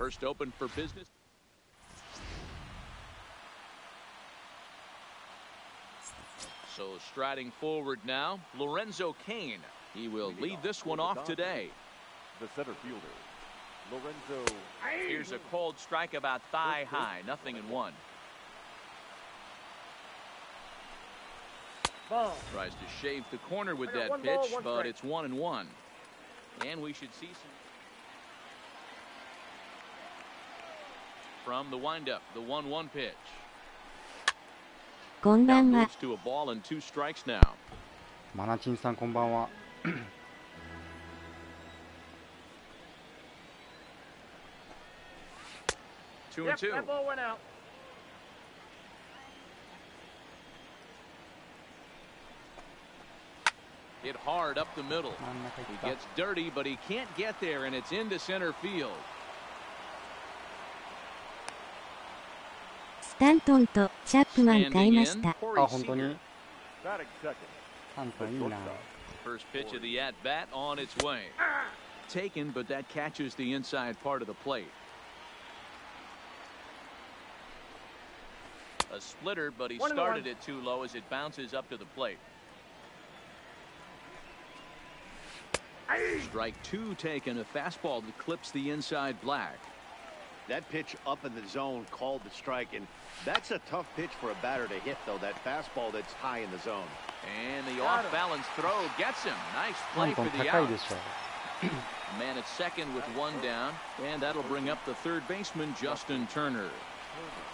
First open for business. So striding forward now, Lorenzo Cain. He will lead this one off today. The center fielder, Lorenzo. Here's a cold strike about thigh high, 0-1. Ball. Tries to shave the corner with that pitch, but it's 1-1. And we should see some from the windup, the 1-1 pitch. こんばんは。 Moves to a ball and 2 strikes now. マナチンさんこんばんは。2 and 2. That ball went out. Hit hard up the middle. 真ん中行っ He た。 gets dirty, but he can't get there, and it's into center field. スタントンとチャップマン買い Standing ま in, した。 Corey あ、本当 Seager. に Batting second. スタントンいいな。 First pitch of the at-bat on its way. Taken, but that catches the inside part of the plate. A splitter, but he 1-1. started it too low as it bounces up to the plate. Strike 2 taken, a fastball that clips the inside black. That pitch up in the zone called the strike, and that's a tough pitch for a batter to hit, though, that fastball that's high in the zone. And the off-balance throw gets him. Nice スタ play ント for ン the 高い out. でしょ。 Man at second with 1 down, and that'll bring up the third baseman, Justin Turner.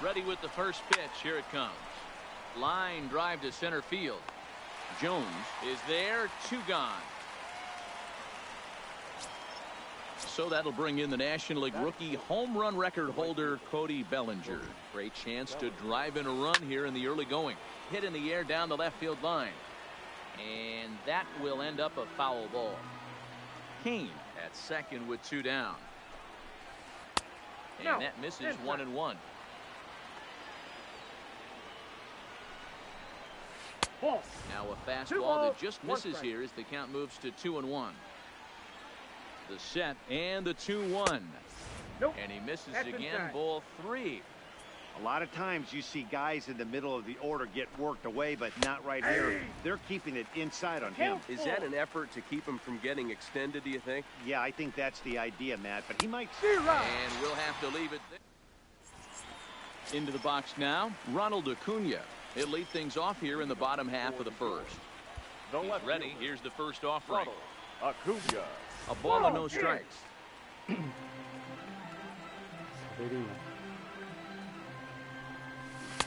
Ready with the first pitch. Here it comes. Line drive to center field. Jones is there. 2 gone. So that'll bring in the National League rookie home run record holder Cody Bellinger. Great chance to drive in a run here in the early going. Hit in the air down the left field line. And that will end up a foul ball. Cain at second with 2 down. And that misses 1-1. Ball. Now a 2 fastball balls, that just 1 misses strike. here as the count moves to 2-1. The set and the 2-1. Nope. And he misses That's again. inside. Ball 3. A lot of times you see guys in the middle of the order get worked away, but not right here. They're keeping it inside on him. Is that an effort to keep him from getting extended, do you think? Yeah, I think that's the idea, Matt, but he might. And we'll have to leave it there. Into the box now, Ronald Acuna. He'll lead things off here in the bottom half of the first. The He's left ready. fielder, Here's the first offering. Ronald Acuna. A ball and no strikes. 滑りいいな。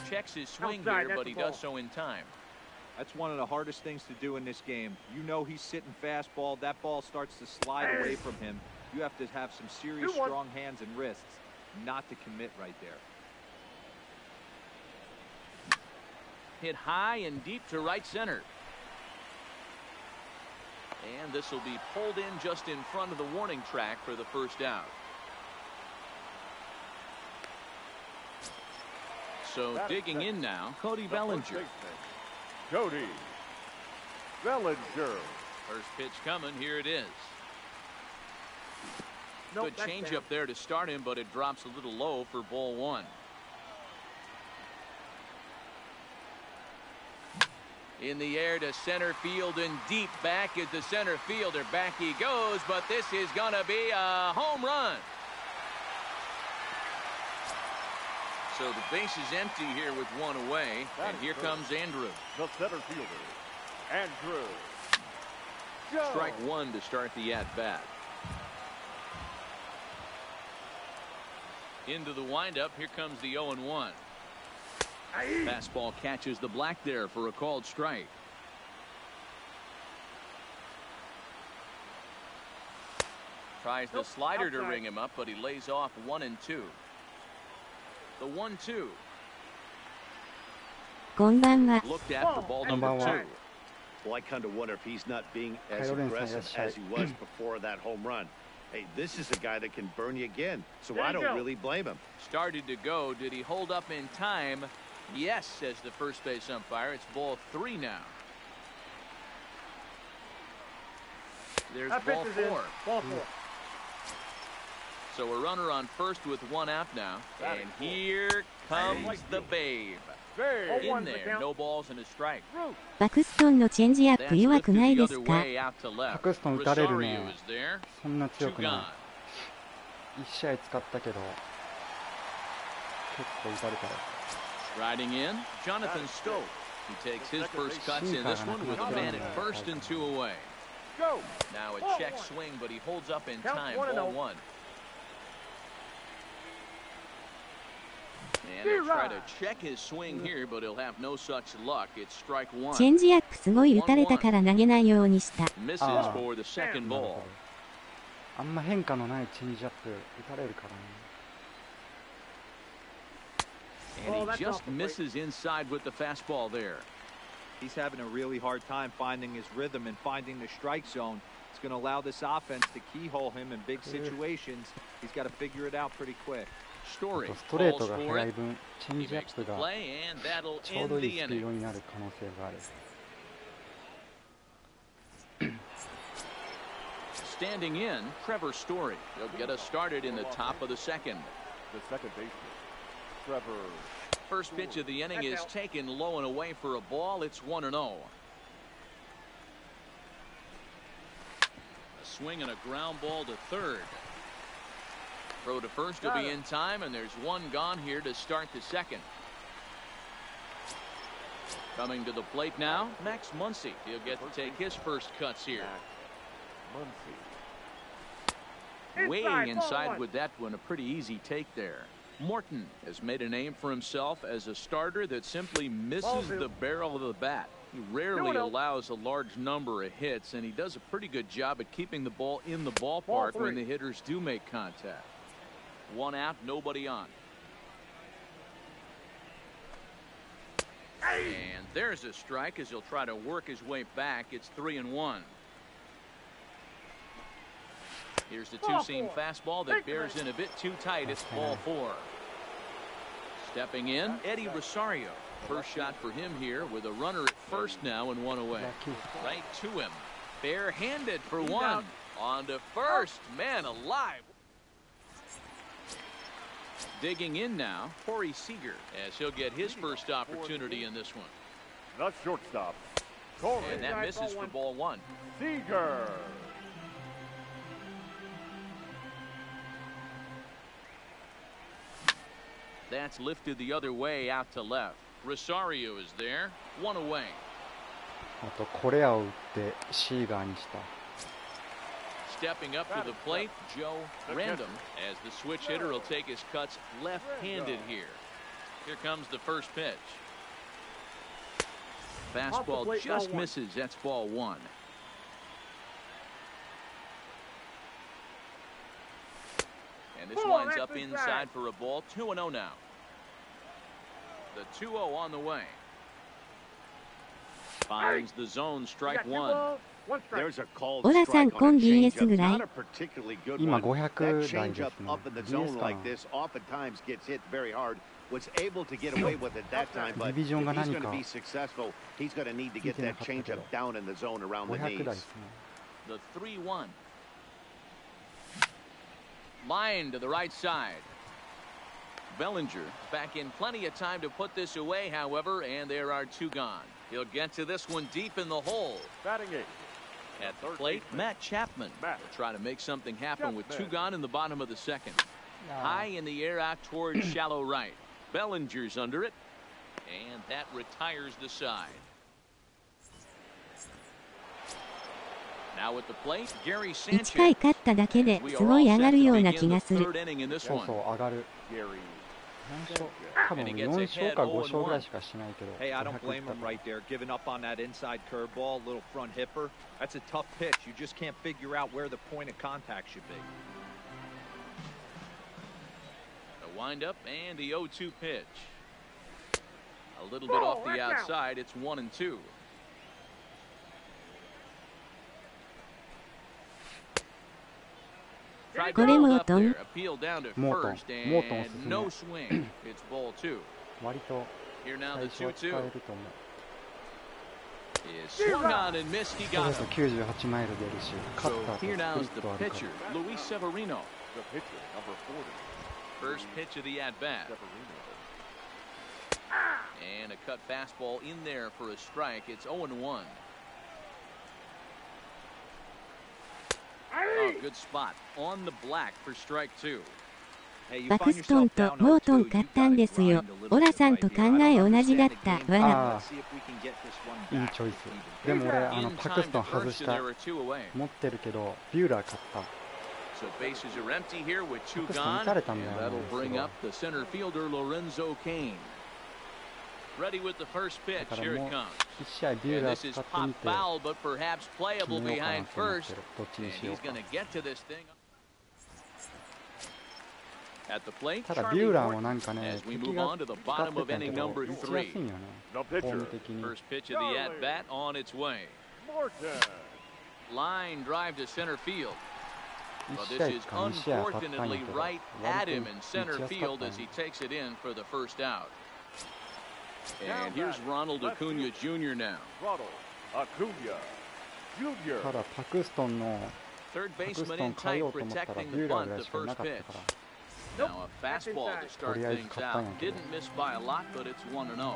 Checks his swing Outside, here, that's but a he ball. does so in time. That's one of the hardest things to do in this game. You know he's sitting fastball. That ball starts to slide away from him. You have to have some serious 2-1. strong hands and wrists not to commit right there. Hit high and deep to right center. And this will be pulled in just in front of the warning track for the first out. So digging in now, Cody Bellinger. Cody Bellinger. First pitch coming. Here it is. Nope, Good that's change down. up there to start him, but it drops a little low for ball 1. In the air to center field and deep back at the center fielder. Back he goes, but this is going to be a home run. So the base is empty here with 1 away, and here comes Andrew. The center fielder, Andrew. Strike 1 to start the at-bat. Into the windup, here comes the 0-1. Fastball catches the black there for a called strike. Tries the slider to ring him up, but he lays off 1 and 2. The 1-2. こんばんは。 Looked at for ball こんばん number は。 2. Well, I kind of wonder if he's not being as Kylo Ren-san, aggressive yes, as he was before that home run. Hey, this is a guy that can burn you again, so I don't really blame him. Started to go. Did he hold up in time? Yes, says the first base umpire. It's ball 3 now. There's That ball pitch is in. 4. Ball 4. So a runner on first with one out now. And here comes the babe. In there, no balls and a strike. バクストンのチェンジアップ That's 弱く lifted ない the で other すか？ way out to left. バクストン打たれるね。 Rosario is there. そんな強 Two くない gone. 1試合使ったけど結構打たれたら Riding in, Jonathan Stoke. He takes his first cuts in this one with a man at first and two away. Now a check swing, but he holds up in time. Ball one. And he'll try to check his swing here, but he'll have no such luck. It's strike チェ one. ンジアップすごい打たれたから投げないようにした。 Misses for the second なる ball. ほどあんま変化のないチェンジアップ打たれるからね And he just misses inside with the fastball there. He's having a really hard time finding his rhythm and finding the strike zone. It's going to allow this offense to keyhole him in big situations. He's got to figure it out pretty quick. あ Story とストレー calls トが for 速い it. 分チェン He ジアッ makes プ the が play, and that'll ちょう end どいい the スピー inning. ドになる可能性がある Standing in, Trevor Story. He'll get us started in the top of the second. The second baseman, Trevor. First pitch of the inning is taken low and away for a ball. It's 1-0. A swing and a ground ball to third. Throw to first will be in time, and there's one gone here to start the second. Coming to the plate now, Max Muncy. He'll get to take his first cuts here. Way inside with that one, a pretty easy take there. Morton has made a name for himself as a starter that simply misses the barrel of the bat. He rarely allows a large number of hits, and he does a pretty good job at keeping the ball in the ballpark when the hitters do make contact. One out, nobody on. And there's a strike as he'll try to work his way back. It's 3-1. Here's the two-seam fastball that bears in a bit too tight. It's ball four. Stepping in, Eddie Rosario. First shot for him here with a runner at first now and one away. Right to him. Bare-handed for one. On to first. Man alive. Digging in now, Corey Seager, as he'll get his first opportunity in this one. The shortstop, Corey And that misses for ball one. Seager. That's lifted the other way out to left. Rosario is there. One away. あとコレアを打ってシーガーにした Stepping up to the plate, Joe Random, as the switch hitter will take his cuts left-handed here. Here comes the first pitch. Fastball just misses. That's ball one. And this winds up inside for a ball. 2-0 now. The 2-0 on the way. Finds the zone, strike one. There's a called オラさん strike コ on ン a DS ぐ changeup. らい Not a particularly good 今 one. 500 That 台で changeup すね up in the DS zone か like な this oftentimes gets hit very hard. Was able to get away with it that time, but if ディビジョンが he's 何 going to か be successful, he's going to need to get that changeup down in the zone around the 500 台 knees. ですね The 3-1. Line to the right side. Bellinger back in plenty of time to put this away, however, and there are two gone. He'll get to this one deep in the hole. Batting eighth. At the plate, Matt Chapman will try to make something happen with two gone in the bottom of the second. High in the air out towards shallow right. Bellinger's under it, and that retires the side. Now at the plate, Gary 1回 Sanchez. 勝っただけで We す are ごい all 上 set がる to ような begin 気が the する third inning in this そう one. そう上がる Gary. 何勝多分4勝か5勝ぐらいしかしないけど Hey, I don't 500 blame him right there, giving up on that inside curveball, little front hipper. That's a tough pitch. You just can't figure out where the point of contact should be. The windup and the 0-2 pitch. A little bit off the outside. It's 1-2. Tried to Kore hold up Morton. there. Appeal down to Morton. first Morton and おすすめ no swing. It's ball two. 割と Here now 最 the 初は使え 2-2. ると思う Is swung on and missed. He それ got こそ him. 98マイル出るし、勝 So った後スプ here リ now ッ is the トあるから pitcher, Luis Severino. The pitcher, number 40. First pitch of the at-bat. Severino. And a cut fastball in there for a strike. It's 0-1. Oh, good spot. On the black for strike two. バクストンとモートン買ったんですよ。オラさんと考え同じだった。わら。ああ、いいチョイス。でも俺、パクストン外した。持ってるけど、ビューラー買った。So bases are empty here with two パクストン gone. 打たれたん And だよ that'll ね。 bring up the center fielder Lorenzo Cain. Ready with the first だ pitch. から Here も it う comes. 一試合ビュー And ラ this ー is 使って pop みて foul, but perhaps 決 playable めようかな behind と思って first. る。どっち And にしよう he's か going。to get to this thing. At the plate, ただ Charlie ビューラーも Morton なんかね、 as we 敵 move が on to the 使 bottom って of たけ inning ど、 number 打ちやす 3. いんよね。 The フォーム pitcher, 的に。 First pitch of the at-bat on its way. Morton. Line drive to center field. 一 Well, 試 this 合 is か2試合当たったんや unfortunately けど、 right 割 at と him in 打ち center やすかっ field たん as や he takes it in for the first out. And here's Ronald Acuna Jr. now. Ronald Acuna Jr. ただパクストンの Third パクス baseman トン in 変え tight ようと思ったら protecting ビ the ューラー bunt ぐらい the しかな first かった pitch. から Now a fastball to start things out. Didn't miss by a lot, but it's 1-0.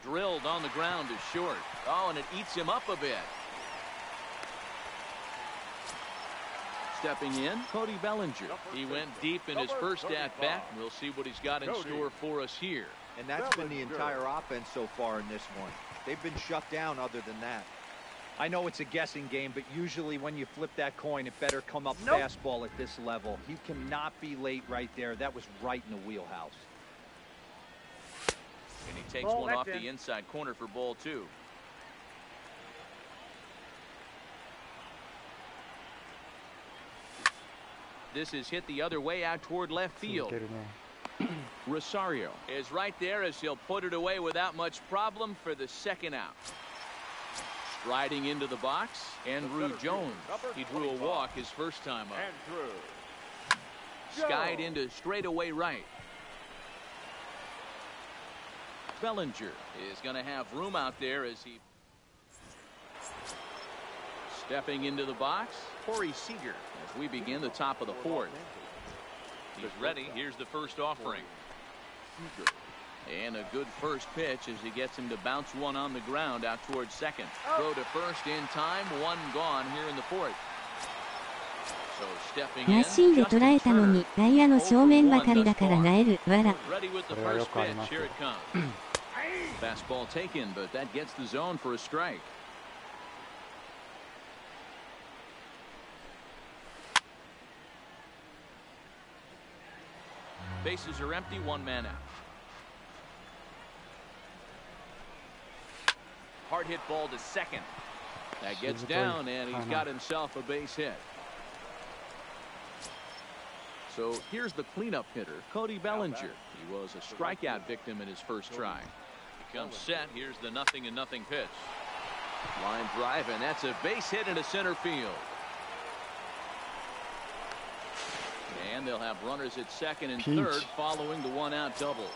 Drilled on the ground to short. Oh, and it eats him up a bit. Stepping in, Cody Bellinger. He went deep in his first at-bat. We'll see what he's got in store for us here. And that's been the entire offense so far in this one. They've been shut down other than that. I know it's a guessing game, but usually when you flip that coin, it better come up fastball at this level. He cannot be late right there. That was right in the wheelhouse. And he takes Ball one off left the in. inside corner for ball two. This is hit the other way out toward left 続 field. けるね。 Rosario is right there as he'll put it away without much problem for the second out. Striding into the box, Andrew Jones. He drew a walk his first time up. Andrew Skied Jones. into straightaway right. Bellinger is going to have room out there as he... Stepping into the box, Corey Seager as we begin the top of the fourth. He's ready. Here's the first offering. And a good first pitch as he gets him to bounce one on the ground out towards second. Throw to first in time. One gone here in the fourth. So stepping ナ in, ッシンで捉 Justin えたの Turner. に外野の正面ばかりだからなえる。わら。 Ready with the これはよ first くあり pitch. ますよ。 Here it comes. Fastball taken, but that gets the zone for a strike. Bases are empty, one man out. Hard hit ball to second. That gets down, and he's got himself a base hit. So here's the cleanup hitter, Cody Bellinger. He was a strikeout victim in his first try. He comes set. Here's the 0-0 pitch. Line drive, and that's a base hit into center field. And they'll have runners at second and third following the one-out double.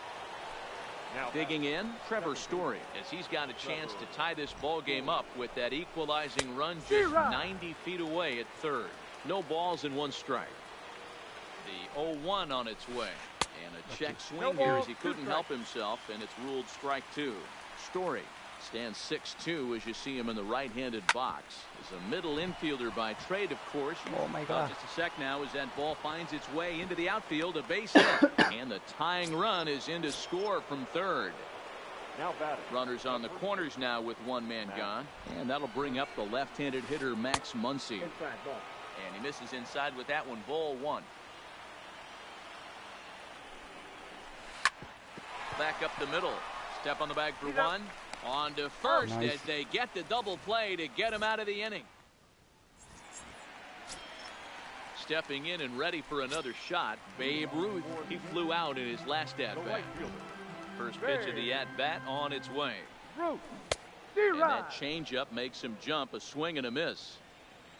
Digging in, Trevor Story, as he's got a chance to tie this ball game up with that equalizing run just 90 feet away at third. No balls and one strike. The 0-1 on its way. And a check swing here as he couldn't help himself, and it's ruled strike two. Story stands 6'2" as you see him in the right-handed box. Is a middle infielder by trade, of course. Oh my God. Just a sec now as that ball finds its way into the outfield, a base hit. And the tying run is in to score from third. Now batting. Runners on the corners now with one man gone. And that'll bring up the left-handed hitter Max Muncy. Inside ball. And he misses inside with that one. Ball one. Back up the middle. Step on the bag for one. On to first as they get the double play to get him out of the inning. Stepping in and ready for another shot, Babe Ruth. He flew out in his last at-bat. First pitch of the at-bat on its way. And that changeup makes him jump, a swing and a miss.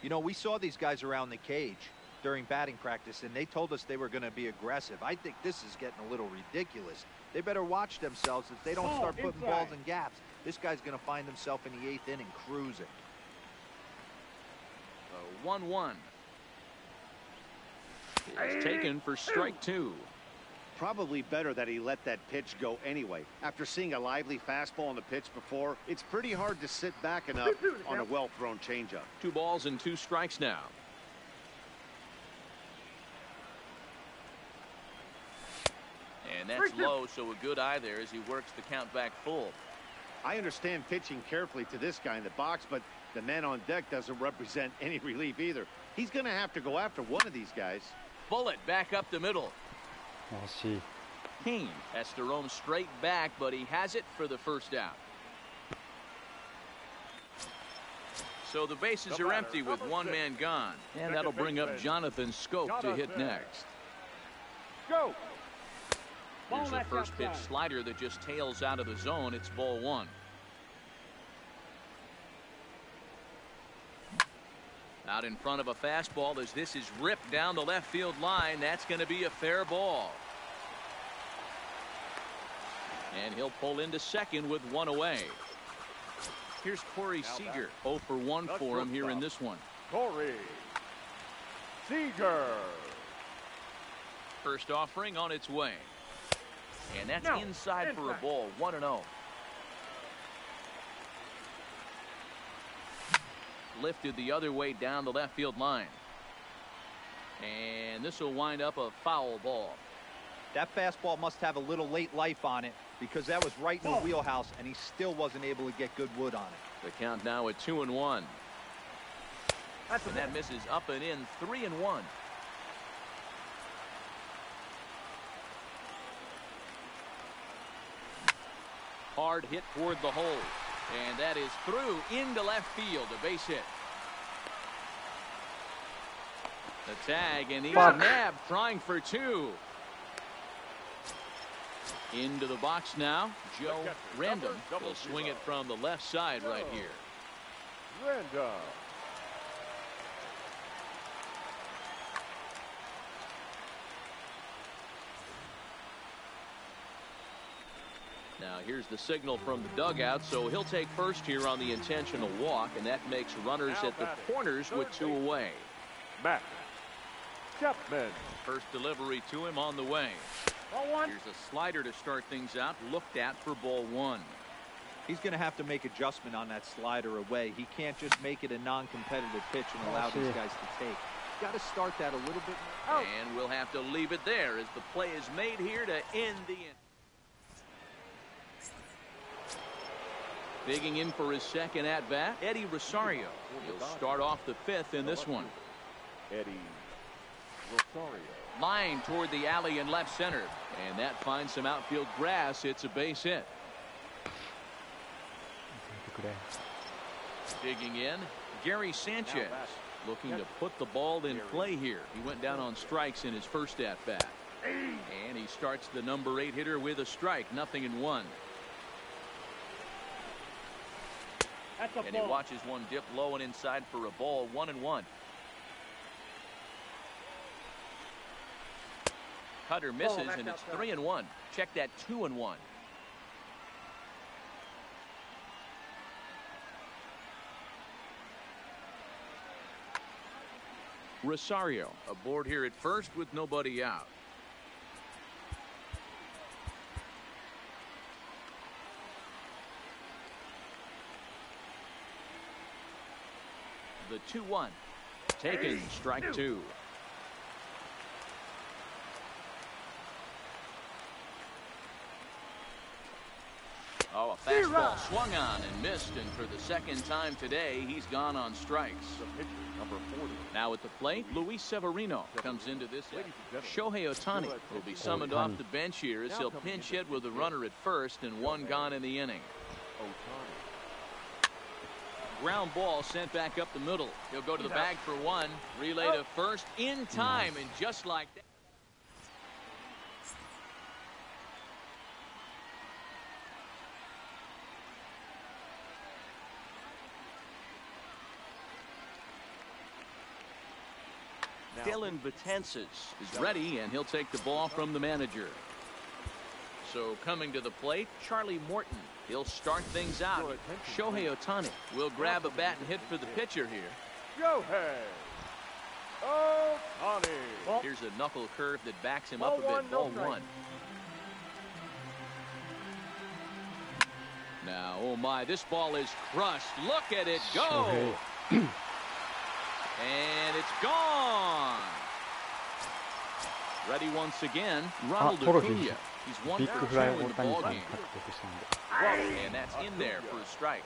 You know, we saw these guys around the cage. during batting practice, and they told us they were going to be aggressive. I think this is getting a little ridiculous. They better watch themselves if they don't start putting balls in gaps. This guy's going to find himself in the 8th inning cruising. 1-1. It's taken for strike 2. Probably better that he let that pitch go anyway. After seeing a lively fastball on the pitch before, it's pretty hard to sit back enough on a well-thrown changeup. 2 balls and 2 strikes now. And that's low, so a good eye there as he works the count back full. I understand pitching carefully to this guy in the box, but the man on deck doesn't represent any relief either. He's going to have to go after one of these guys. Bullet back up the middle.惜しい。 Kane has to roam straight back, but he has it for the first out. So the bases are empty with 1 man gone. And that'll bring up Jonathan Scope to hit next. Go. Here's a first pitch slider that just tails out of the zone. It's ball 1. Out in front of a fastball as this is ripped down the left field line. That's going to be a fair ball. And he'll pull into second with 1 away. Here's Corey Seager. 0 for 1 for him here in this one. Corey Seager. First offering on its way. And that's inside for a ball. 1-0. Lifted the other way down the left field line. And this will wind up a foul ball. That fastball must have a little late life on it, because that was right in the wheelhouse, and he still wasn't able to get good wood on it. The count now at 2-1. And that misses up and in. 3-1. Hard hit toward the hole. And that is through into left field. A base hit. The tag, and he's nabbed, trying for 2. Into the box now. Joe Random will swing it from the left side right here. Random. Now here's the signal from the dugout, so he'll take first here on the intentional walk, and that makes runners at the corners with 2 away. Matt Chapman. First delivery to him on the way. Ball 1. Here's a slider to start things out, looked at for ball 1. He's going to have to make adjustment on that slider away. He can't just make it a non-competitive pitch and allow these guys to take. He's got to start that a little bit more. And we'll have to leave it there as the play is made here to end the inning. Digging in for his second at-bat, Eddie Rosario. He'll start off the 5th in this one. Eddie Rosario. Line toward the alley in left center. And that finds some outfield grass. It's a base hit. Digging in, Gary Sanchez. Looking to put the ball in play here. He went down on strikes in his first at-bat. And he starts the number 8 hitter with a strike. 0-1. And he watches one dip low and inside for a ball. 1-1. Cutter misses, and it's 3-1. Check that. 2-1. Rosario aboard here at first with nobody out. The 2-1. Taken. Strike 2. Oh, a fastball swung on and missed, and for the second time today, he's gone on strikes. The pitcher, number 40. Now at the plate, Luis Severino comes into this. Shohei Ohtani will be summoned off the bench here as he'll pinch hit with a runner at first and 1 gone in the inning. Ground ball sent back up the middle. He'll go to the bag for 1. Relay to first in time, and just like that. Dylan Betances is ready, and he'll take the ball from the manager. So coming to the plate, Charlie Morton. He'll start things out. Shohei Ohtani will grab a bat and hit for the pitcher here. Shohei Ohtani. Here's a knuckle curve that backs him up a bit. Ball one. Now, oh my, this ball is crushed. Look at it go. And it's gone. Ready once again, Ronald Acuna. He's 1 for 2 in the ball game. And that's in there for a strike.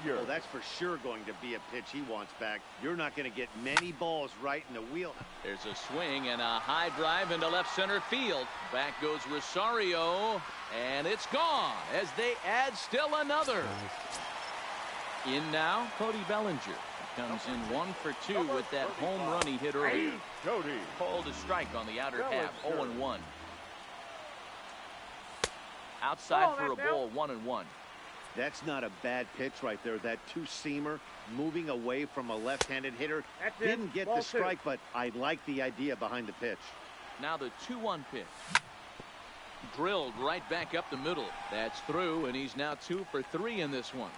Well, that's for sure going to be a pitch he wants back. You're not going to get many balls right in the wheel. There's a swing and a high drive into left center field. Back goes Rosario, and it's gone as they add still another. In now, Cody Bellinger. Comes in 1 for 2 with that home run he hit earlier. Called a strike on the outer half, 0-1. Outside for a ball, 1-1. That's not a bad pitch right there. That two-seamer moving away from a left-handed hitter. Didn't get the strike, but I like the idea behind the pitch. Now the 2-1 pitch. Drilled right back up the middle. That's through, and he's now 2 for 3 in this one.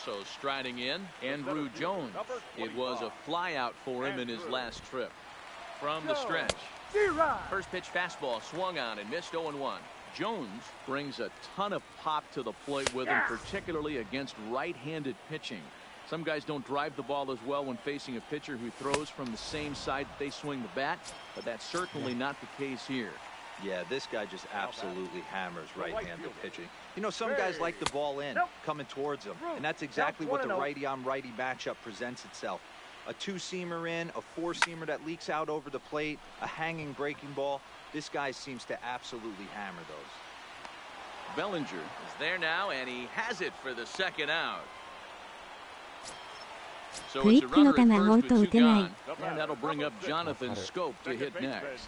So striding in, Andrew Jones. It was a flyout for him in his last trip. From the stretch. First pitch fastball swung on and missed 0-1. Jones brings a ton of pop to the plate with him, particularly against right-handed pitching. Some guys don't drive the ball as well when facing a pitcher who throws from the same side that they swing the bat, but that's certainly not the case here. Yeah, this guy just absolutely hammers right-handed pitching. You know, some guys like the ball in, coming towards them, and that's exactly what the righty-on-righty matchup presents itself. A two-seamer in, a four-seamer that leaks out over the plate, a hanging breaking ball. This guy seems to absolutely hammer those. Bellinger is there now, and he has it for the second out. So it's a runner at first with 2 gone, and that'll bring up Jonathan Scope to hit next.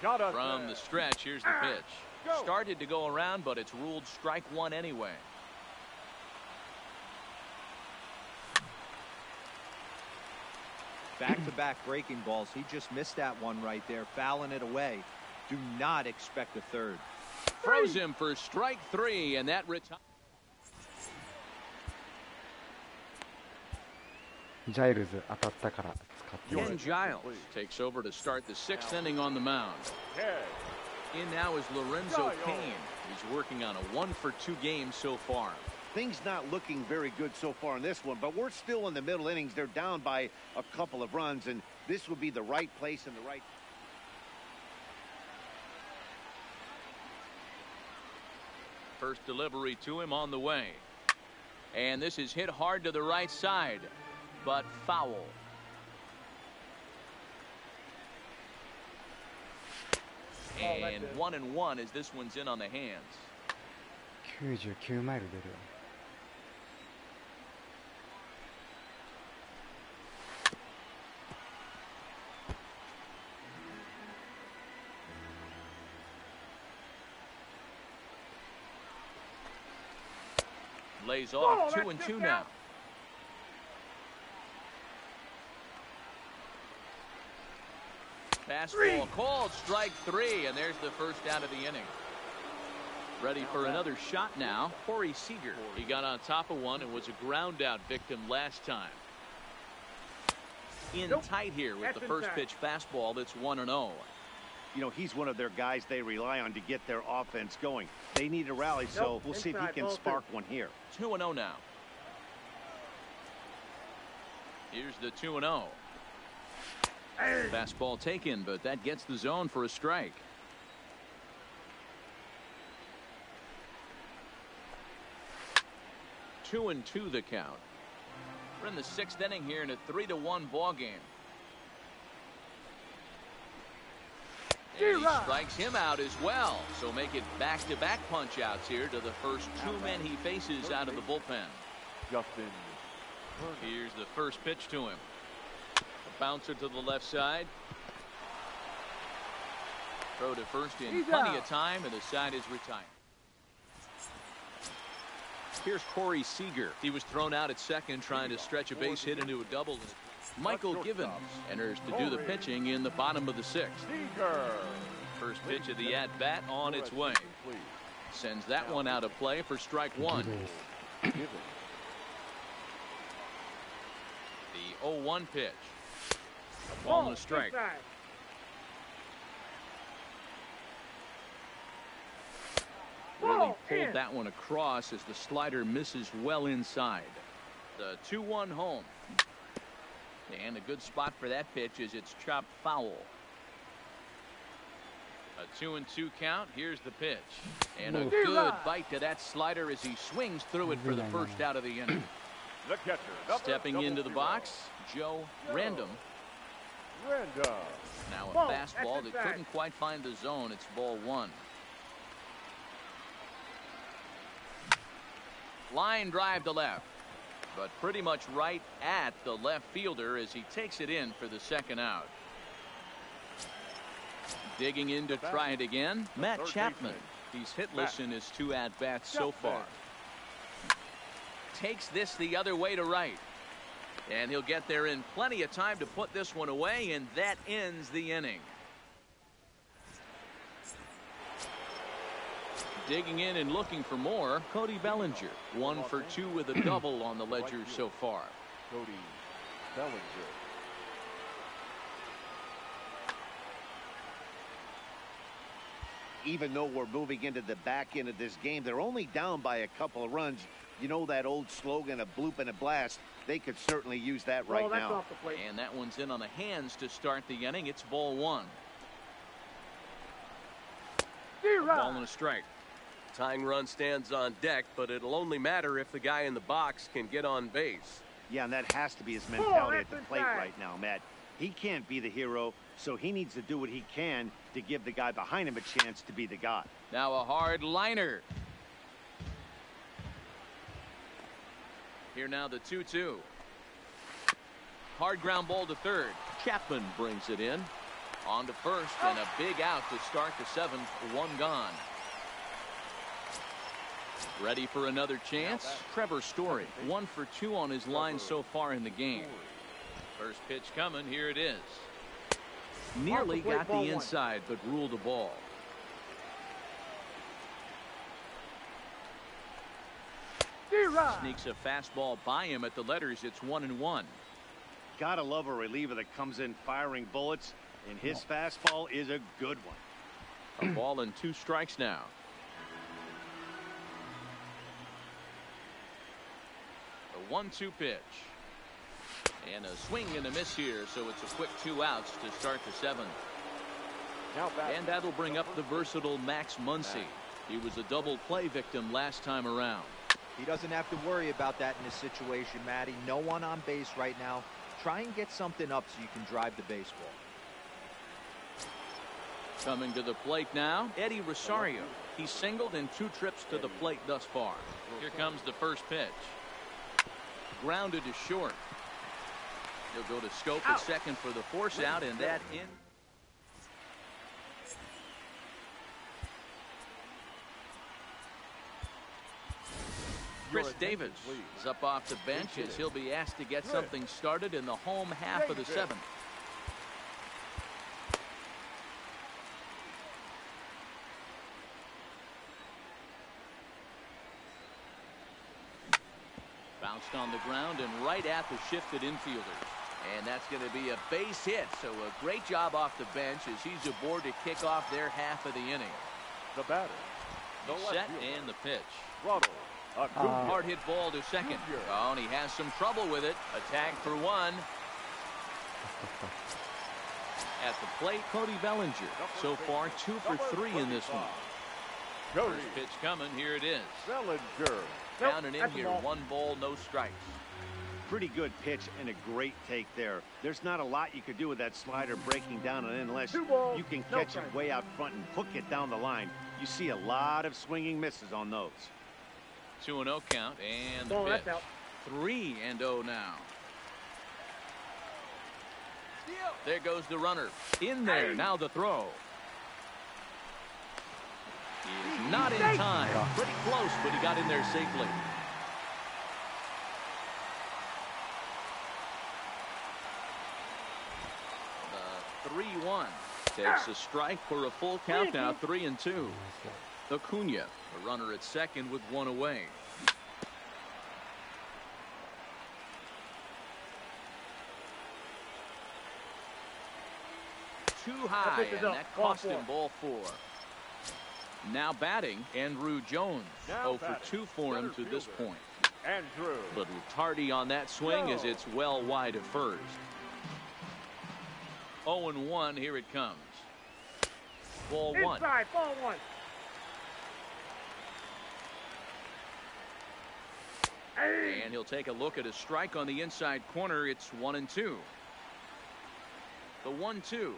From the stretch, here's the pitch. Started to go around, but it's ruled strike 1 anyway. Back-to-back breaking balls. He just missed that one right there, fouling it away. Do not expect a third. Throws him for strike 3, and that retires. Ken Giles takes over to start the 6th inning on the mound. In now is Lorenzo Cain. He's working on a 1 for 2 game so far. Things not looking very good so far in this one, but we're still in the middle innings. They're down by a couple of runs, and this would be the right place and the right. First delivery to him on the way. And this is hit hard to the right side, but foul. And 1-1 as this one's in on the hands. 99マイル出るよ。Lays off 2-2 now. Fastball called, strike 3, and there's the first out of the inning. Ready for another shot now. Corey Seager. He got on top of one and was a ground out victim last time. In tight here with the first pitch fastball that's 1-0. You know, he's one of their guys they rely on to get their offense going. They need a rally, so we'll see if he can spark one here. 2-0 now. Here's the 2-0. Fastball taken, but that gets the zone for a strike. Two and 2 the count. We're in the 6th inning here in a 3-1 ball game. And he strikes him out as well. So make it back-to-back punch outs here to the first 2 men he faces out of the bullpen. Here's the first pitch to him. A bouncer to the left side. Throw to first in plenty of time, and the side is retired. Here's Corey Seager. He was thrown out at second trying to stretch a base hit into a double. Michael Givens enters to do the pitching in the bottom of the 6th. First pitch of the at-bat on its way. Sends that one out of play for strike 1. The 0-1 pitch. A ball and a strike. Really pulled that one across as the slider misses well inside. The 2-1 home. And a good spot for that pitch as it's chopped foul. A 2-2 count. Here's the pitch. And a good bite to that slider as he swings through it for the first out of the inning. The catcher, Stepping into the box, Joe Random. Now a fastball that couldn't quite find the zone. It's ball 1. Line drive to left, but pretty much right at the left fielder as he takes it in for the second out. Digging in to try it again, Matt Chapman. He's hitless in his 2 at-bats so far. Takes this the other way to right. And he'll get there in plenty of time to put this one away, and that ends the inning. Digging in and looking for more, Cody Bellinger. 1 for 2 with a double on the ledger so far. Cody Bellinger. Even though we're moving into the back end of this game, they're only down by a couple of runs. You know that old slogan, a bloop and a blast. They could certainly use that right now. Off the plate. And that one's in on the hands to start the inning. It's ball 1. A ball and a strike. Tying run stands on deck, but it'll only matter if the guy in the box can get on base. Yeah, and that has to be his mentality at the plate right now, Matt. He can't be the hero, so he needs to do what he can to give the guy behind him a chance to be the guy. Now a hard liner. Here now the 2-2. Hard ground ball to third. Chapman brings it in. On to first, and a big out to start the 7th. 1 gone. Ready for another chance? Trevor Story. 1 for 2 on his line so far in the game. First pitch coming. Here it is. Nearly got the inside, but ruled a ball. Sneaks a fastball by him at the letters. It's 1-1. Gotta love a reliever that comes in firing bullets, and his fastball is a good one. A ball and 2 strikes now. A 1-2 pitch. And a swing and a miss here, so it's a quick 2 outs to start the 7th. And that'll bring up the versatile Max Muncy. He was a double play victim last time around. He doesn't have to worry about that in this situation, Matty. No one on base right now. Try and get something up so you can drive the baseball. Coming to the plate now, Eddie Rosario. He's singled in 2 trips to the plate thus far. Here comes the first pitch. Grounded to short. He'll go to scope at second for the force out, and that in. Chris Davis is up off the bench as he'll be asked to get something started in the home half of the 7th. Bounced on the ground and right at the shifted infielders. And that's going to be a base hit. So a great job off the bench as he's aboard to kick off their half of the inning. The batter. Set and the pitch. A hard hit ball to second. Oh, and he has some trouble with it. A tag for 1. At the plate, Cody Bellinger. So far 2 for 3 in this one. First pitch coming. Here it is. Bellinger. Down and in here. 1 ball, no strikes. Pretty good pitch and a great take there. There's not a lot you could do with that slider breaking down and in unless you can catch it way out front and hook it down the line. You see a lot of swinging misses on those. 2-0 count and the pitch. 3-0 now. There goes the runner. In there. Now the throw. He is not in time. Pretty close, but he got in there safely. 3-1. Takes a strike for a full count now, 3-2. Acuna, a runner at second with one away. Too high, and that cost him ball 4. Now batting, Andrew Jones. 0 for 2 for him to this point. Andrew. Little tardy on that swing as it's well wide of first. 0-1, here it comes. Ball 1. Inside, ball 1. And he'll take a look at a strike on the inside corner. It's 1-2. The 1-2.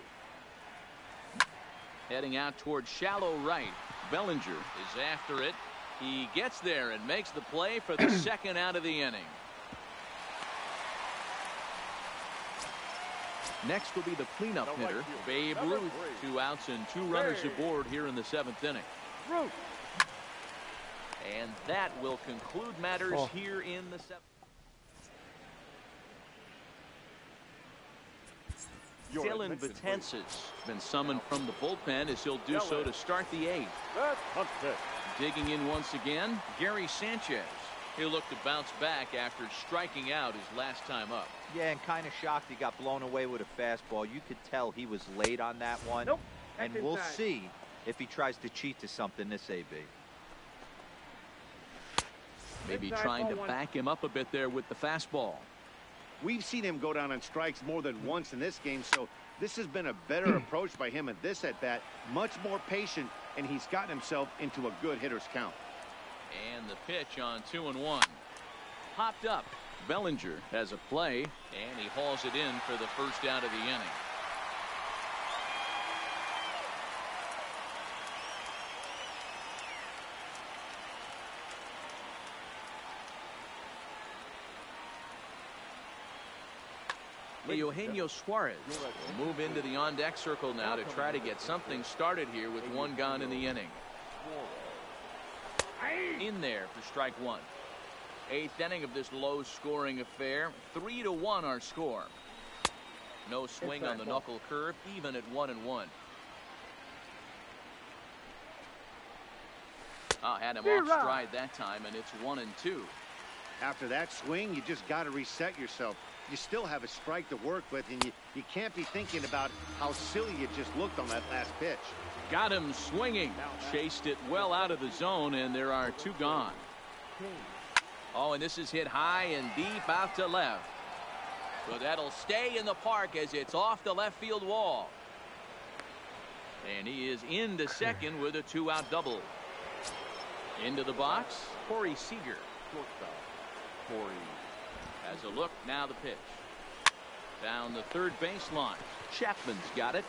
Heading out towards shallow right. Bellinger is after it. He gets there and makes the play for the second out of the inning. Next will be the cleanup hitter, Babe Ruth. 2 outs and 2 runners aboard here in the 7th inning. And that will conclude matters here in the 7th. Dylan Betances been summoned from the bullpen as he'll do so to start the 8th. Digging in once again, Gary Sanchez. He'll look to bounce back after striking out his last time up. Yeah, and kind of shocked he got blown away with a fastball. You could tell he was late on that one. And we'll see if he tries to cheat to something this AB. Maybe trying to back him up a bit there with the fastball. We've seen him go down on strikes more than once in this game, so this has been a better approach by him at this at-bat. Much more patient, and he's gotten himself into a good hitter's count. And the pitch on 2-1. Popped up. Bellinger has a play, and he hauls it in for the first out of the inning. Eugenio Suarez will move into the on-deck circle now to try to get something started here with 1 gone in the inning. In there for strike 1. 8th inning of this low-scoring affair. 3-1 our score. No swing on the knuckle curve, even at 1-1. Had him off stride that time, and it's 1-2. After that swing, you just got to reset yourself. You still have a strike to work with, and you can't be thinking about how silly you just looked on that last pitch. Got him swinging. Chased it well out of the zone, and there are 2 gone. Oh, and this is hit high and deep out to left. So that'll stay in the park as it's off the left field wall. And he is into second with a 2-out double. Into the box, Corey Seager. Corey has a look, now the pitch. Down the third baseline. Chapman's got it.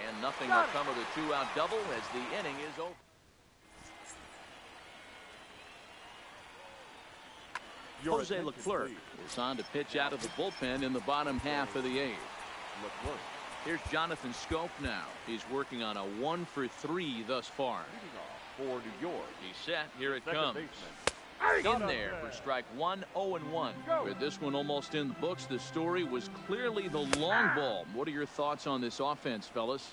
And nothing will come of the 2-out double as the inning is over. Jose Leclerc is on to pitch out of the bullpen in the bottom half of the 8th. Here's Jonathan Scope now. He's working on a 1 for 3 thus far. For New York. He's set. Here it comes. In there for strike 1, 0-1. With this one almost in the books, the story was clearly the long ball. What are your thoughts on this offense, fellas?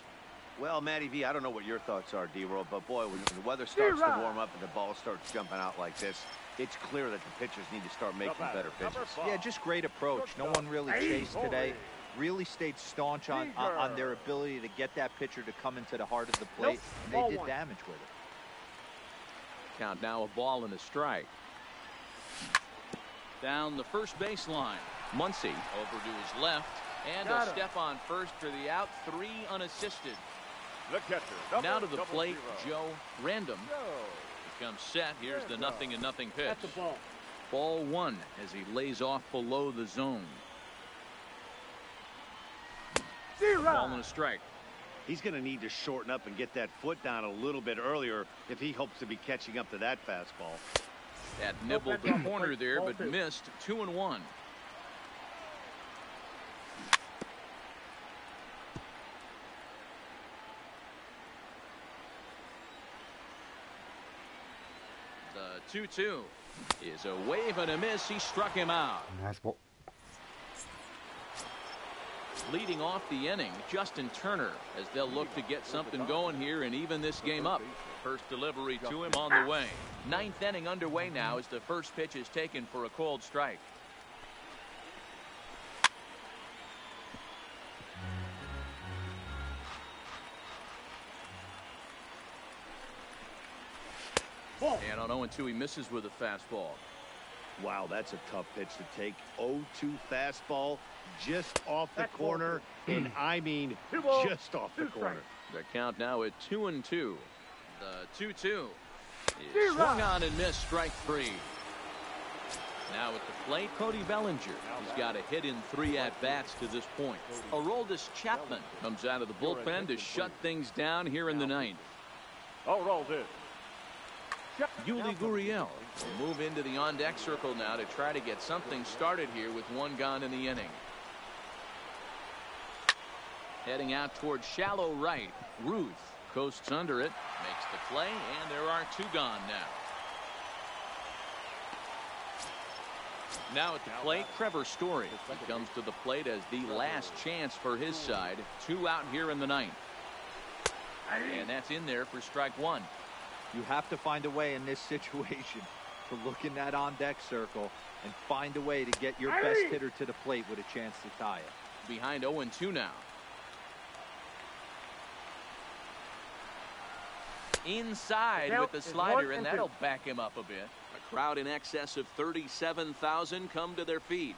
Well, Matty V, I don't know what your thoughts are, D-Roll, but boy, when the weather starts to warm up and the ball starts jumping out like this, it's clear that the pitchers need to start making better pitches. Yeah, just great approach. No one really chased today. Really stayed staunch on their ability to get that pitcher to come into the heart of the plate, and they did damage with it. Count now a ball and a strike. Down the first baseline. Muncy over to his left. And a step on first for the out. 3 unassisted. The catcher. Now to the plate, Joe Random. Becomes set. Here's the 0-0 pitch. That's a ball. Ball 1 as he lays off below the zone. Ball and a strike. He's going to need to shorten up and get that foot down a little bit earlier if he hopes to be catching up to that fastball. That nibbled the corner there, but missed. 2-1. The 2-2 is a wave and a miss. He struck him out. Nice ball. Leading off the inning, Justin Turner, as they'll look to get something going here and even this game up. First delivery to him on the way. Ninth inning underway now as the first pitch is taken for a called strike. And on 0-2, he misses with a fastball. Wow, that's a tough pitch to take. 0-2 fastball just off the corner, and I mean just off the corner. The count now at 2-2. The 2-2 is swung on and missed, strike three. Now at the plate, Cody Bellinger. He's got a hit in 3 at-bats to this point. Aroldis Chapman comes out of the bullpen to shut things down here in the ninth. Aroldis. Yuli Gurriel will move into the on-deck circle now to try to get something started here with 1 gone in the inning. Heading out towards shallow right. Ruth coasts under it, makes the play, and there are 2 gone now. Now at the plate, Trevor Story. He comes to the plate as the last chance for his side. 2 out here in the ninth. And that's in there for strike 1. You have to find a way in this situation to look in that on-deck circle and find a way to get your best hitter to the plate with a chance to tie it. Behind 0-2 now. Inside with the slider, and that'll back him up a bit. A crowd in excess of 37,000 come to their feet.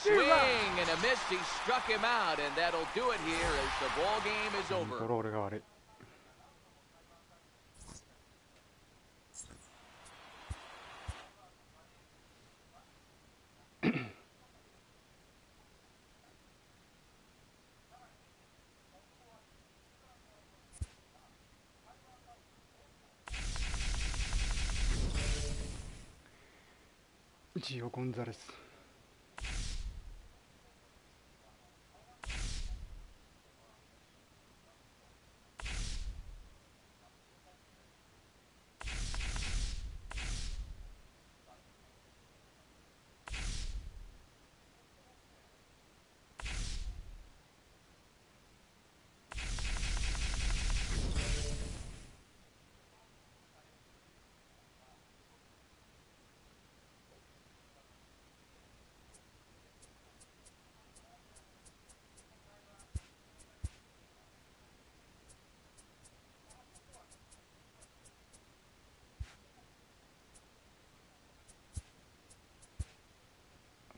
Swing and a miss. He struck him out, and that'll do it here as the ball game is over. コントロールが悪い。ジオ・ゴンザレス。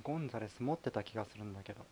ゴンザレス持ってた気がするんだけど。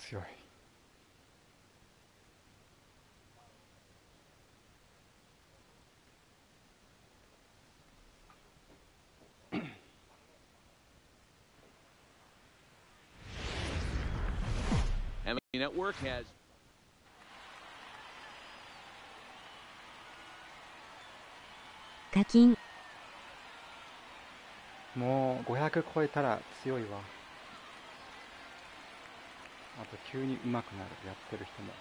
強い。MLB Network has課金。もう500超えたら強いわ。あと急に上手くなる、やってる人も。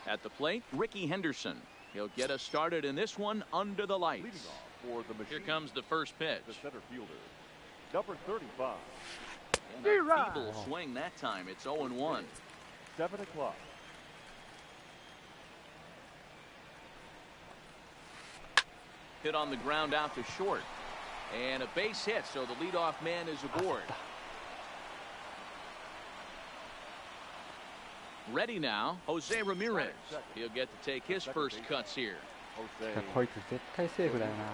at the plate, Ricky Henderson. He'll get us started in this one under the lights. Leading off for the Here machine, comes the first pitch. the center fielder, number 35. And a feeble swing that time. It's 0-1. 7 o'clock. Hit on the ground out to short. And a base hit, so the leadoff man is aboard. Ready now, Jose Ramirez. He'll get to take his first cuts here. こいつ絶対セーフだよな。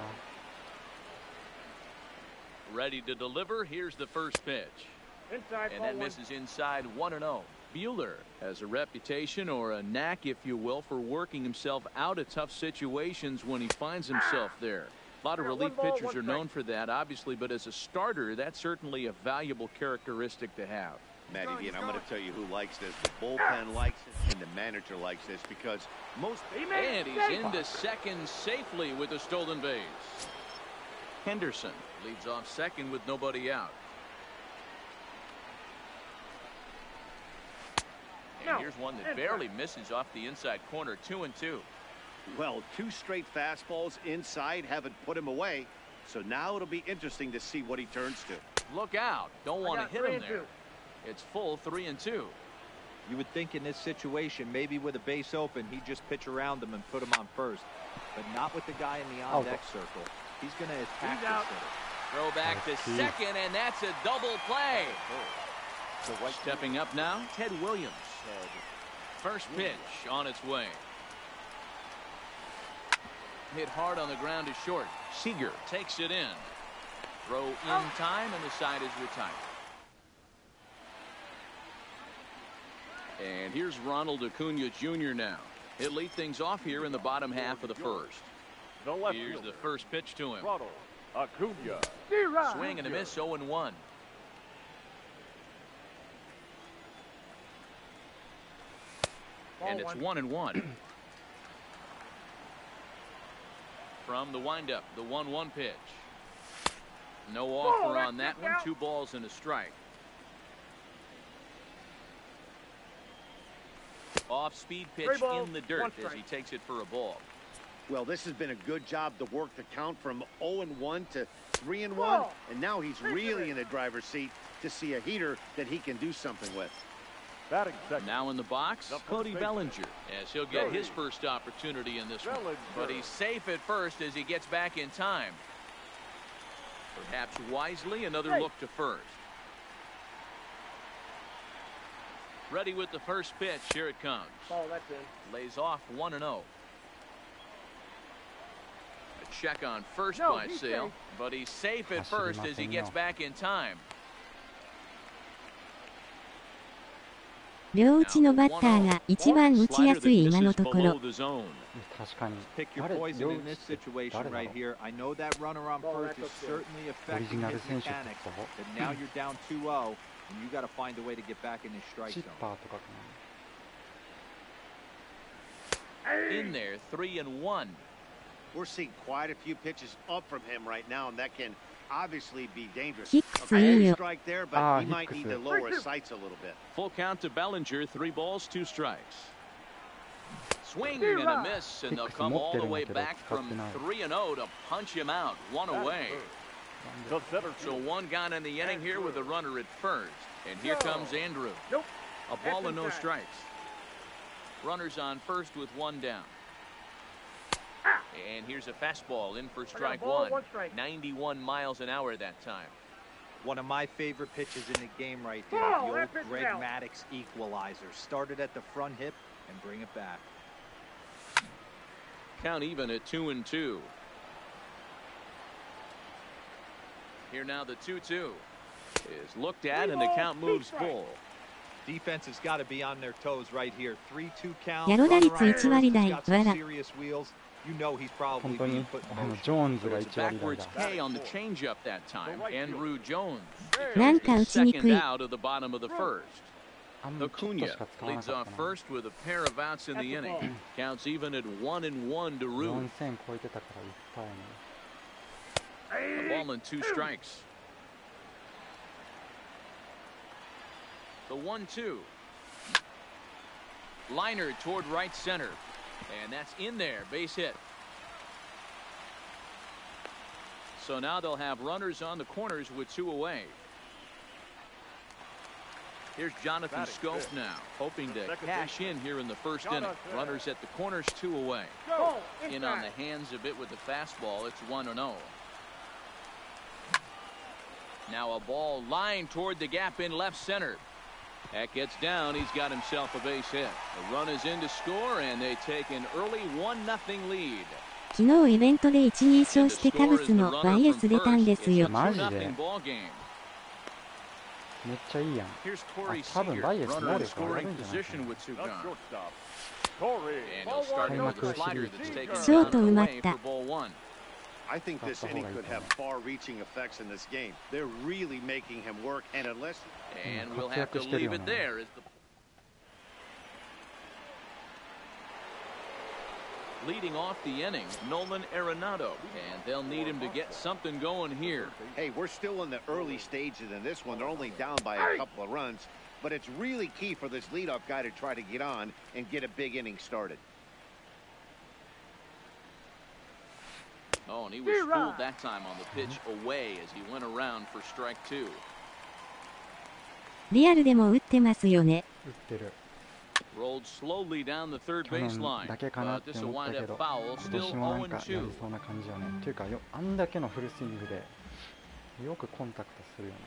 Ready to deliver. Here's the first pitch. Inside, And that misses inside 1-0. Buehler has a reputation, or a knack, if you will, for working himself out of tough situations when he finds himself there. A lot of relief pitchers are known for that, obviously, but as a starter, that's certainly a valuable characteristic to have. Matty V, and I'm going to tell you who likes this. The bullpen likes it, and the manager likes this, because most... And he's into second safely with a stolen base. Henderson leads off second with nobody out. And here's one that barely misses off the inside corner. 2-2. Well, 2 straight fastballs inside haven't put him away, so now it'll be interesting to see what he turns to. Look out. Don't want to hit him there. It's full 3-2. You would think in this situation, maybe with a base open, he'd just pitch around him and put him on first. But not with the guy in the on-deck circle. He's going to attack this hitter. Throw back to second, and that's a double play. Stepping up now, Ted Williams. First pitch on its way. Hit hard on the ground to short. Seager takes it in. Throw in time, and the side is retired. And here's Ronald Acuna Jr. now. He'll lead things off here in the bottom half of the first. Here's the first pitch to him. Ronald Acuna. Swing and a miss, 0-1. And it's 1-1. From the windup, the 1-1 pitch. No offer on that one. 2 balls and a strike. Off-speed pitch in the dirt as he takes it for a ball. Well, this has been a good job to work the count from 0-1 to 3-1, and now he's really in the driver's seat to see a heater that he can do something with. Batting second. Now in the box, Cody Bellinger, as he'll get his first opportunity in this one. But he's safe at first as he gets back in time. Perhaps wisely, another look to first. Ready with the first pitch. Here it comes. That's in. Lays off 1-0. A check on first by Sale, but he's safe at first as he gets back in time. 両打ちのバッターが一番打ちやすい今のところ。確かに。 Pick your poison in this situation right here. I know that runner on first is certainly affecting his mechanics, but now you're down 2-0, and you got to find a way to get back in his strike チッ zone. パーとかか In there, 3-1. We're seeing quite a few pitches up from him right now, and that can obviously be dangerous. ヒックスいいよ。 Strike there, but he might need to lower his sights a little bit. Full count to Bellinger. 3 balls, 2 strikes. Swing and a miss, and they'll come all the way back from 3-0 to punch him out. 1 away. So 1 gone in the inning here with a runner at first. And here comes Andrew. A ball and no strikes. Runners on first with 1 down. And here's a fastball in for strike 1. 91 miles an hour that time. One of my favorite pitches in the game right there, the old Greg Maddux equalizer. Started at the front hip and bring it back. Count even at 2-2. Here now the 2-2. is looked at, and the count moves full. Defense has got to be on their toes right here. 3-2 count. ヤロ打率1割台、わら。 You know he's probably 本当に being put in motion. ジョーンズが It's 1割台 backwards だ。 K on the changeup that time. Andrew Jones. なんか打ちにく Second い。 out of the bottom of the first. あんまちょっとし Acuna か使わな leads かっ off たな。 first with a pair of outs in the inning. Counts even at 1-1 to Rue. 4000超えてたからいっぱいね。 A ball and 2 strikes. The 1-2. Liner toward right center. And that's in there. Base hit. So now they'll have runners on the corners with 2 away. Here's Jonathan Scope now, hoping to cash in here in the first inning. Runners at the corners, 2 away. In on the hands a bit with the fastball. It's 1-0. Now a ball lined toward the gap in left center. That gets down. He's got himself a base hit. The run is in to score, and they take an early 1-0 lead. 昨日イベントで1、2勝してカブスの YS 出たんですよ。マジでめっちゃいいやん。あ、多分バイエス能力上がるんじゃないかな。ショート埋まった。I think this inning could have far-reaching effects in this game. They're really making him work, and unless... And we'll have to leave it there as the... Leading off the inning, Nolan Arenado, and they'll need him to get something going here. Hey, we're still in the early stages in this one. They're only down by a couple of runs, but it's really key for this leadoff guy to try to get on and get a big inning started. Oh, and he was fooled that time on the pitch away as he went around for strike 2. リアルでも打ってますよね。打ってる。 Rolled slowly down the third 去年 baseline. だけかな But って this will 思った wind け up ど、 foul. 今 Still 年もなんかや 0-2. りそうな感じよね。っていうかあんだけのフルスイングでよくコンタクトするよな。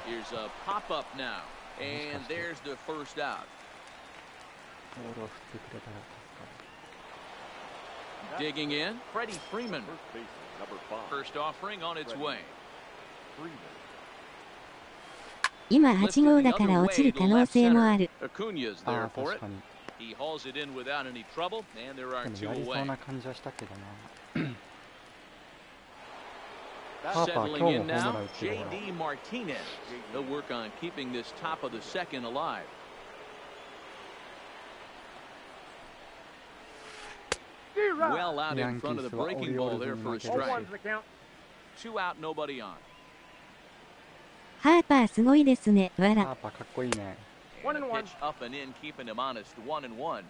Here's a pop-up now. And there's the first out. ボールを振ってくれたら助かる。 Digging in, Freddie Freeman. First baseman, number 5. First offering on its way. Freeman. 今8号だから落ちる可能性もある。 Acuna's あ there あ、 for 確 it. かに。 He hauls it in without any trouble, and there are でも 2 やりそう away. な感じはしたけどな。ハーパー Settling 今日 in もホームラ now, ン打ってるから。 J.D. Martinez. They'll work on keeping this top of the second alive. Well out in front of the breaking ball there for a strike. 2 out, nobody on. ハーパーすごいですね。わハーら。パーかっこいいね。 And a pitch up and in, keeping him honest. 1-1.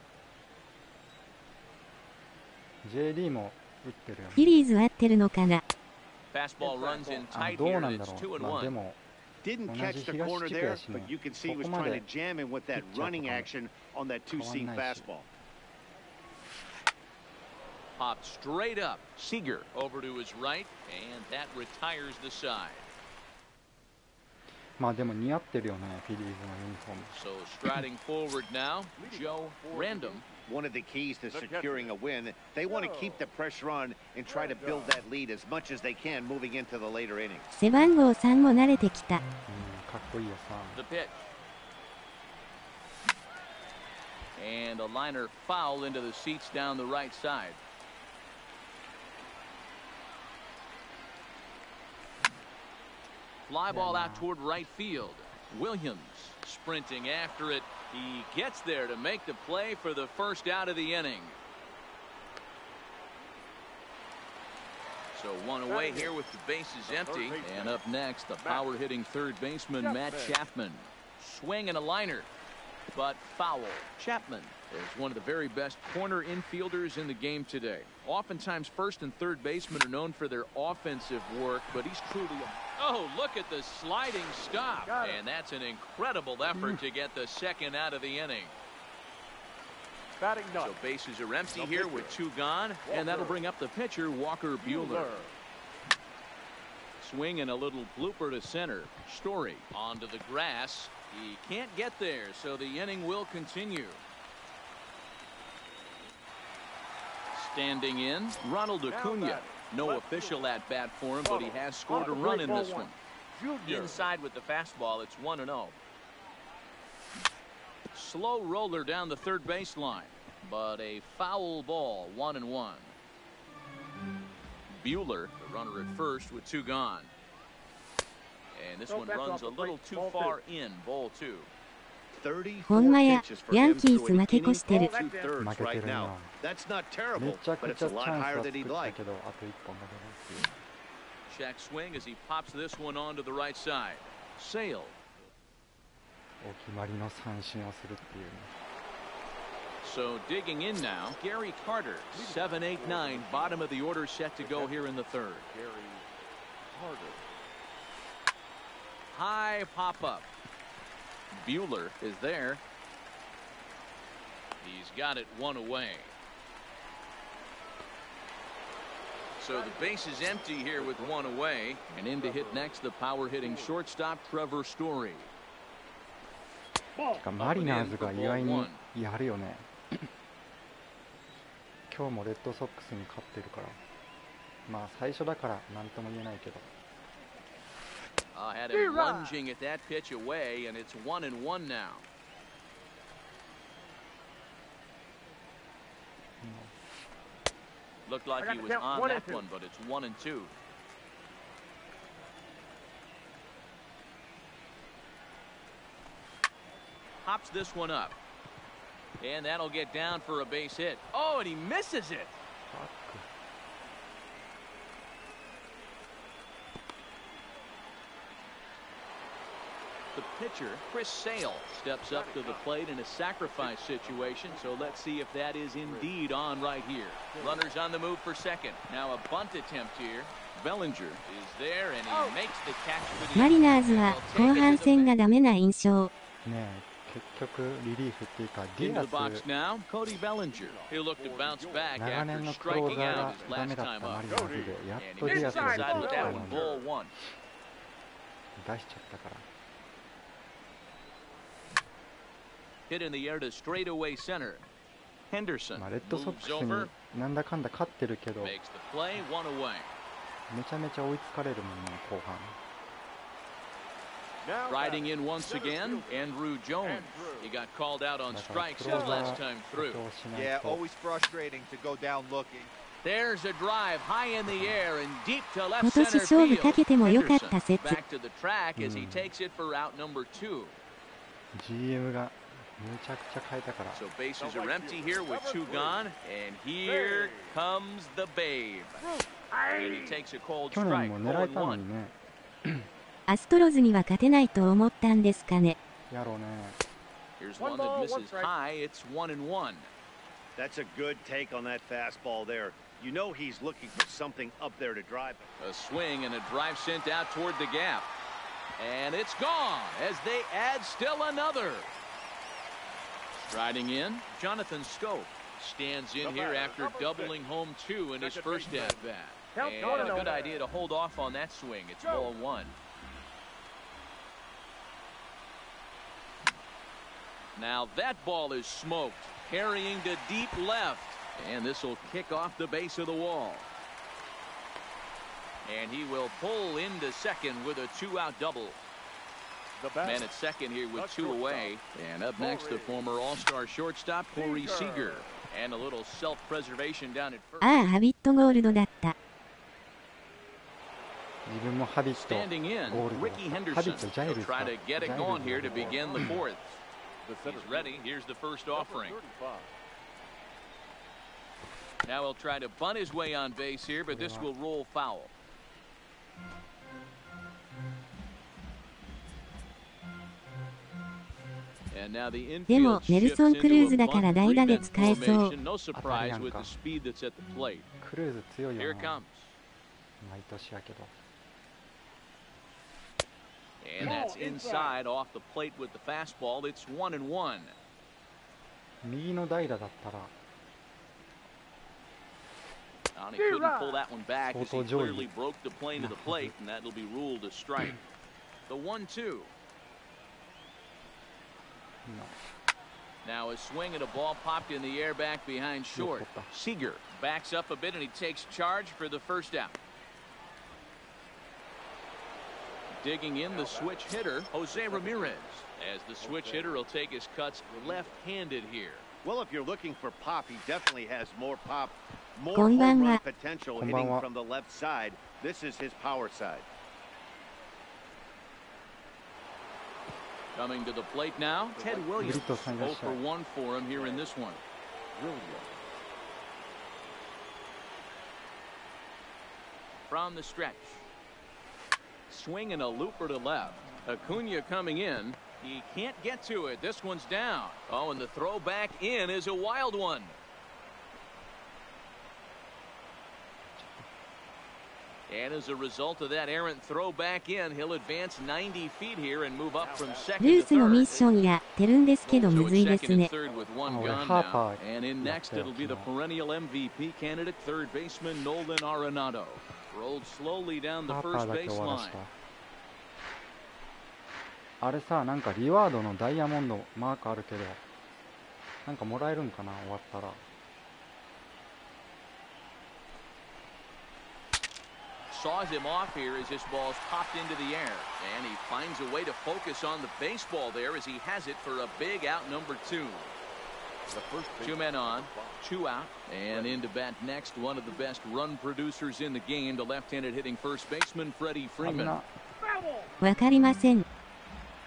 JD も打ってるよフィね。リーズ合ってるのかな。 Fastball runs in あ、 tight どう here, な and んだ it's ろう。まあで 2-1. も Didn't catch the corner there, but you can see he was trying to jam in with that running action on that two-seam fastball. Popped straight up. Seager over to his right, and that retires the side. まあでも似合ってるよね、フィリーズのユニフォーム。 So striding forward now, Joe Random. One of the keys to securing a win, they want to keep the pressure on and try to build that lead as much as they can moving into the later innings. 背番号3も慣れてきた。かっこいいよさ。 The pitch. And a liner foul into the seats down the right side. Fly ball out toward right field. Williams sprinting after it. He gets there to make the play for the first out of the inning. So 1 away here with the bases empty. And up next, the power hitting third baseman Matt Chapman. Swing and a liner, but foul. Chapman is one of the very best corner infielders in the game today. Oftentimes first and third basemen are known for their offensive work, but he's truly oh, look at the sliding stop, and that's an incredible effort to get the second out of the inning. So bases are empty here with 2 gone, and that'll bring up the pitcher Walker Buehler. Swing and a little blooper to center. Story onto the grass. He can't get there, so the inning will continue. Standing in, Ronald Acuna. No official at bat for him, but he has scored a run in this one. Inside with the fastball, it's 1-0. Slow roller down the third baseline, but a foul ball, 1-1. Buehler, the runner at first with 2 gone. And this one runs a little too far in, ball 2.ほんまや、ヤンキース負け越してる。負けてるな。めちゃくちゃチャンスは作ったけど、あと1本だけだっていう。Check swing as he pops this one onto the right side. Sale. お決まりの三振をするっていうね。So digging in now, Gary Carter, 7, 8, 9, bottom of the order set to go here in the third. Gary Carter. High pop up. Buehler is there. He's got it 1 away. So the base is empty here with 1 away. And in to hit next, the power hitting shortstop, Trevor Story. マリナーズが意外にやるよね。今日もレッドソックスに勝ってるから。まあ最初だから何とも言えないけど。Had him lunging at that pitch away, and it's 1-1 now. Looked like he was on that one, but it's 1-2. Hops this one up. And that'll get down for a base hit. Oh, and he misses it. The pitcher, Chris Sale, steps up to the plate in a sacrifice situation, so let's see if that is indeed on right here. Runners on the move for second. Now a bunt attempt here. Bellinger is there, and he makes the catch for the... マリナーズは後半戦がダメな印象。ねえ、結局リリーフっていうかディアス now, Cody Bellinger. He'll look to bounce back 長 after 年のクロー striking ザー out が his ダ last メだっ time たマ up. リナーズでやっ And と he ディ misses アスが出て inside き with た that の one, で ball 1. 出しちゃったから。Hit in the air to straightaway center. Henderson まあレッドソック moves ス over, になんだかんだ勝ってるけど、 makes the play, 1 away. めちゃめちゃ追いつかれるもんね後半。Riding in once again, Andrew Jones. He got called out on だから strikes ク his ローザ last ー time 補 through. 強しない Yeah, と。 always frustrating to go down looking. There's a drive high in the air and deep to 今 left 年 center 勝負 field. かけてもよかった Henderson 説。 back to the track as he takes it for out number 2. GM がめちゃくちゃ変えたから。 So bases are empty here with 2 gone, and here comes the Babe. And he takes a cold 去 strike. 年も狙えたの 0-1. にね。アストロズには勝てないと思ったんですかね。やろうね。 Here's one that misses high. It's 1-1. That's a good take on that fastball there. You know he's looking for something up there to drive. A swing and a drive sent out toward the gap. And it's gone as they add still another. Striding in, Jonathan Scope stands in here after doubling home 2 in his first at-bat. And a good idea to hold off on that swing. It's ball 1. Now that ball is smoked, carrying to deep left. And this will kick off the base of the wall. And he will pull into second with a 2-out double. Man at second here with 2 away. And up next, the former All-Star shortstop, Corey Seager. And a little self-preservation down at first. ああ、ハビットゴールドだった。自分もハビット Standing in, ゴールド。 Ricky ハビ Henderson. ットジャイ He'll ルズか。 try to get it ジャイ going ル here ズ to begin the fourth. He's ready. Here's the first offering. Now he'll try to bunt his way on base here, but this will roll foul. And now the でも infield ネル shifts ソン・クルー into ズ a だから bunt 代打で prevent 使えそう。 formation. No surprise with the speed that's at the plate. クルーズ強い Here よ it な。 comes. 毎年やけど。 And that's inside off the plate with the fastball. It's 1-1. 右の代打だったら And he couldn't pull that one back as he Soto Joey. clearly broke the plane to the plate, and that'll be ruled a strike. The 1-2. Now a swing and a ball popped in the air back behind short. Seager backs up a bit and he takes charge for the first out. Digging in the switch hitter, Jose Ramirez, as the switch hitter will take his cuts left-handed here. Well, if you're looking for pop, he definitely has more pop, more こんばん home は run potential hitting from the left side. This is his power side. Coming to the plate now, Ted Williams. 0 for 1 for him here in this one. From the stretch. Swing and a looper to left. Acuna coming in. He can't get to it. This one's down. Oh, and the throw back in is a wild one. And as a result of that errant throw back in, he'll advance 90 feet here and move up from second ルー to スのミッ third. ションやってるんですけど So むずい it's です second and ね。 third with one Oh, gone Harper now. And in next, it'll be the perennial MVP candidate, third baseman Nolan Arenado. Rolled slowly down the ハーパ first ーだけ base 終わら line. した。あれさ、なんかリワードのダイヤモンドマークあるけど、なんかもらえるんかな、終わったら。Saws him off here as this ball's popped into the air. And he finds a way to focus on the baseball there as he has it for a big out number 2. Two men on, 2 out, and into bat next, one of the best run producers in the game, the left-handed hitting first baseman Freddie 危 Freeman. な。わかりません。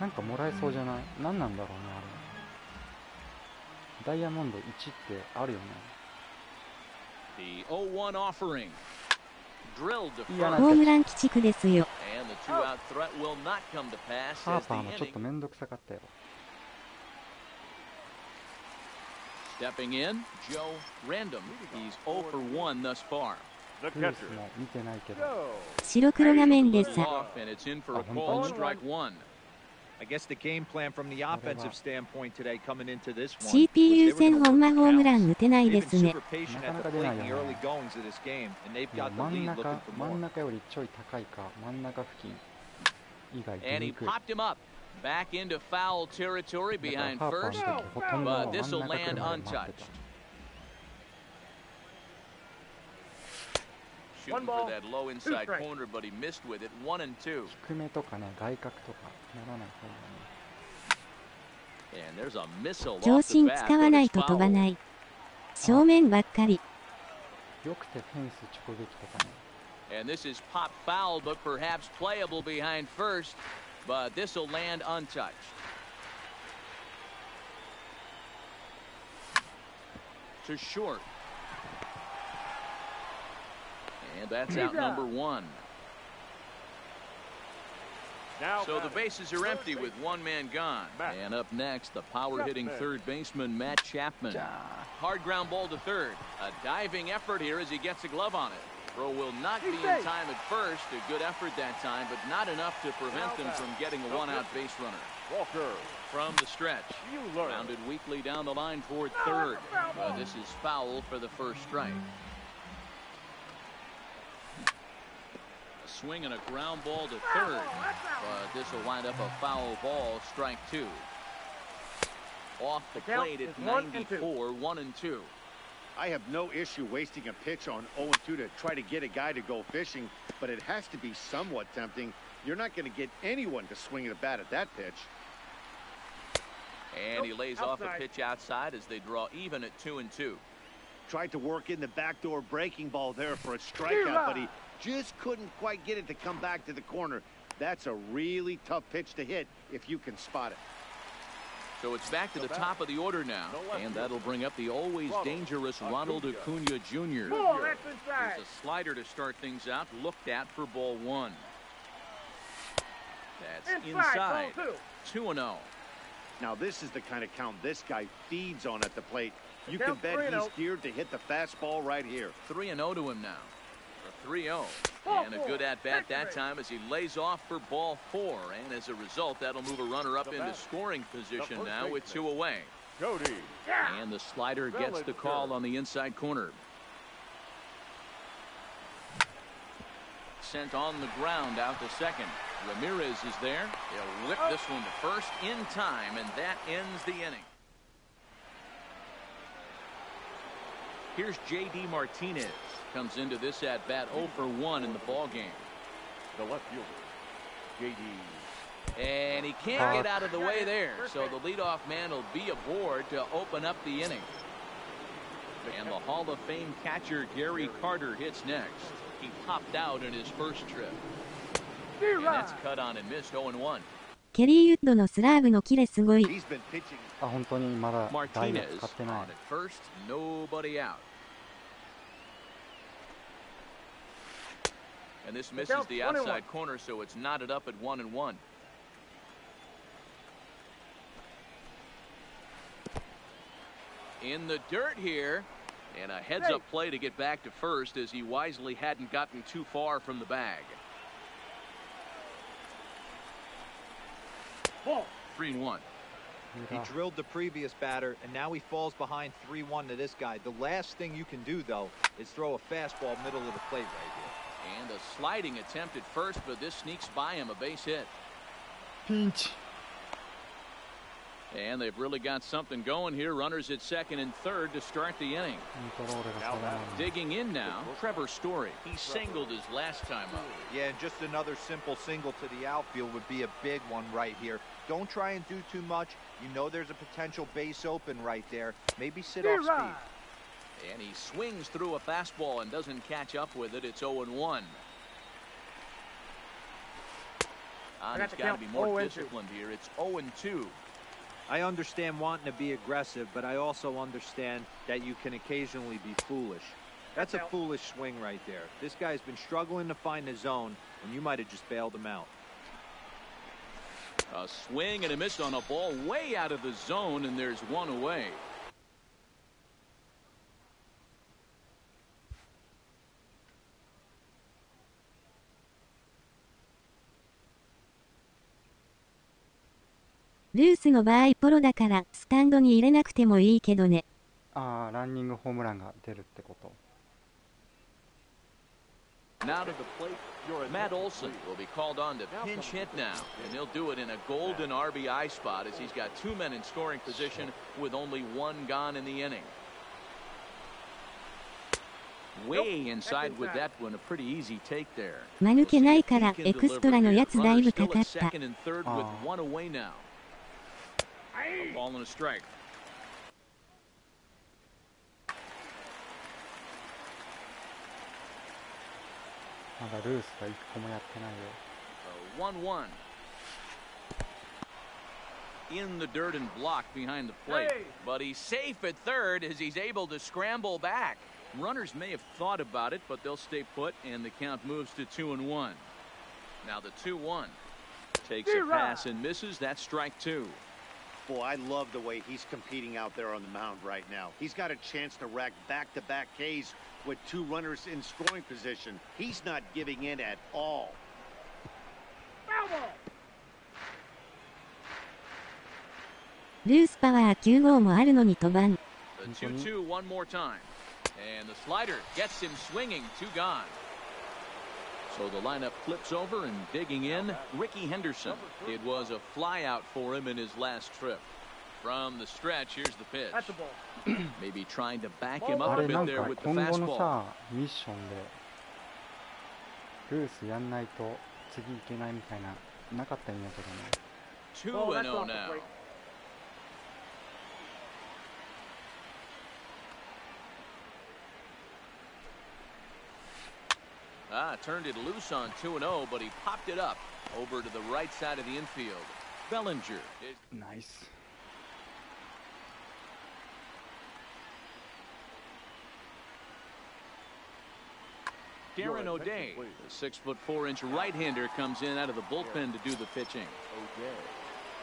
なんかもらえそうじゃない？何なんだろうね、あれ。ダイヤモンド1ってあるよね。The 0-1 offering. Drilled to いや、 first. なんかホームラン鬼畜ですよ。 And the 2-out threat will not come to pass ハー as the パーもちょっと inning. めんどくさかったよ。Stepping in, Joe Random. He's 0 for 1 thus far. The ルー catcher. スも見てないけど。 Go. 白黒画面で Off, さ。 and it's in for a Oh, called one. strike 1. I guess the game plan from the offensive standpoint today coming into this one. CPU 戦ほんまホームラン打てないですね。 Super patient at the plate in the early goings of this game, and they've いや got the 真ん lead 中 looking for 真ん more. 中よりちょい高いか真ん中付近以外出 And he にくい。 popped him up. Back into foul territory だから behind ハーパーの first. 時ほとんど But 真 this ん will 中来 land るまで待って untouched. た。 Shooting for that low inside corner, but he missed with it. 1 and 2. 低めとかね外角とかならない方がね。 And there's a missile 強 off the 心 bat, 使わ but ない it's と飛ば foul. ない。正面ばっかり。よくてフェンス直撃とかね。 And this is pop foul, but perhaps playable behind first. But this will land untouched. To short. And that's out number 1. Now So the batting. bases are empty with one man gone. And up next, the power-hitting third baseman, Matt Chapman. Hard ground ball to third. A diving effort here as he gets a glove on it. Throw will not be in time at first. A good effort that time, but not enough to prevent them from getting a one-out base runner. Walker. From the stretch. You learn. Rounded weakly down the line toward third. This is foul for the first strike. A swing and a ground ball to third. But this will wind up a foul ball, strike 2. Off the plate at 94, 1 and 2. I have no issue wasting a pitch on 0-2 to try to get a guy to go fishing, but it has to be somewhat tempting. You're not going to get anyone to swing at a bat at that pitch. And he lays off a pitch outside as they draw even at 2 and 2. Tried to work in the backdoor breaking ball there for a strikeout, but he just couldn't quite get it to come back to the corner. That's a really tough pitch to hit if you can spot it. So it's back to the top of the order now, and that'll bring up the always dangerous Ronald Acuna Jr. There's a slider to start things out, looked at for ball 1. That's inside, 2-0. Now this is the kind of count this guy feeds on at the plate. You can bet he's geared to hit the fastball right here. 3-0 to him now. A 3-0. And a good at-bat that time as he lays off for ball 4. And as a result, that'll move a runner up into scoring position now with 2 away. Cody. And the slider gets the call on the inside corner. Sent on the ground out to second. Ramirez is there. He'll whip this one to first in time, and that ends the inning. Here's J.D. Martinez. Comes into this at bat 0 for 1 in the ball game. The left fielder, J.D. And he can't get out of the way there. So the leadoff man will be aboard to open up the inning. And the Hall of Fame catcher Gary Carter hits next. He popped out in his first trip. And that's cut on and missed 0-1. ケリー・ウッドのスラーブのキレすごい。 He's been pitching. あ、本当にまだダイヤ Martinez 使ってない on at first, nobody out. And this misses the outside corner, so it's knotted up at 1-1. In the dirt here, and a heads-up play to get back to first as he wisely hadn't gotten too far from the bag. 3-1. He drilled the previous batter, and now he falls behind 3-1 to this guy. The last thing you can do, though, is throw a fastball middle of the plate right here. And a sliding attempt at first, but this sneaks by him, a base hit. ピンチ And they've really got something going here. Runners at second and third to start the inning. コントロールが定まらない Digging in now, Trevor Story. He singled his last time up. Yeah, and just another simple single to the outfield would be a big one right here. Don't try and do too much. You know there's a potential base open right there. Maybe sit off speed. And he swings through a fastball and doesn't catch up with it. It's 0-1. He's got to be more disciplined here. It's 0-2. I understand wanting to be aggressive, but I also understand that you can occasionally be foolish. That's a foolish swing right there. This guy's been struggling to find the zone, and you might have just bailed him out. A swing and a miss on a ball way out of the zone, and there's one away.ルースの場合ポロだからスタンドに入れなくてもいいけどね。ああ、ランニングホームランが出るってこと。 Now to the plate, Matt Olson will be called on to pinch hit now, and he'll do it in a golden RBI spot as he's got two men in scoring position with only one gone in the inning. Way inside with that one, a pretty easy take there. 間抜けないからエクストラのやつだいぶかかった。 Second and third with one away now. A ball and a strike. まだルースが1個もやってないよ。 1-1. In the dirt and blocked behind the plate, but he's safe at third as he's able to scramble back. Runners may have thought about it, but they'll stay put, and the count moves to 2-1. Now the 2-1 takes a pass and misses. That's strike two. Boy, I love the way he's competing out there on the mound right now. He's got a chance to rack back-to-back Ks with two runners in scoring position. He's not giving in at all. ルースパワー9号もあるのに飛ばん。 The 2-2 one more time. And the slider gets him swinging. Two gone. So the lineup flips over and digging in, Ricky Henderson. It was a fly out for him in his last trip. From the stretch, here's the pitch. Maybe trying to back him あ up a れな bit ん there か with the 今後の fastball. さミッションでルースやんないと次いけないみたいななかったんやけどね。 2-0 now. Turned it loose on 2-0, but he popped it up over to the right side of the infield. Bellinger. ナイス。 Darren O'Day, the 6'4" right-hander, comes in out of the bullpen to do the pitching.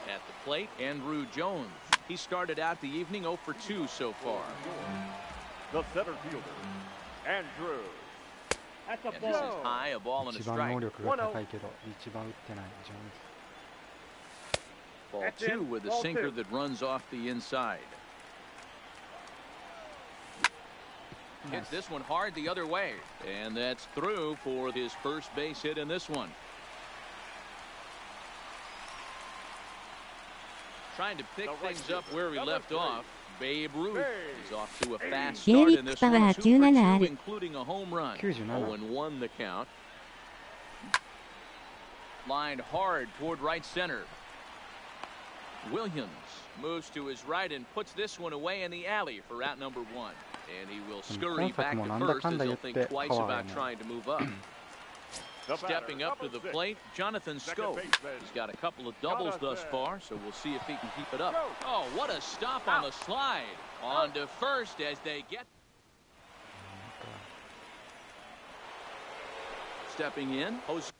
At the plate, Andrew Jones. He started out the evening 0 for 2 so far. The center fielder, Andrew. And this is high, a ball and a 一番能 strike. 力が高いけど一番打ってないジョーンズ。 Ball 2 with a sinker that runs off the inside. Hits this one hard the other way. And that's through for his first base hit in this one. Trying to pick things up where he left off. Babe Ruth is off to a fast 芸 start in 力 this パワ one. ー 2 for 97あ 2, る。 including a home run. 97 0-1 the count. Lined hard toward right center. Williams moves to his right and puts this one away in the alley for out number 1. And he will scurry back to first as he'll think twice about trying to move up. Stepping up to the plate, Jonathan Scope. He's got a couple of doubles thus far, so we'll see if he can keep it up. Oh, what a stop on the slide. On to first as they get. Stepping in, Jose.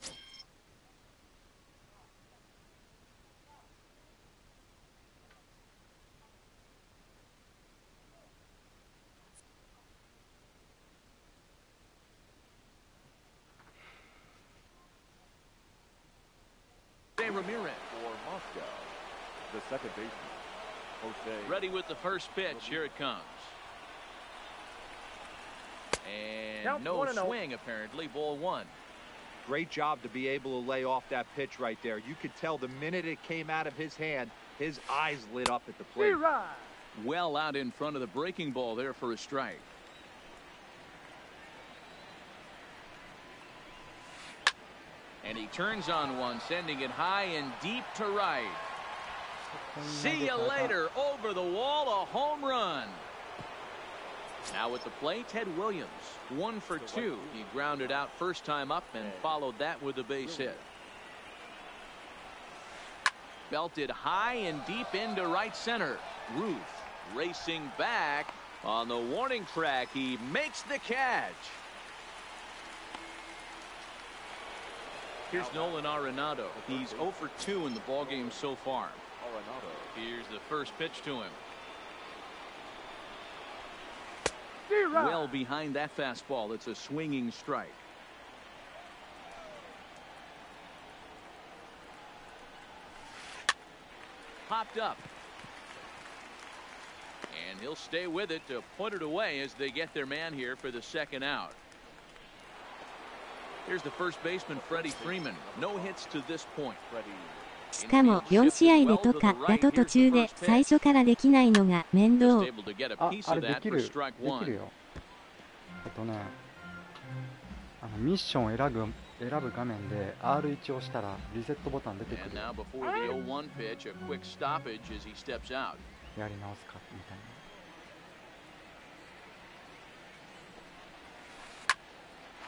Ramirez For Moscow, the second baseman, Jose. ready with the first pitch. Here it comes. And Count no 1-0. swing, apparently. Ball 1. Great job to be able to lay off that pitch right there. You could tell the minute it came out of his hand, his eyes lit up at the plate. Well out in front of the breaking ball there for a strike. And he turns on one, sending it high and deep to right. See you later. Over the wall, a home run. Now at the plate, Ted Williams. 1 for 2. He grounded out first time up and followed that with a base hit. Belted high and deep into right center. Ruth racing back on the warning track. He makes the catch. Here's Nolan Arenado. He's 0 for 2 in the ballgame so far. Here's the first pitch to him. Well behind that fastball. It's a swinging strike. Popped up. And he'll stay with it to put it away as they get their man here for the second out. Here's the first baseman, Freddie Freeman. No hits to this point. しかも4試合でとかだと途中で最初からできないのが面倒。あ、あれできるよ。ミッションを選ぶ画面で R1 を押したらリセットボタン出てくる。やり直すかみたいな。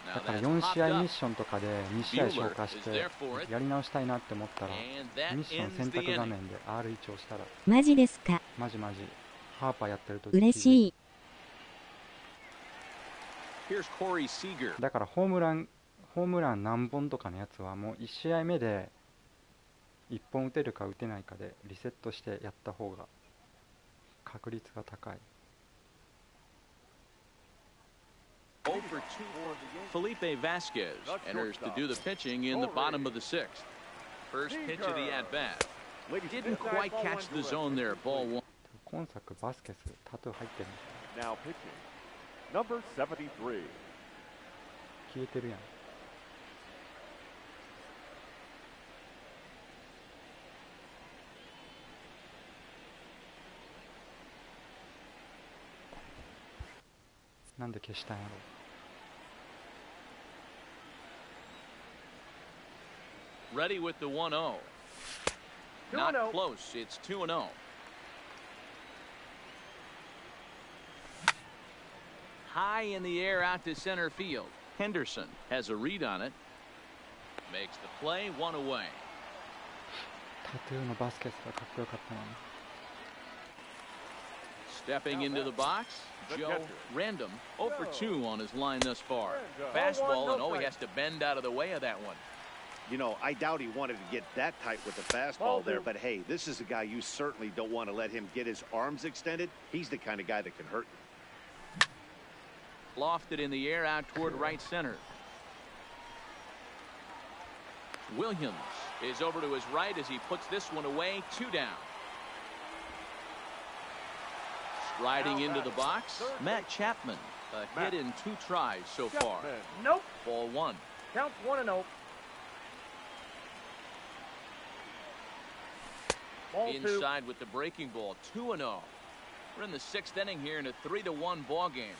だから4試合ミッションとかで2試合消化してやり直したいなって思ったらミッション選択画面で R1 をしたらマジですか。マジハーパーやってると嬉しい。だからホームラン何本とかのやつはもう1試合目で1本打てるか打てないかでリセットしてやった方が確率が高い。Over 2. Felipe Vasquez enters to do the pitching in the bottom of the 6th. First pitch of the at-bat. Didn't quite catch the zone there. Ball 1. 今作バスケスタトゥー入ってるんですよ。 Now pitching, number 73. 消えてるやん。なんで消したんやろ。Ready with the 1-0. Not close. It's 2-0. High in the air out to center field. Henderson has a read on it. Makes the play, 1 away. タトゥーのバスケスがかっこよかったのに。Stepping into the box, Joe Random 0 for 2 on his line thus far. Fastball, and he has to bend out of the way of that one. You know, I doubt he wanted to get that tight with the fastball there, but hey, this is a guy you certainly don't want to let him get his arms extended. He's the kind of guy that can hurt you. Lofted in the air out toward right center. Williams is over to his right as he puts this one away. 2 down. Striding into the box, Matt Chapman. A hit in 2 tries so far. Nope. Ball 1. Count 1-0. Inside with the breaking ball. 2-0. We're in the 6th inning here in a 3-1 ball game.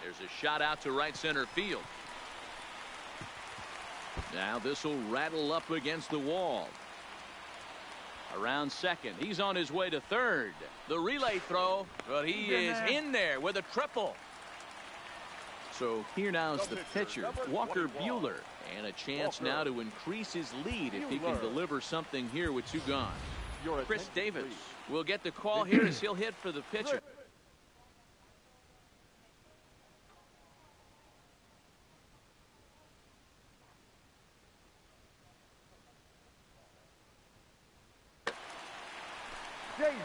There's a shot out to right center field. Now this will rattle up against the wall. Around second. He's on his way to third. The relay throw, but he is in there with a triple. So here now is the pitcher, Walker Buehler, and a chance now to increase his lead if he can deliver something here with 2 gone. Chris Davis will get the call here as he'll hit for the pitcher.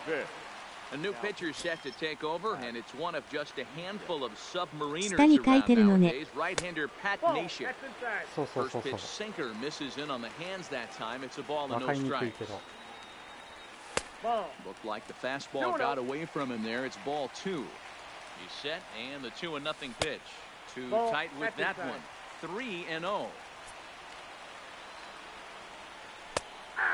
Davis. A new pitcher set to take over, and it's one of just a handful of submariners 下に書いてるのね。 nowadays. Right-hander Pat Ball. Nation. That's inside. そうそうそ First うそう pitch sinker misses in on the hands that time. It's a ball わ and か no りにくい strikes. けど Ball. Looked like the fastball got away from him there. It's ball 2. He's set, and the 2-0 pitch. Too Ball. tight with That's that inside. one. 3-0.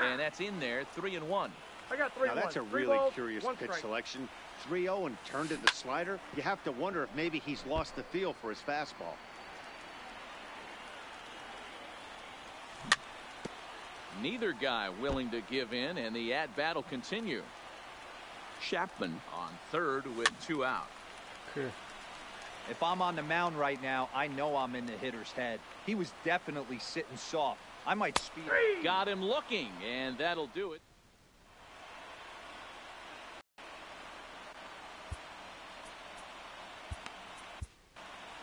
And that's in there. 3-1. I got 3-1. Now that's a 3 really balls, curious 1 pitch strike. selection. 3-0 and turned into slider. You have to wonder if maybe he's lost the feel for his fastball. Neither guy willing to give in, and the at-bat will continue. Chapman on third with 2 out. If I'm on the mound right now, I know I'm in the hitter's head. He was definitely sitting soft. I might speed. Got him looking, and that'll do it.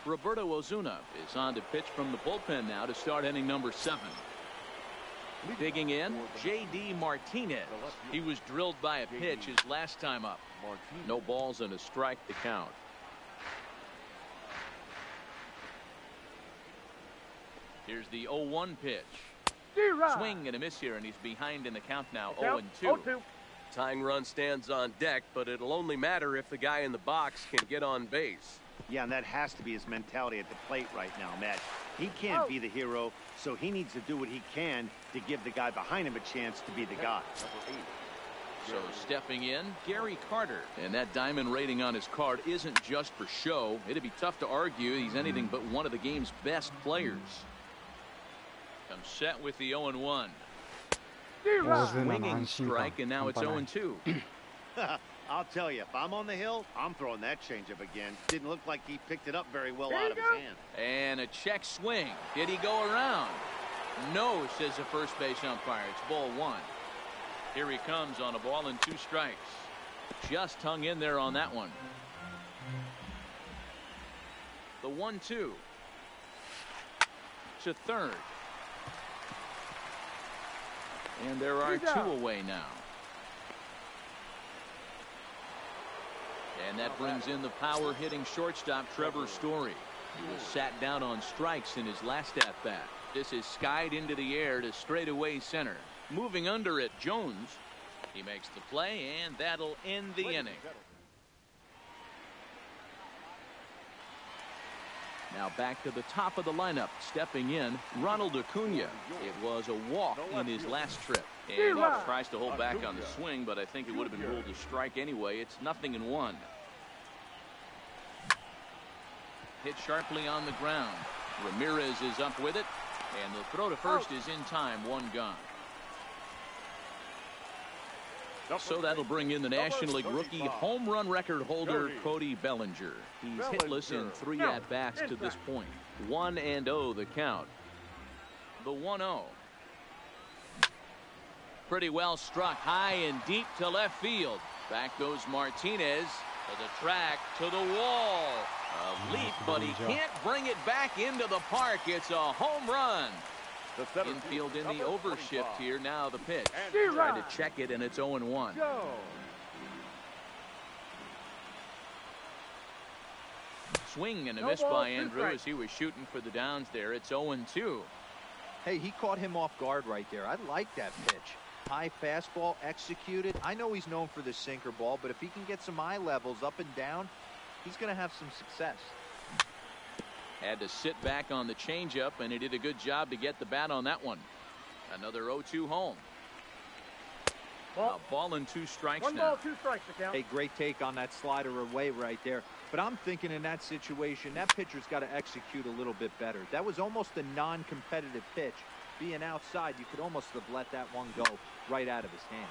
Roberto Ozuna is on to pitch from the bullpen now to start inning number 7. Digging in, J.D. Martinez. He was drilled by a pitch his last time up. No balls and a strike to count. Here's the 0-1 pitch. Swing and a miss here, and he's behind in the count now. 0-2. 0-2. Tying run stands on deck, but it'll only matter if the guy in the box can get on base. Yeah, and that has to be his mentality at the plate right now, Matt. He can't be the hero, so he needs to do what he can to give the guy behind him a chance to be the guy. So stepping in, Gary Carter. And that diamond rating on his card isn't just for show. It'd be tough to argue he's anything but one of the game's best players. Comes set with the 0-1. 大勢の Swinging 安心感 strike, and now 半 it's 端ない 0-2. I'll tell you, if I'm on the hill, I'm throwing that changeup again. Didn't look like he picked it up very well out of his hand. And a check swing. Did he go around? No, says the first base umpire. It's ball 1. Here he comes on a ball and 2 strikes. Just hung in there on that one. The 1-2 to third. And there are 2 away now. And that brings in the power hitting shortstop Trevor Story. He was sat down on strikes in his last at bat. This is skied into the air to straightaway center. Moving under it, Jones. He makes the play, and that'll end the inning. Now back to the top of the lineup. Stepping in, Ronald Acuna. It was a walk in his last trip. And he tries to hold back on the swing, but I think it would have been ruled a strike anyway. It's 0-1. Hit sharply on the ground. Ramirez is up with it, and the throw to first is in time. 1 gone. So that'll bring in the National League rookie home run record holder Cody Bellinger. He's hitless in 3 at-bats to this point. 1-0 the count. The 1-0. Pretty well struck high and deep to left field. Back goes Martinez to the track, to the wall. A leap, but he can't bring it back into the park. It's a home run. Infield in the overshift here. Now the pitch. Trying to check it, and it's 0-1. Swing and a miss by Andrew as he was shooting for the downs there. It's 0-2. Hey, he caught him off guard right there. I like that pitch. High fastball executed. I know he's known for the sinker ball, but if he can get some eye levels up and down, he's going to have some success. Had to sit back on the changeup, and he did a good job to get the bat on that one. Another 0-2 home. Ball and 2 strikes One now. ball, 2 strikes to count. A great take on that slider away right there. But I'm thinking in that situation, that pitcher's got to execute a little bit better. That was almost a non-competitive pitch. Being outside, you could almost have let that one go right out of his hand.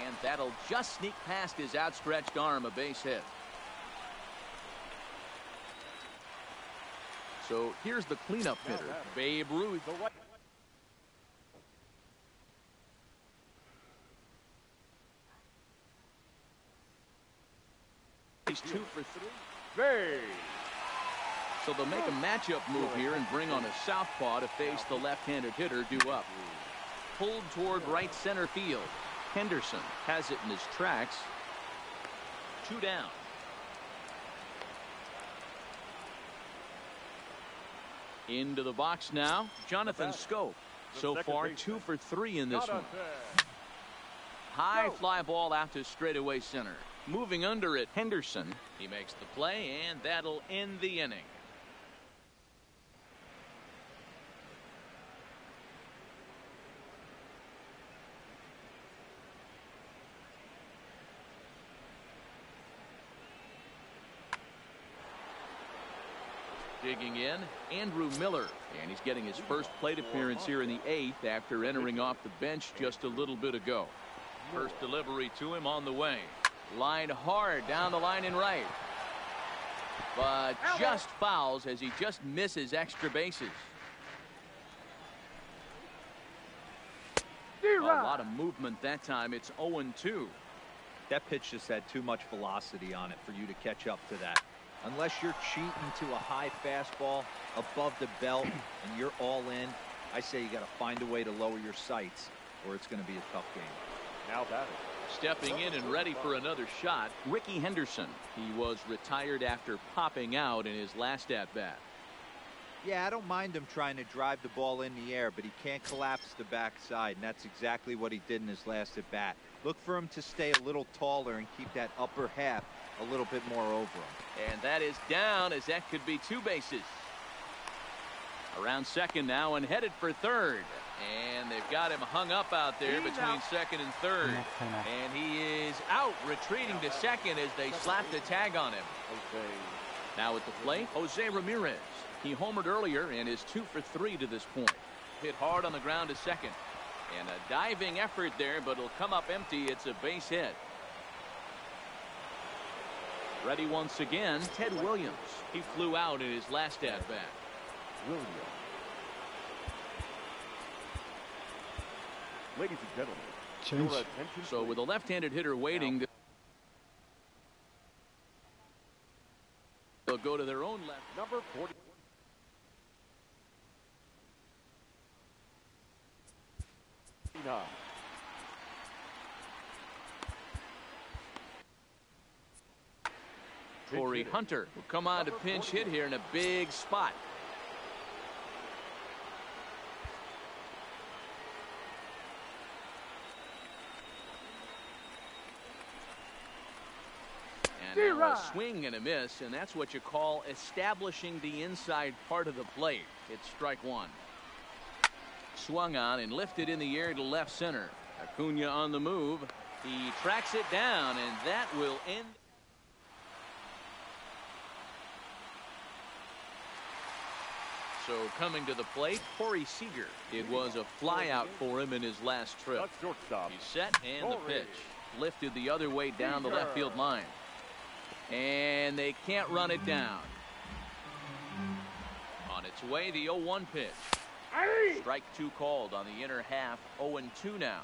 And that'll just sneak past his outstretched arm, a base hit. So here's the cleanup hitter, Babe Ruth. He's 2 for 3. So they'll make a matchup move here and bring on a southpaw to face the left-handed hitter due up. Pulled toward right center field. Henderson has it in his tracks. 2 down. Into the box now, Jonathan Scope. So far, 2 for 3 in this one. High fly ball out to straightaway center. Moving under it, Henderson. He makes the play, and that'll end the inning. Digging in, Andrew Miller, and he's getting his first plate appearance here in the 8th after entering off the bench just a little bit ago. First delivery to him on the way. Line hard down the line and right. But just fouls as he just misses extra bases. A lot of movement that time. It's 0-2. That pitch just had too much velocity on it for you to catch up to that. Unless you're cheating to a high fastball above the belt and you're all in, I say you got to find a way to lower your sights or it's going to be a tough game. Now batting. Stepping in and ready for another shot, Ricky Henderson. He was retired after popping out in his last at-bat. Yeah, I don't mind him trying to drive the ball in the air, but he can't collapse the backside, and that's exactly what he did in his last at-bat. Look for him to stay a little taller and keep that upper half a little bit more over him. And that is down, as that could be 2 bases. Around second now and headed for third. And they've got him hung up out there between second and third. And he is out, retreating to second as they slap the tag on him. Now at the plate, Jose Ramirez. He homered earlier and is 2 for 3 to this point. Hit hard on the ground to second. And a diving effort there, but it'll come up empty. It's a base hit. Ready once again, Ted Williams. He flew out in his last at-bat. Williams. Ladies and gentlemen, your attention. So with a left-handed hitter waiting, they'll go to their own left. Number 40. Corey Hunter will come on to pinch hit here in a big spot. And now a swing and a miss, and that's what you call establishing the inside part of the plate. It's strike 1. Swung on and lifted in the air to left center. Acuna on the move. He tracks it down, and that will end. So coming to the plate, Corey Seager. It was a fly out for him in his last trip. He's set, and the pitch lifted the other way down the left field line. And they can't run it down. On its way, the 0-1 pitch. Strike 2 called on the inner half. 0-2 now.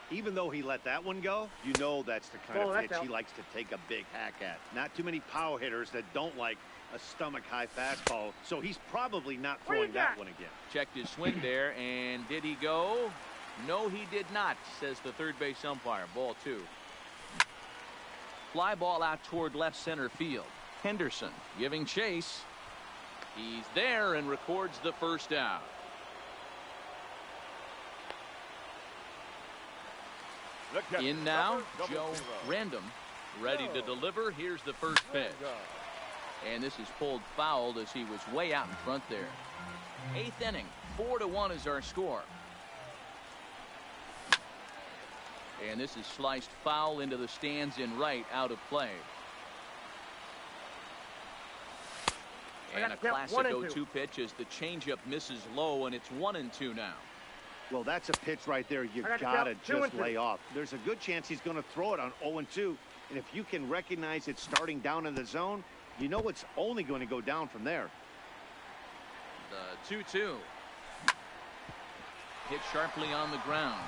Even though he let that one go, you know that's the kind of pitch he likes to take a big hack at. Not too many power hitters that don't like a stomach-high fastball, so he's probably not throwing that one again. Checked his swing there, and did he go? No, he did not, says the third base umpire. Ball 2. Fly ball out toward left center field. Henderson giving chase. He's there and records the first out. In now, Joe Random, ready to deliver. Here's the first pitch. And this is pulled fouled as he was way out in front there. 8th inning, 4-1 is our score. And this is sliced foul into the stands in right, out of play. And a classic 0-2 pitch as the changeup misses low, and it's 1-2 now. Well, that's a pitch right there you've got to just lay off. There's a good chance he's going to throw it on 0-2. And if you can recognize it starting down in the zone, you know it's only going to go down from there. The 2-2. Hit sharply on the ground.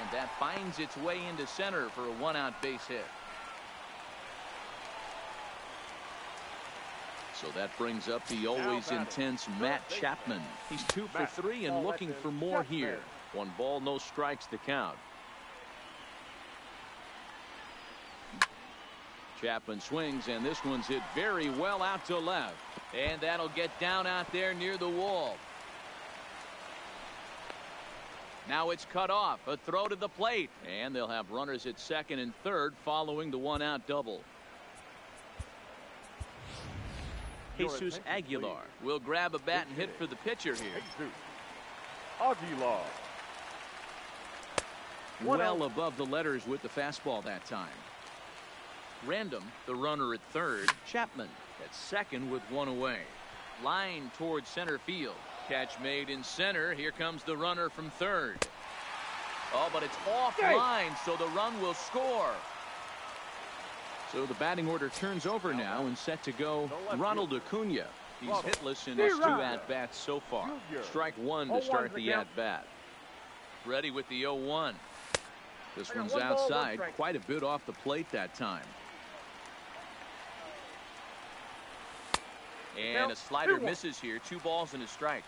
And that finds its way into center for a one-out base hit. So that brings up the always intense Matt Chapman. He's 2 for 3 and looking for more here. 1 ball, no strikes to count. Chapman swings, and this one's hit very well out to left. And that'll get down out there near the wall. Now it's cut off. A throw to the plate. And they'll have runners at second and third following the one-out double. Jesus Aguilar will grab a bat and hit for the pitcher here. Aguilar. Well above the letters with the fastball that time. Random, the runner at third. Chapman at second with 1 away. Line towards center field. Catch made in center. Here comes the runner from third. Oh, but it's offline, so the run will score. So the batting order turns over now and set to go Ronald Acuna. He's hitless in his 2 at-bats so far. Strike 1 to start the at-bat. Ready with the 0-1. This one's outside, quite a bit off the plate that time. And a slider misses here. 2 balls and a strike.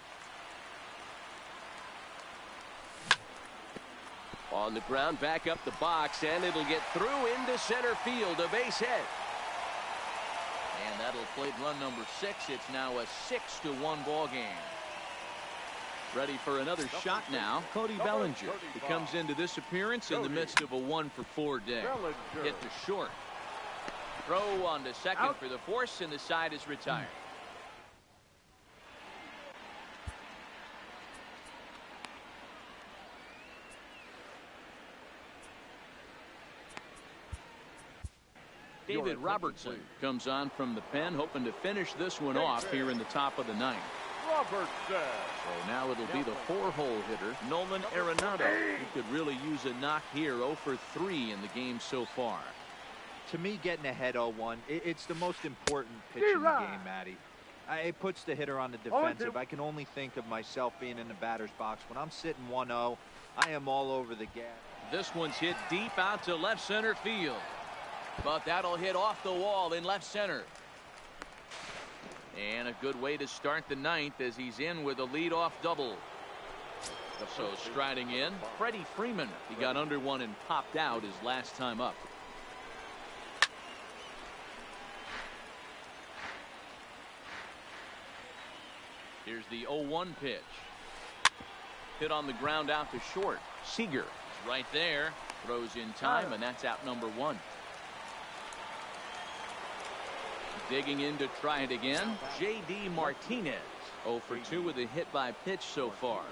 On the ground, back up the box, and it'll get through into center field. A base hit. And that'll plate run number 6. It's now a 6-1 ball game. Ready for another shot now. Cody Bellinger. He comes into this appearance in the midst of a 1-for-4 day. Hit to short. Throw on to second for the force, and the side is retired. David Robertson comes on from the pen, hoping to finish this one off here in the top of the 9th. Robertson. So now it'll be the 4-hole hitter, Nolan Arenado, who could really use a knock here. 0 for 3 in the game so far. To me, getting ahead 0-1, it's the most important pitch in the game, Matty. It puts the hitter on the defensive. I can only think of myself being in the batter's box. When I'm sitting 1-0, I am all over the gas. This one's hit deep out to left center field. But that'll hit off the wall in left center. And a good way to start the 9th as he's in with a leadoff double. So striding in, Freddie Freeman. He got under one and popped out his last time up. Here's the 0-1 pitch. Hit on the ground out to short. Seager right there. Throws in time, and that's out number 1. Digging in to try it again. J.D. Martinez. 0 for 2 with a hit by pitch so far.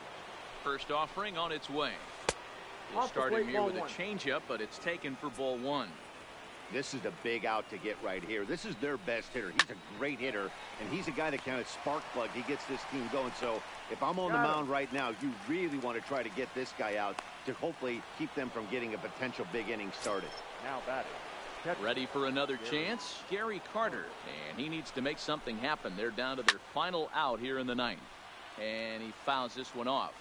First offering on its way. He'll start him here with a changeup, but it's taken for ball 1. This is a big out to get right here. This is their best hitter. He's a great hitter, and he's a guy that kind of spark plug. He gets this team going. So if I'm on the mound right now, you really want to try to get this guy out to hopefully keep them from getting a potential big inning started. Now batting. Ready for another chance? Gary Carter. And he needs to make something happen. They're down to their final out here in the 9th. And he fouls this one off.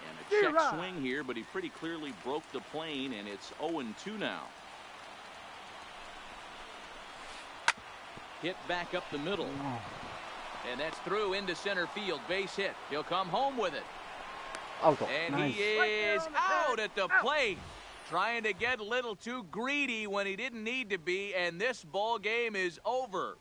And a check swing here, but he pretty clearly broke the plane, and it's 0-2 now. Hit back up the middle. And that's through into center field. Base hit. He'll come home with it. And nice. He is out at the plate, trying to get a little too greedy when he didn't need to be, and this ball game is over.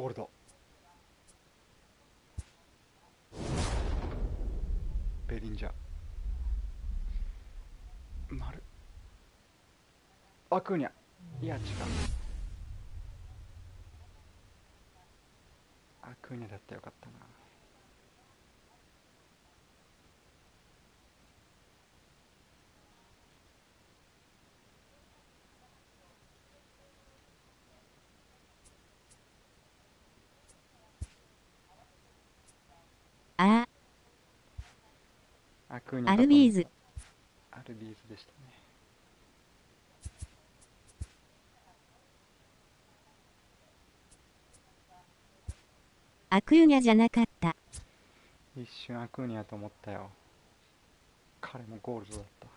ゴールド。ベリンジャー。丸。アクーニャ。いや違う。アクーニャだったらよかったな。あアクーニャアルビーズ。アルビーズでしたね。アクーニャじゃなかった。一瞬アクーニャと思ったよ。彼もゴールドだった。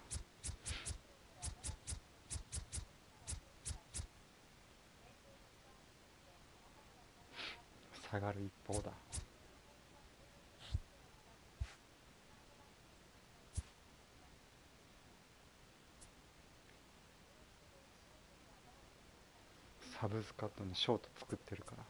下がる一方だ。サブスカットにショート作ってるから。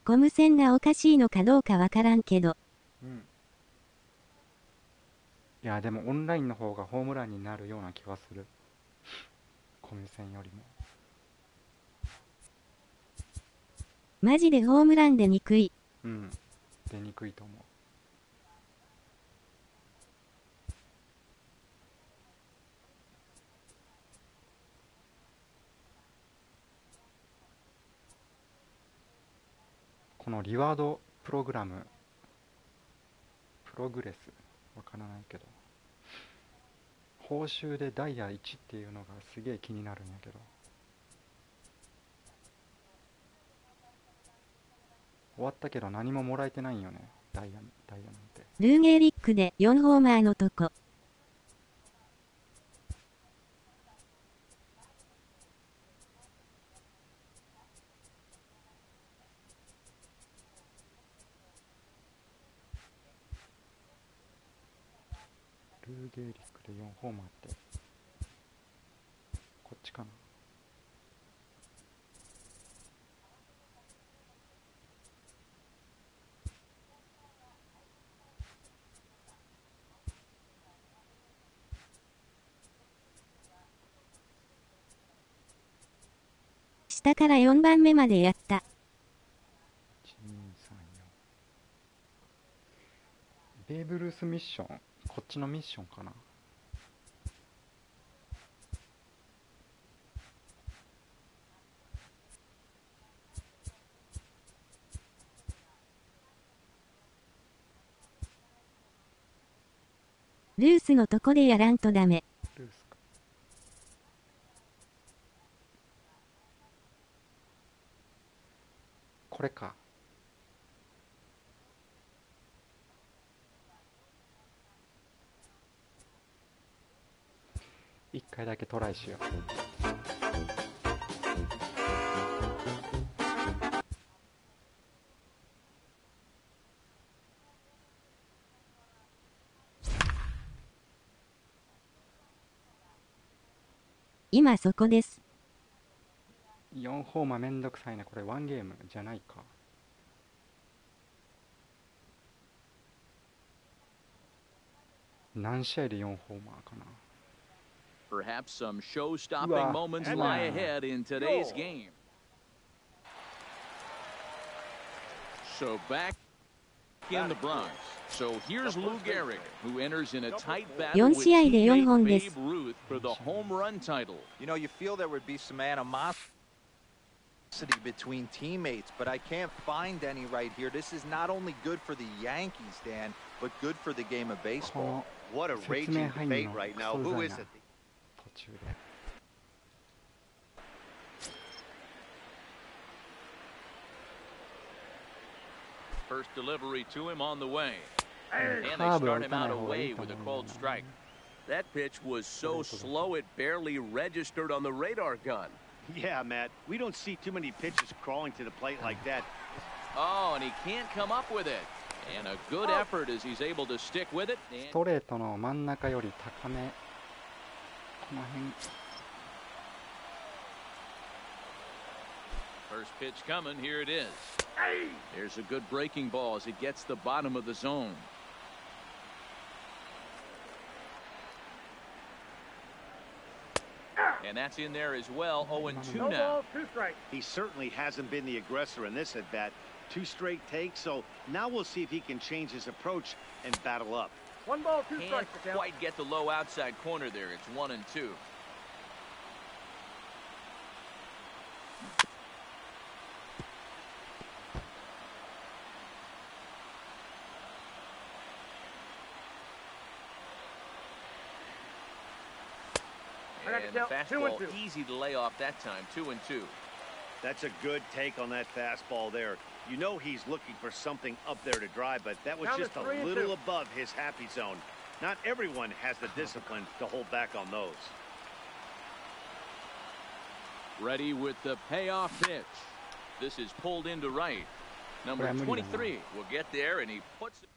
ゴム線がおかしいのかどうかわからんけど。うん。いやでもオンラインの方がホームランになるような気はする。コミュ線よりも。マジでホームランで憎い。うん。出にくいと思う。このリワードプログラム、プログレス、わからないけど、報酬でダイヤ1っていうのがすげえ気になるんやけど、終わったけど何ももらえてないんよね、ダイヤなんて。ルーゲーリックで4ホーマーのとこ。ルーゲーリックで4ホーマーってこっちかな。下から4番目までやった。ベーブ・ルースミッション、こっちのミッションかな。ルースのとこでやらんとダメ。ルースか。これか。一回だけトライしよう。今そこです。4ホーマーめんどくさいな。これワンゲームじゃないか。何試合で4ホーマーかな。Perhaps some show-stopping moments lie ahead in today's game. So back in the Bronx. So here's Lou Gehrig, who enters in a tight battle with teammate Babe Ruth for the home run title. You know, you feel there would be some animosity between teammates, but I can't find any right here. This is not only good for the Yankees, Dan, but good for the game of baseball. What a raging debate right now. Who is it? 中で。First delivery to him on the way. カ And they ーブは start 打 him たない out 方がい away いと with a 思うん cold だよ strike. な。 That pitch was so slow it barely registered on the radar gun. Yeah, Matt. We don't see too many pitches crawling to the plate like that. Oh, and he can't come up with it. And a good effort as he's able to stick with it. ストレートの真ん中より高め。この辺。First pitch coming, here it is. There's a good breaking ball as it gets the bottom of the zone. And that's in there as well. 0-2 No now. balls, 2 strikes. He certainly hasn't been the aggressor in this at-bat. 2 straight takes, so now we'll see if he can change his approach and battle up. 1 ball, 2 Can't strikes. The count. quite get the low outside corner there. It's 1-2. I got And the the count, fastball 2-2. easy to lay off that time. 2-2. That's a good take on that fastball there. You know he's looking for something up there to drive, but that was Count is just a 3-2. little above his happy zone. Not everyone has the discipline to hold back on those. Ready with the payoff pitch. This is pulled into right. Number 23 will get there, and he puts it.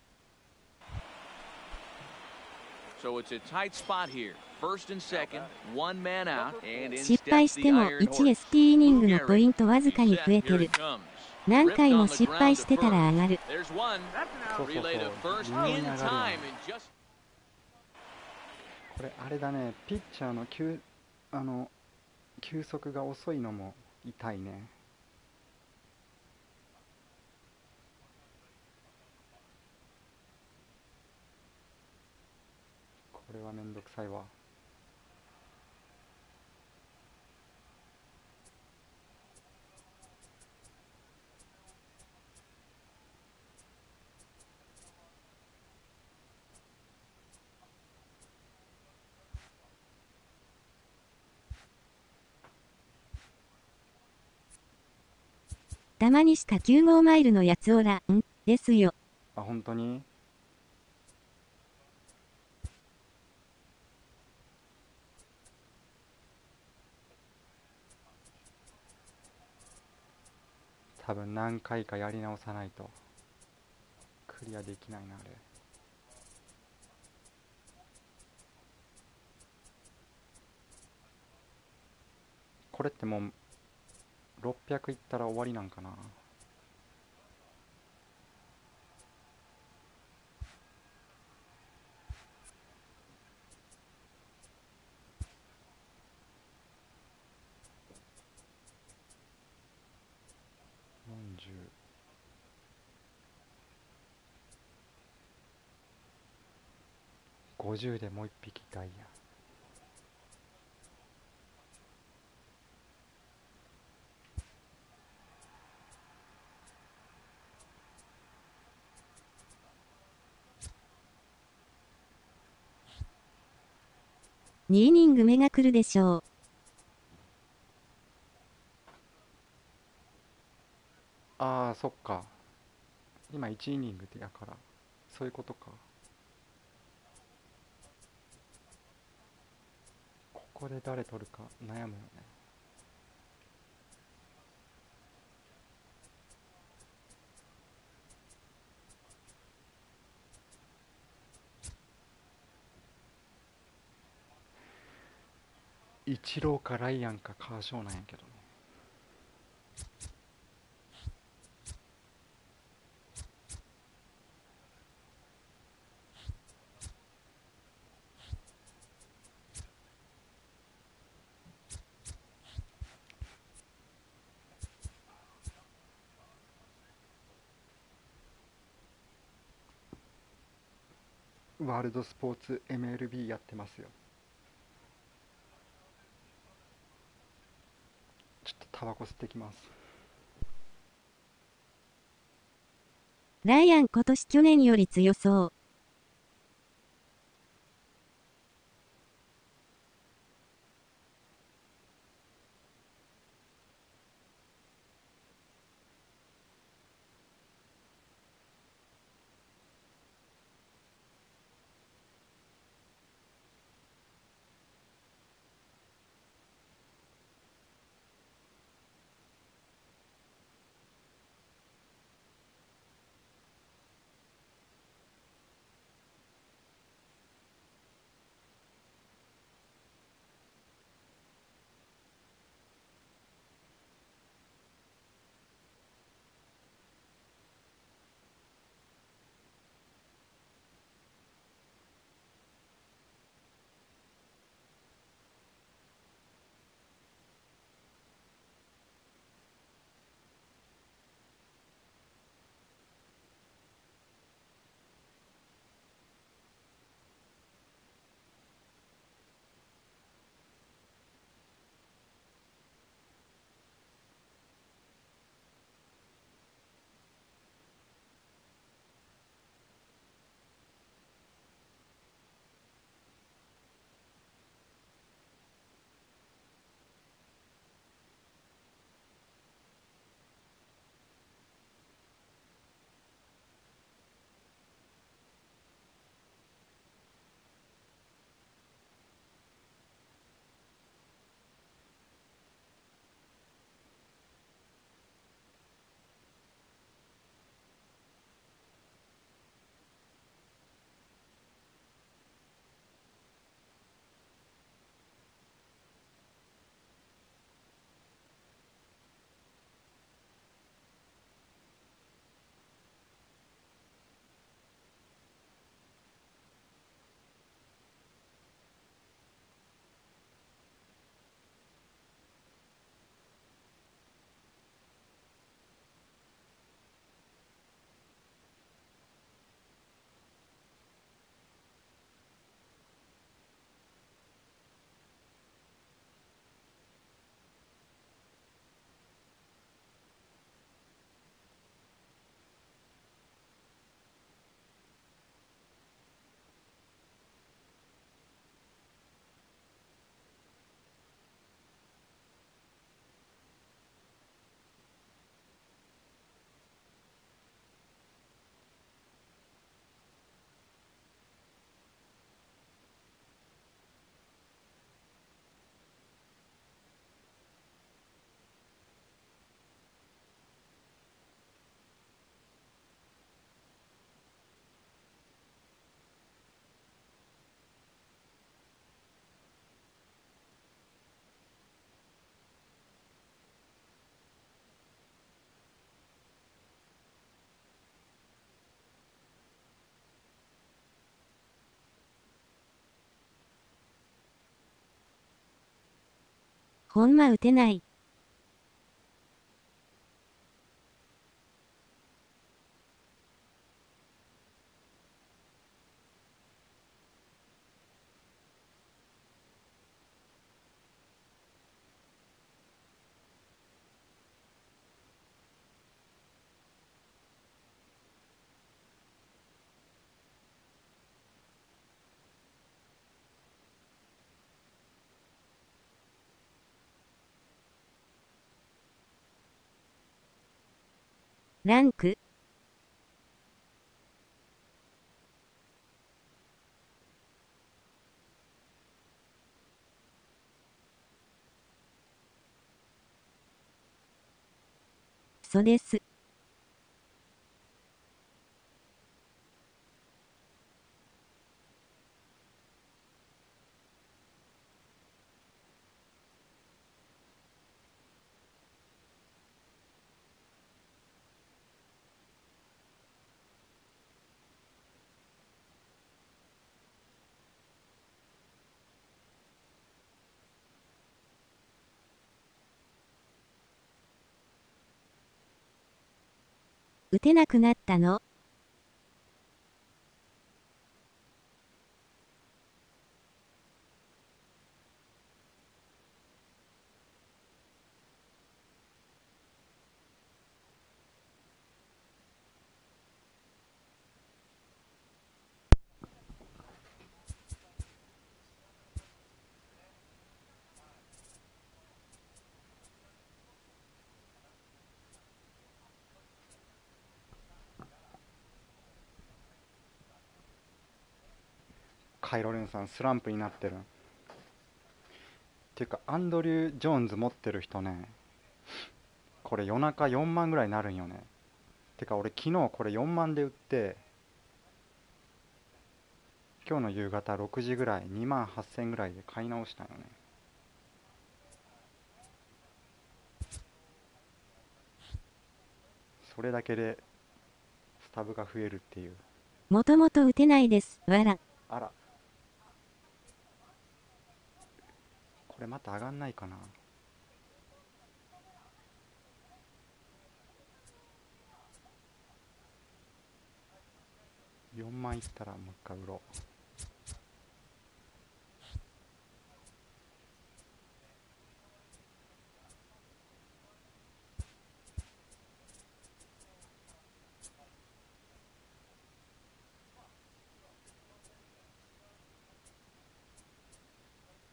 So it's a tight spot here. First and second, 1 man out, and in 失敗 steps し the ても Iron 1 Horse. ST イニングの Gary. ポイントわずかに増えて Here る。 it comes. 何回 Ripped も on the 失敗 ground し to てたら上がる。 There's one. That's an out. Relay to first in time, and just これあれだね、ピッチャーの球速が遅いのも痛いね。これはめんどくさいわ。たまにしか9号マイルのやつおらんですよ。あ、本当に？多分何回かやり直さないとクリアできないな、あれ。これってもう600いったら終わりなんかな。50でもう一匹ダイヤ。2イニング目が来るでしょう。ああ、そっか。今1イニングでやから、そういうことか。ここで誰取るか悩むよね。イチローかライアンかカーショーなんやけどね。ワールドスポーツ MLB やってますよ。ちょっとタバコ吸ってきます。ライアン今年去年より強そう。ほんま打てない。ランクそうです。打てなくなったの？カイロレンさんスランプになってる。っていうかアンドリュー・ジョーンズ持ってる人ね、これ夜中4万ぐらいになるんよね。てか俺昨日これ4万で売って、今日の夕方6時ぐらい2万8000ぐらいで買い直したんよね。それだけでスタブが増えるっていう。もともと打てないです。わら。あら、これまた上がんないかな。4万いったらもう一回売ろう。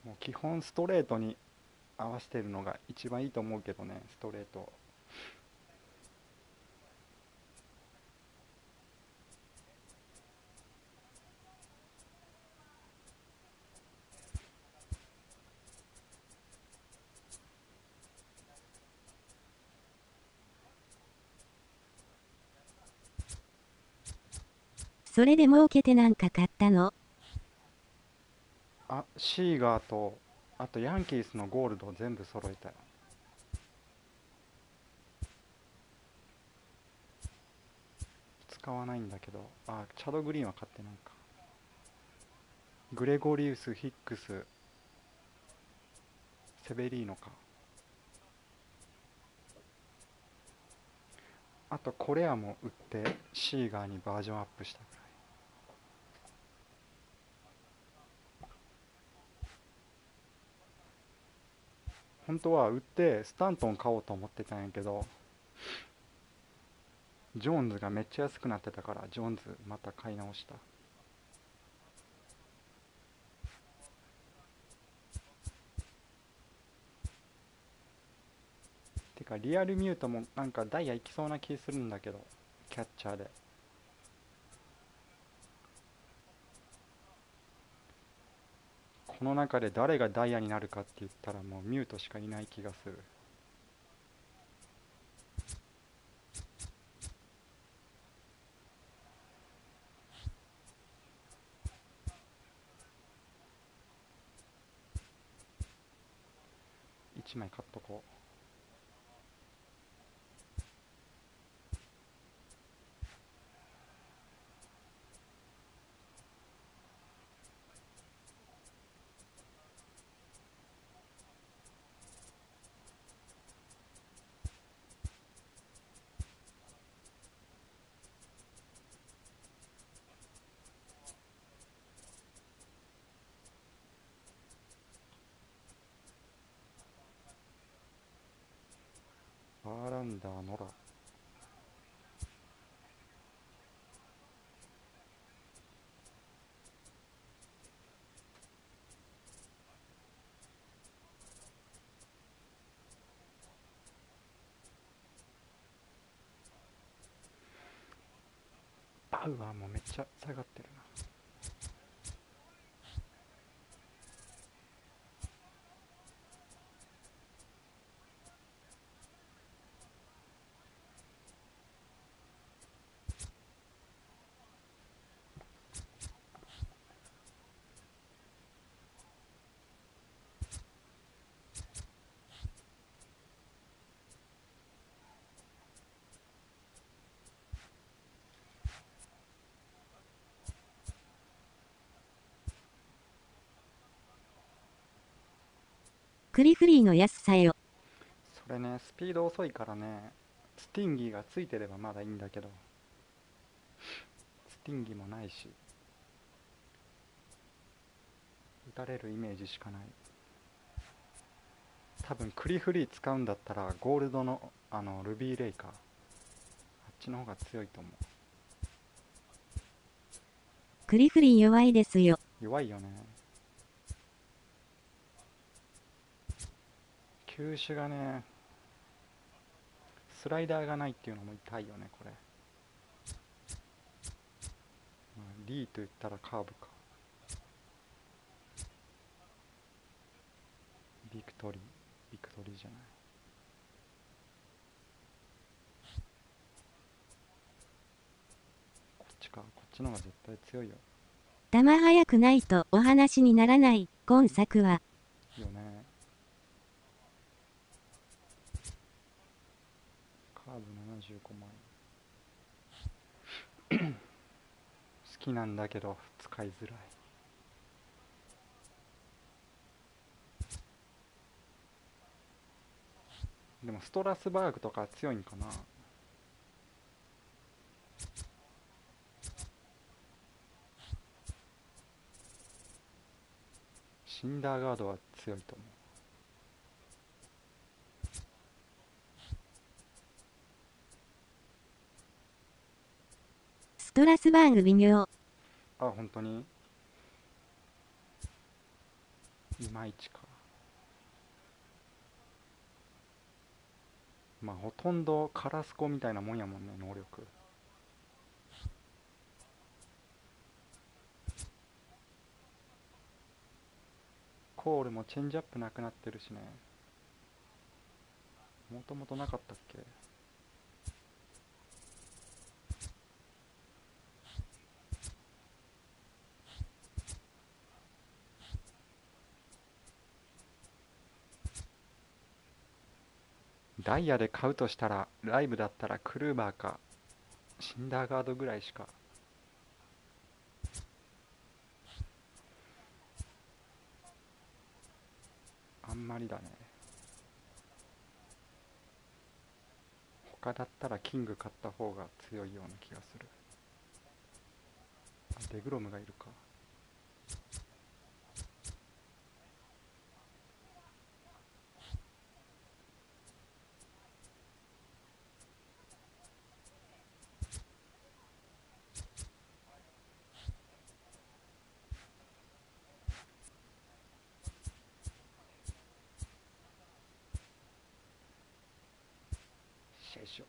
もう基本ストレートに合わせてるのが一番いいと思うけどね、ストレート。それで儲けてなんか買ったの？あ、シーガーとあとヤンキースのゴールドを全部揃えたよ。使わないんだけど、あ、チャドグリーンは買ってないか。グレゴリウス、ヒックス、セベリーノか。あとコレアも売ってシーガーにバージョンアップしたぐらい。本当は売ってスタントン買おうと思ってたんやけど、ジョーンズがめっちゃ安くなってたからジョーンズまた買い直した。てかリアルミュートもなんかダイヤいきそうな気するんだけど、キャッチャーで。この中で誰がダイヤになるかって言ったらもうミュートしかいない気がする。1枚買っとこう。ンダーノラ。バウアーもめっちゃ下がってるな。クリフリーの安さよ。それね、スピード遅いからね、スティンギーがついてればまだいいんだけど、スティンギーもないし、打たれるイメージしかない。多分クリフリー使うんだったらゴールドのルビーレイカー、あっちの方が強いと思う。クリフリー弱いですよ。弱いよね。球種がね、スライダーがないっていうのも痛いよね、これ。リーと言ったらカーブか。ビクトリーじゃない。こっちか、こっちの方が絶対強いよ。球速くないとお話にならない今作は。よね。カーブ75枚。好きなんだけど使いづらい。でもストラスバーグとか強いんかな。シンダーガードは強いと思う。ストラスバーグ微妙。あ、本当にいまいちか。まあほとんどカラスコみたいなもんやもんね、能力。コールもチェンジアップなくなってるしね。もともとなかったっけ。ダイヤで買うとしたら、ライブだったらクルーバーかシンダーガードぐらいしか。あんまりだね。他だったらキング買った方が強いような気がする。あ、デグロムがいるか。よいしょ。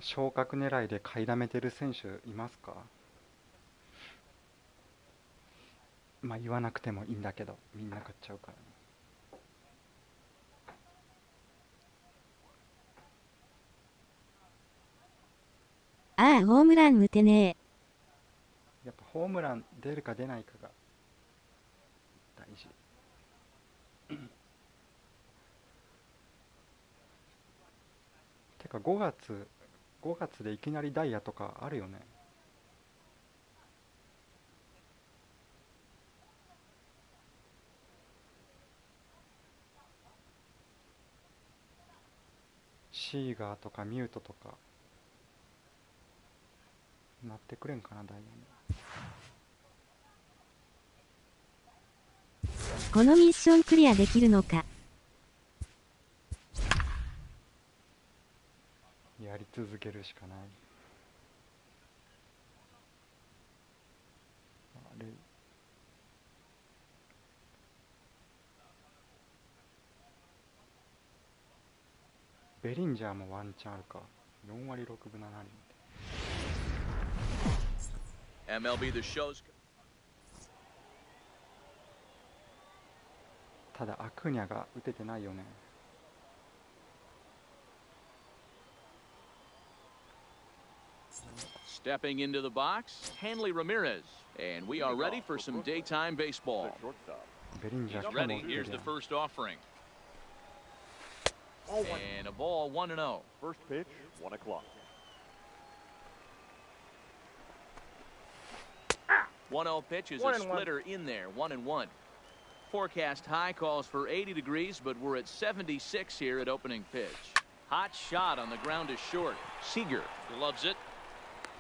昇格狙いで買いだめてる選手いますか？まあ言わなくてもいいんだけど、みんな買っちゃうからね。ああ、ホームラン打てねえ。やっぱホームラン出るか出ないかが大事。てか5月でいきなりダイヤとかあるよね。シーガーとかミュートとかなってくれんかな、ダイヤに。このミッションクリアできるのか。やり続けるしかない。あれベリンジャーもワンチャンあるか。4割6分7厘。MLB The Show'sただアクーニャが打ててないよね。stepping into the box, Hanley Ramirez, and we are ready for some daytime baseball. ベリンジャー He's しかも ready. 打て Here's る the やん。 first offering. And a ball 1-0. First pitch, 1 o'clock. 1-0 pitch is a splitter in there, 1-1. Forecast high calls for 80 degrees, but we're at 76 here at opening pitch. Hot shot on the ground is short. Seager gloves it.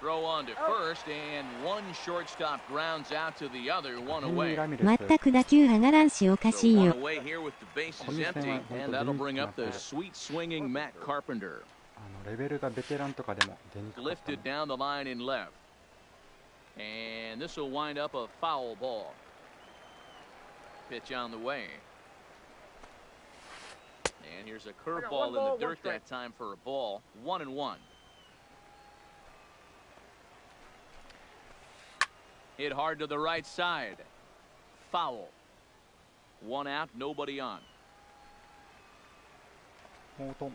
Throw on to first, and one shortstop grounds out to the other, one ヘンリ away. ー・ラミレス。全く打球上がらんしおかしい So one よ。 away here with the bases empty, and that'll bring up the sweet swinging Matt Carpenter. レベルがベテランとかでも出にくかった Lifted down the line in left. And this will wind up a foul ball. Pitch on the way. And here's a curveball in the dirt that time for a ball. 1-1. Hit hard to the right side. Foul. One out, nobody on. モートン。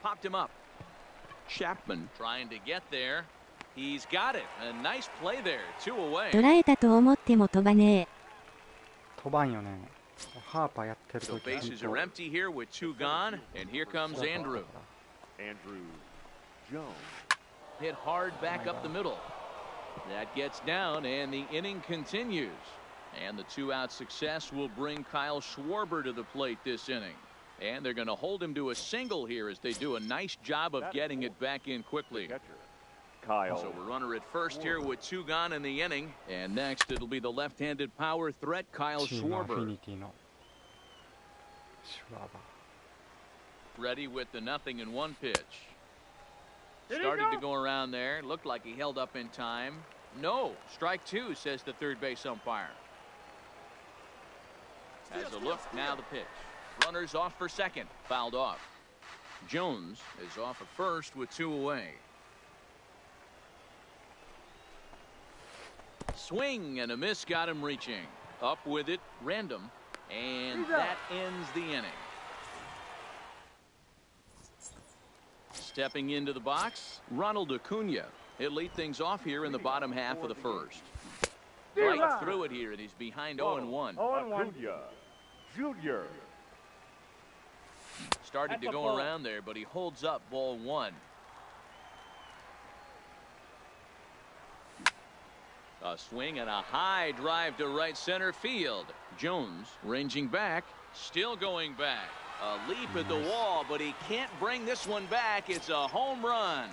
Popped him up. Chapman trying to get there. He's got it. A nice play there. 2 away. 捉えたと思っても飛ばねえ。飛ばんよね。ハーパーやってる So 時 bases are empty here with 2 gone, and here comes Andrew. Andrew Jones. Hit hard back up the middle. That gets down, and the inning continues. And the 2-out success will bring Kyle Schwarber to the plate this inning. And they're going to hold him to a single here as they do a nice job of getting it back in quickly. Catcher, Kyle. So we're runner at first here with 2 gone in the inning. And next it'll be the left-handed power threat, Kyle チームアフィ Schwarber. ニティのシュワバ Ready with the 0-1 pitch. Started to go around there. Looked like he held up in time. No. Strike 2, says the third base umpire. Has a look. Now the pitch. Runners off for second. Fouled off. Jones is off at first with 2 away. Swing and a miss got him reaching. Up with it. Random. And that ends the inning. Stepping into the box, Ronald Acuna. He'll lead things off here in the bottom half of the first. Right through it here, and he's behind 0-1. Acuna Jr. Started to go around there, but he holds up ball 1. A swing and a high drive to right center field. Jones ranging back, still going back. A leap at the wall, but he can't bring this one back. It's a home run.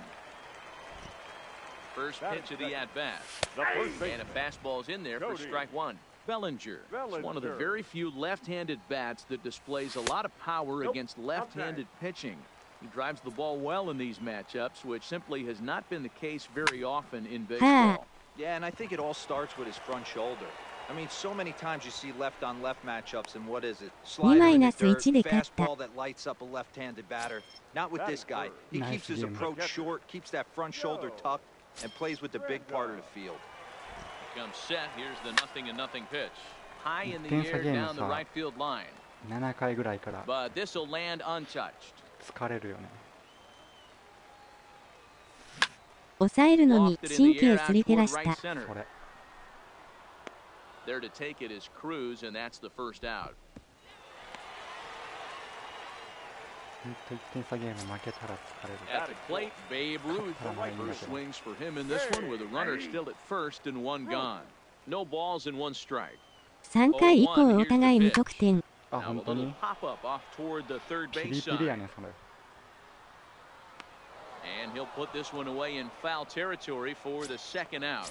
First pitch of the at-bat. And a fastball's in there for strike 1. Bellinger is one of the very few left-handed bats that displays a lot of power against left-handed pitching. He drives the ball well in these matchups, which simply has not been the case very often in baseball. Yeah, and I think it all starts with his front shoulder. I mean, so many times you see left-on-left matchups, and what is it? Slider in the dirt, fastball that lights up a left-handed batter. Not with this guy. He keeps his approach short, keeps that front shoulder tucked, and plays with the big part of the field. Comes set. Here's the 0-0 pitch. High in the air down the right field line. 7回ぐらいから But this will land untouched. 疲れるよね。抑えるのに神経すり減らした。それ There to take it is Cruz, and that's the first out. 1点差ゲーム負けたら疲れる。 At the plate, Babe Ruth. First swings for him in this one with a runner still at first and one gone. No balls and one strike. 3回以降お互い無得点。あ、本当に。 Pop up off toward the third ピ base リピ side. リやねそれ。 And he'll put this one away in foul territory for the second out.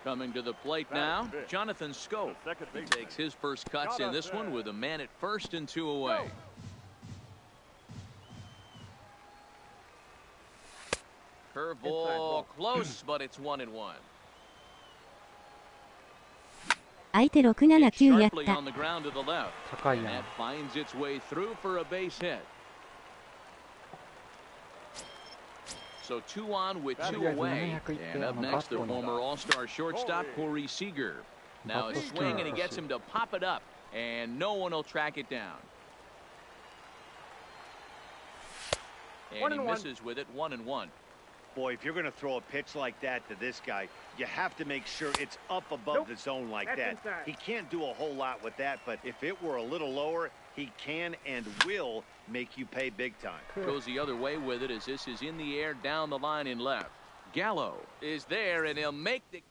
Coming to the plate now, Jonathan Scope. He takes his first cuts in this one with a man at first and 2 away. Curveball close, but it's 1-1. 相手679やっ Sharply た。 on the ground to the left. 高い And やん that。finds its way through for a base hit. So 2 on with 2 away. And up next, the former All-Star shortstop, Corey Seager. Now a swing, and he gets him to pop it up, and no one will track it down. And he misses with it, 1-1. Boy, if you're going to throw a pitch like that to this guy, you have to make sure it's up above the zone like that. He can't do a whole lot with that, but if it were a little lower, he can and will make you pay big time. Goes the other way with it as this is in the air down the line in left. Gallo is there, and he'll make the...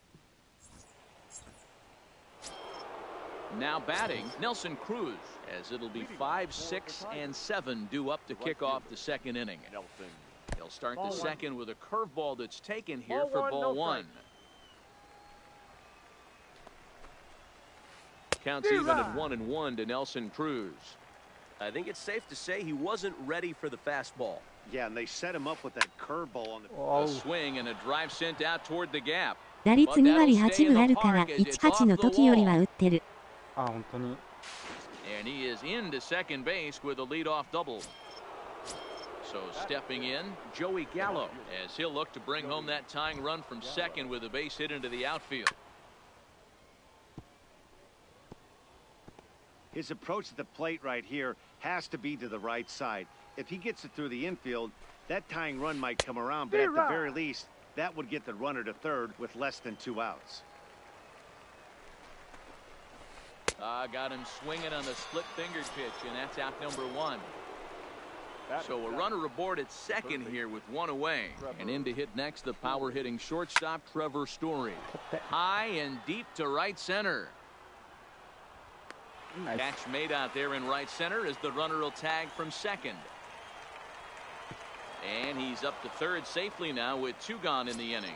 Now batting, Nelson Cruz, as it'll be 5, 6, and 7 due up to kick off the second inning. He'll start the second with a curveball that's taken here for ball 1. Counts even at 1-1 to Nelson Cruz. I think it's safe to say he wasn't ready for the fastball. Yeah, and they set him up with that curveball on the... A swing and a drive sent out toward the gap. 打率2割8分あるから18の時よりは打ってる。あ、本当に。 And he is into second base with a leadoff double. So stepping in, Joey Gallo, as he'll look to bring home that tying run from second with a base hit into the outfield. His approach to the plate right here has to be to the right side. If he gets it through the infield, that tying run might come around, but at the very least, that would get the runner to third with less than 2 outs. Got him swinging on the split fingered pitch, and that's out number 1. So a runner aboard at second here with 1 away. And in to hit next, the power hitting shortstop, Trevor Story. High and deep to right center. Nice. Catch made out there in right center as the runner will tag from second. And he's up to third safely now with 2 gone in the inning.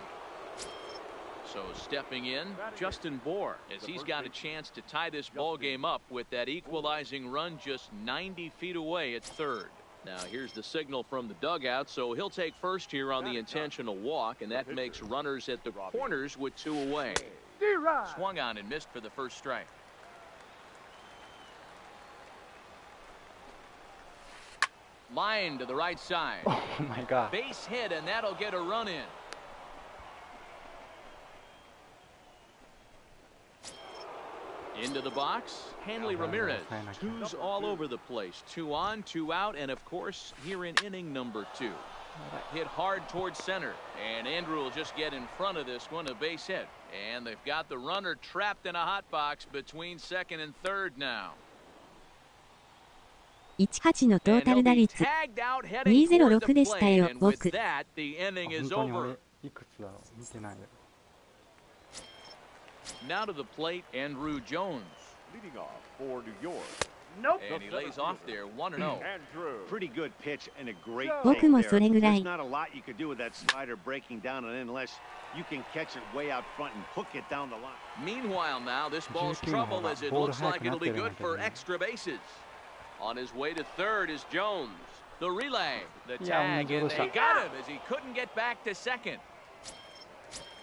So stepping in, Justin Bohr, as he's got a chance to tie this ball game up with that equalizing run just 90 feet away at third. Now here's the signal from the dugout, so he'll take first here on the intentional walk, and that makes runners at the corners with 2 away. Swung on and missed for the first strike. Line to the right side. Oh my God. Base hit, and that'll get a run in. Into the box, Hanley Ramirez. 2's all over the place. 2 on, 2 out, and of course, here in inning number 2. Hit hard towards center, and Andrew will just get in front of this one, a base hit. And they've got the runner trapped in a hot box between second and third now. 18のトータル打率206でしたよ、僕。本当に俺いくつだろう見てないよ。Now to the plate, Andrew Jones. Leading off for New York. Nope. And he lays off there, 1-0. Pretty good pitch and a great take 僕も there. それぐら There's い。 not a lot you could do with that slider breaking down and in unless you can catch it way out front and hook it down the line. Meanwhile now, this ball's trouble as it looks like it'll be good for extra bases. On his way to third is Jones. The relay, the tag, and they got him as he couldn't get back to second.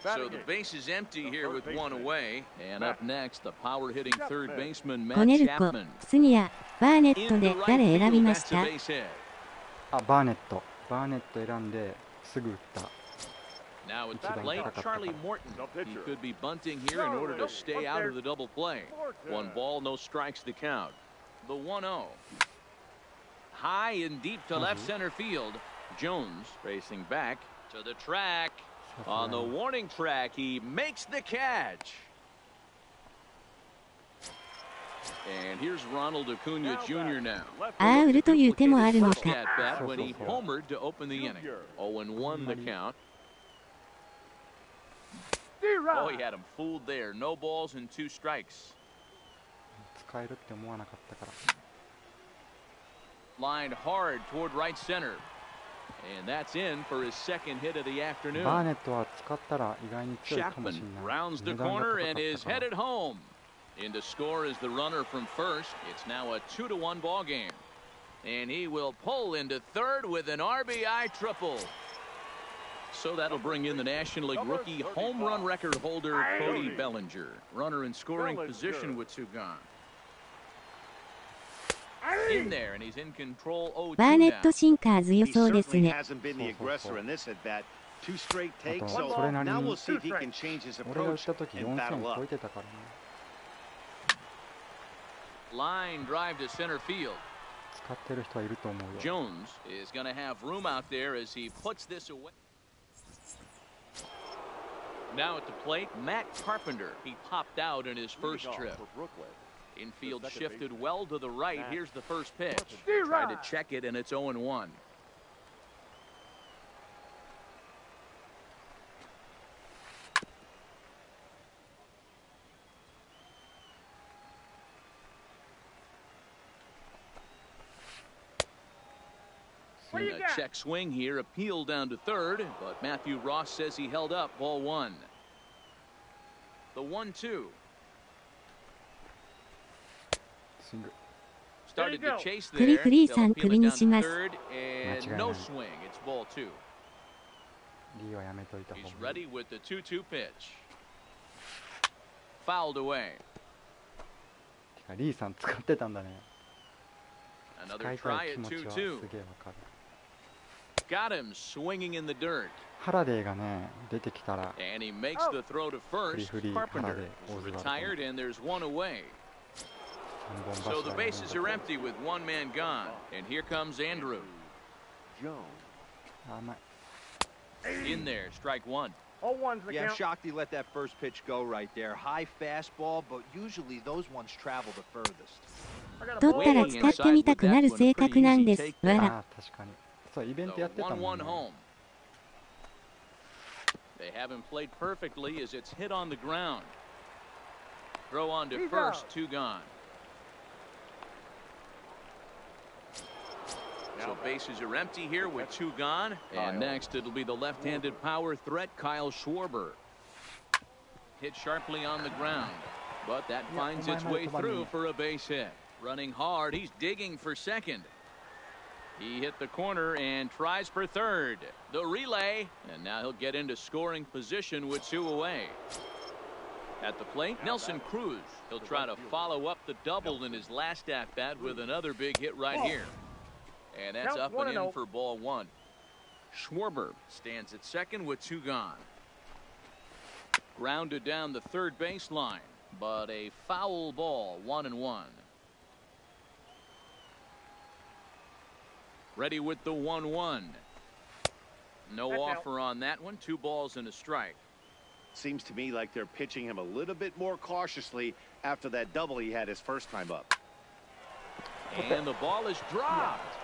So the base is empty here with 1 away. And up next, the power-hitting third baseman, コネ Matt ルコ、 Chapman. スニア、バーネット In で the right 誰選び field, ま that's し a た？ base hit. あ、バーネット。バーネット選んですぐ打った。 Now at the plate, Charlie Morton. He could be bunting here in order to stay out of the double play. 1 ball, no strikes to count. The 1-0. High and deep to left center field. Jones racing back to the track. On the warning track, he makes the catch. And here's Ronald Acuna Jr. now. ああ、売るという手もあるの First か。 at bat when he homered to open the inning. 0-1 the count. Oh, he had him fooled there. No balls and 2 strikes. 使えるって思わなかったから。Lined hard toward right center. And that's in for his second hit of the afternoon. バーネットは使ったら意外に強いかもしれ Chapman ない。 rounds the 値段が corner 高か and った is から headed home. In to score is the runner from first. It's now a 2-1 ball game. And he will pull into third with an RBI triple. So that'll bring in the National League rookie home run record holder Cody Bellinger. Runner in scoring position with 2 gone. In there and he's in control 0-2 now. バーネットシンカーズ予 He 想です certainly ね。 hasn't been the aggressor in this at bat. 2 straight あ takes, と so それなり now に we'll see if he can change his 俺が打っ approach た時 and 4000 battle 超 up. えてたからね。 Line drive to center field. 使ってる人はいると思うよ。 Jones is going to have room out there as he puts this away. Now at the plate, Matt Carpenter. He popped out in his first trip. Infield shifted well to the right. Here's the first pitch. Tried to check it, and it's 0-1. What do you A got? check swing here, appeal down to third, but Matthew Ross says he held up. Ball 1. The 1-2. スイング。 Started to chase クリ there. フリーさん They'll 首 appeal に it し down ま to す。 third, and no swing. It's ball 2. リーはやめといた方 He's がいい。 ready with the 2-2 pitch. Fouled away. てかリーさん使ってたんだね。使 Another いた try い気 at 持ちはす 2-2. げえわかる。 Got him swinging in the dirt. ハラデーがね出てきたら And he makes the throw to first. Free, Carpenter Harade, is Ozzy retired, and there's one away. 3本 So the 柱 bases are empty with one man gone. And here comes Andrew. Jones. 甘い。 In there, strike 1. 0-1's the Yeah, I'm count. shocked he let that first pitch go right there. High fastball, but usually those ones travel the furthest. I got a 取 ball. ったら使ってみたくなる性格なんです。わら。ああ確かに。そうイベントやってたもん 1-1 ね。 home. They haven't played perfectly as it's hit on the ground. Throw on to He's first, out. 2 gone. So bases are empty here with 2 gone. And next it'll be the left-handed power threat, Kyle Schwarber. Hit sharply on the ground, but that finds its way through for a base hit. Running hard, he's digging for second. He hit the corner and tries for third. The relay, and now he'll get into scoring position with 2 away. At the plate, Nelson Cruz. He'll try to follow up the double in his last at-bat with another big hit right here. And that's up and in for ball 1. Schwarber stands at second with 2 gone. Grounded down the third baseline, but a foul ball, 1-1. Ready with the 1-1. No offer on that one. 2 balls and a strike. Seems to me like they're pitching him a little bit more cautiously after that double he had his first time up. And the ball is dropped.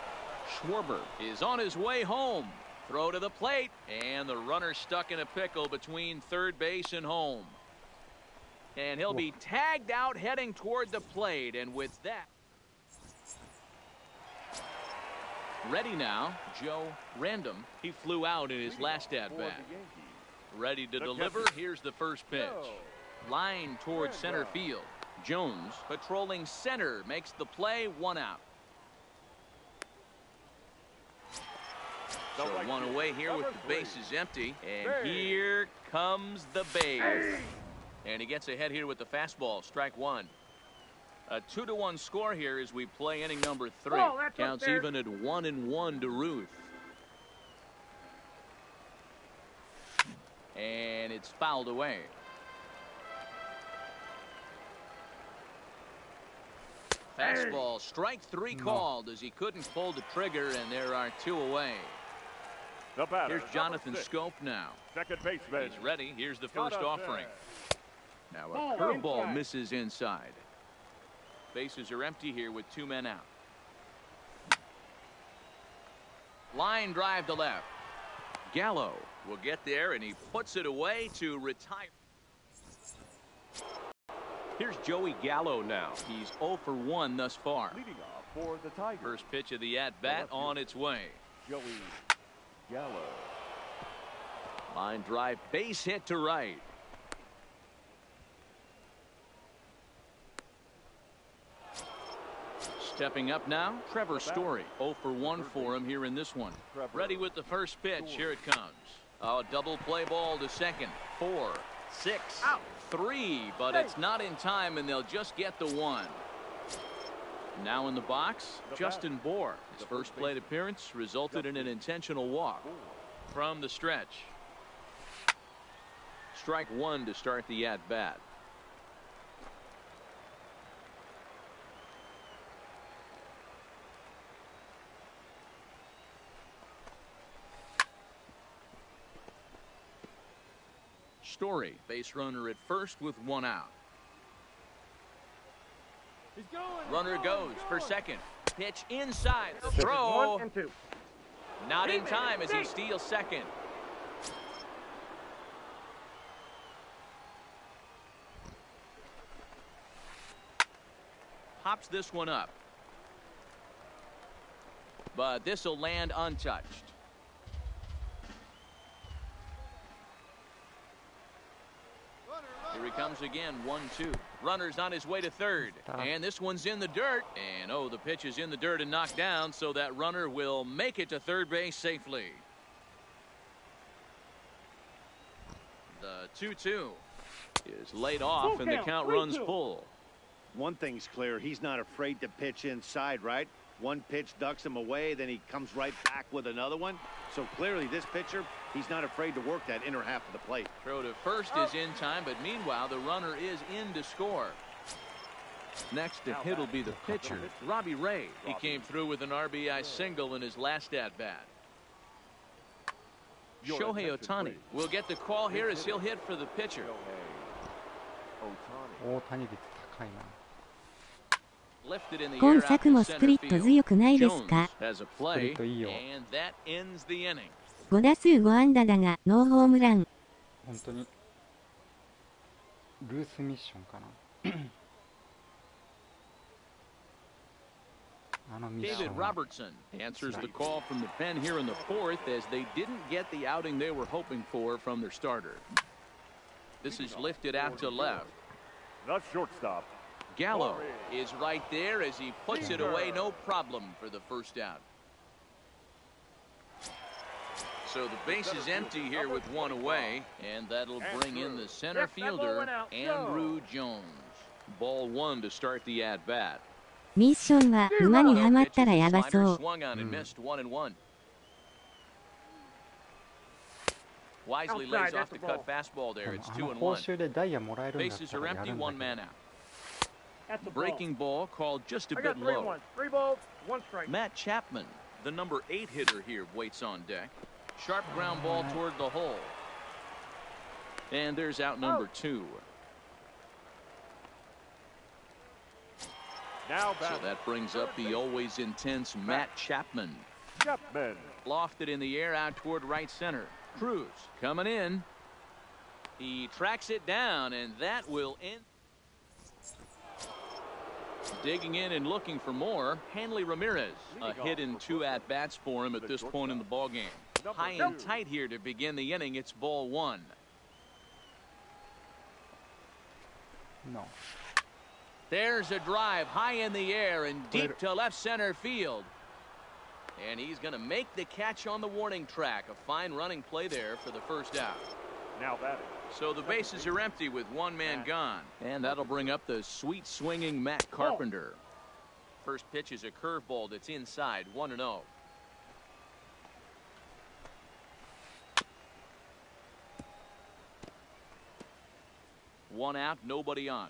Schwarber is on his way home. Throw to the plate, and the runner stuck in a pickle between third base and home. And he'll be tagged out heading toward the plate, and with that, ready now, Joe Random. He flew out in his last at-bat. Ready to deliver. Here's the first pitch. Line towards center field. Jones patrolling center makes the play, 1 out. So 1 away here with the bases empty. And here comes the base. And he gets ahead here with the fastball. Strike 1. A 2-1 score here as we play inning number 3. Counts even at 1-1 to Ruth. And it's fouled away. Fastball, strike 3 called as he couldn't pull the trigger, and there are 2 away. Here's Jonathan Scope now. Second baseman. He's ready. Here's the first offering. Now a curveball misses inside. Bases are empty here with 2 men out. Line drive to left. Gallo will get there, and he puts it away to retire. Here's Joey Gallo now. He's 0 for 1 thus far. Leading off for the Tigers. First pitch of the at-bat on its way. Joey Gallo. Line drive, base hit to right. Stepping up now, Trevor Story. 0 for 1 for him here in this one. Ready with the first pitch. Here it comes. Oh, double play ball to second. 4, 6, 3, but it's not in time, and they'll just get the 1. Now in the box, Justin Bohr. His first plate appearance resulted in an intentional walk. From the stretch. Strike 1 to start the at-bat. Story, base runner at first with 1 out. Runner goes for second. Pitch inside. The throw. 1 and 2. Not in time as he steals second. Pops this one up. But this will land untouched. Here he comes again, 1-2. Runner's on his way to third. And this one's in the dirt. And oh, the pitch is in the dirt and knocked down, so that runner will make it to third base safely. The 2-2 is laid off, and the count runs full. One thing's clear, he's not afraid to pitch inside, right? One pitch ducks him away, then he comes right back with another one. So clearly this pitcher, he's not afraid to work that inner half of the plate. Throw to first is in time, but meanwhile the runner is in to score. Next to hit will be the pitcher, Robbie Ray. He came through with an RBI single in his last at-bat. Shohei Ohtani will get the call here as he'll hit for the pitcher. 今作もスプリット強くないですか？スプリットいいよ。5打数5安打だがノーホームラン。本当にルースミッションかな。あのミッション。David Robertson answers the call from the pen here in the fourth as they didn't get the outing they were hoping for from their starter. This is lifted out to left. The shortstop. Gallo is right there as he puts it away, no problem for the first out. So the base is empty here with 1 away, and that'll bring in the center fielder, Andrew Jones. Ball 1 to start the at-bat. ミッションは馬にはまったらやばそう。Wisely lays off the cut fastball there. It's 2-1. Bases are empty, 1 man out. Breaking ball called just a bit low. 3 balls, 1 strike. Matt Chapman, the number 8 hitter here, waits on deck. Sharp ground ball toward the hole. And there's out number 2. Now so that brings up the always intense Matt Chapman. Lofted in the air out toward right center. Cruz coming in. He tracks it down, and that will end. Digging in and looking for more, Hanley Ramirez. A hit in 2 at-bats for him at this point in the ballgame. High and tight here to begin the inning. It's ball 1. No. There's a drive high in the air and deep to left center field. And he's going to make the catch on the warning track. A fine running play there for the first out. Now batting. So the bases are empty with 1 man gone. And that'll bring up the sweet swinging Matt Carpenter. First pitch is a curveball that's inside, 1-0. One out, nobody on.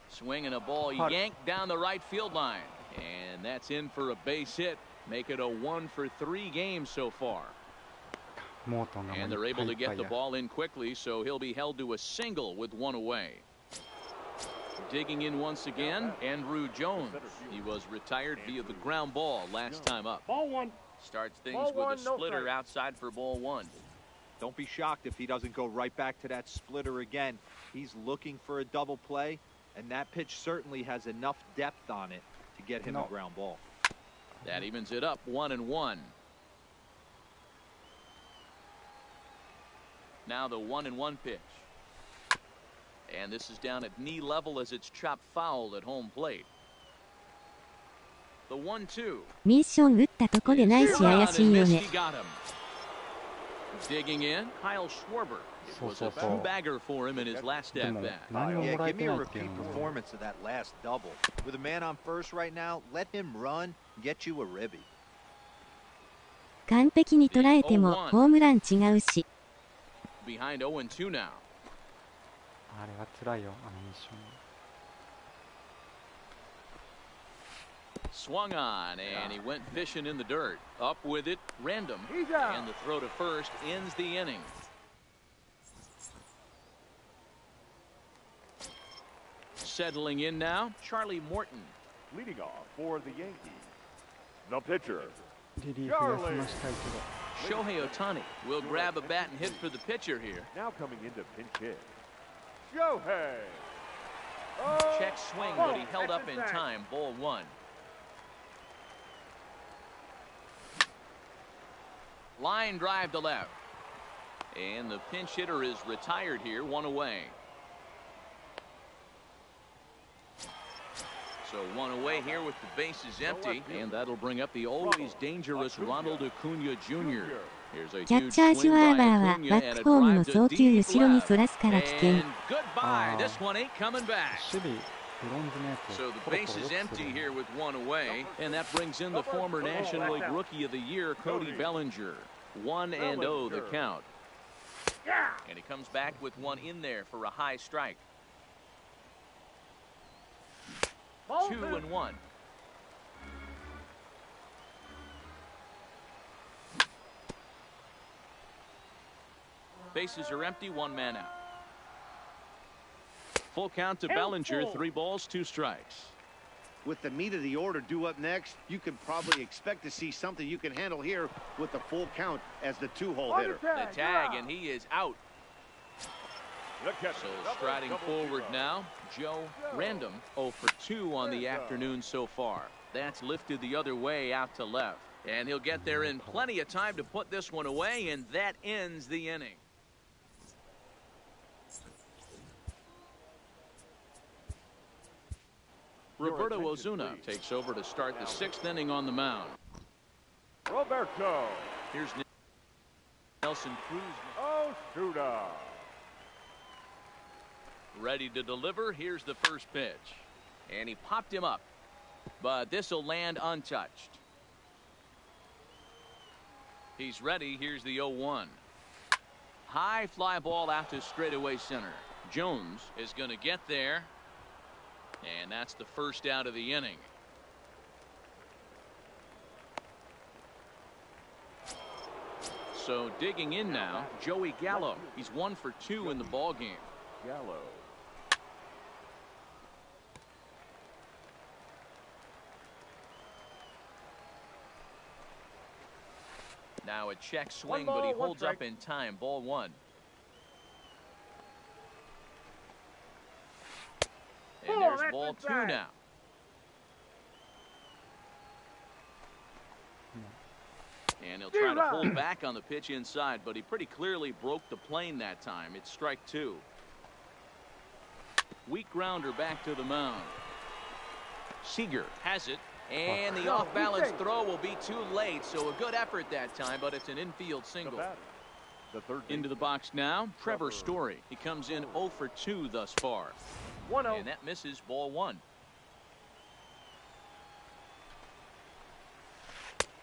Swinging a ball yanked down the right field line. And that's in for a base hit. Make it a 1 for 3 game so far. And they're able to get the ball in quickly, so he'll be held to a single with one away. Digging in once again, Andrew Jones. He was retired via the ground ball last time up. Ball one. Starts things with a splitter outside for ball one. Don't be shocked if he doesn't go right back to that splitter again. He's looking for a double play, and that pitch certainly has enough depth on it to get him a ground ball. That evens it up 1-1. Now the 1-1 pitch. And this is down at knee level as it's chopped foul at home plate. The 1-2. ミッション打ったとこでないし怪しいよね。Digging in, Kyle Schwarber. It was a two-bagger for him in his last at bat. Yeah, give me a repeat performance of that last double. With a man on first right now, let him run, get you a ribby. 完璧に捉えてもホームラン違うし。Behind 0-2 now. あれは辛いよ、あのミッション。Swung on, and he went fishing in the dirt. Up with it, random. And the throw to first ends the inning. Settling in now, Charlie Morton. Leading off for the Yankees, the pitcher, リリーフ休ましたいけど。 Shohei Ohtani will grab a bat and hit for the pitcher here. now coming into pinch hit, Shohei. Check swing, but he held up in time. Ball one. Line drive to left. And the pinch hitter is retired here, one away. So one away here with the bases empty, and that'll bring up the always dangerous Ronald Acuna Jr. Here's a キャッ huge チャー swing シュワーバ by ーは Acuna バッ and ク a ホームの drive 送 to 球 deep 後ろに left. そらすから危険。 And goodbye. This one ain't coming back. 守備、ブロンズのやつ。 So the base is empty here with one away, and that brings in the former National League Rookie of the Year, Cody Bellinger. 1-0 the count. And he comes back with one in there for a high strike. 2-1. Bases are empty, one man out. Full count to Bellinger, 3 balls, 2 strikes. With the meat of the order due up next, you can probably expect to see something you can handle here with the full count as the 2-hole hitter. The tag, and he is out. So striding forward now, Joe Random 0 for 2 on the afternoon so far. That's lifted the other way out to left. And he'll get there in plenty of time to put this one away, and that ends the inning. Roberto Ozuna takes over to start the 6th inning on the mound. Roberto. Here's Nelson Cruz. Ozuna. Ready to deliver. Here's the first pitch. And he popped him up. But this will land untouched. He's ready. Here's the 0-1. High fly ball out to straightaway center. Jones is going to get there. And that's the first out of the inning. So digging in now, Joey Gallo. He's 1 for 2 in the ball game. Gallo. Now a check swing, but he holds up in time. Ball 1. And there's ball 2 now. And he'll try to hold back on the pitch inside, but he pretty clearly broke the plane that time. It's strike 2. Weak grounder back to the mound. Seager has it, and the off-balance throw will be too late, so a good effort that time, but it's an infield single. Into the box now, Trevor Story. He comes in 0 for 2 thus far. 1-0. And that misses. Ball 1.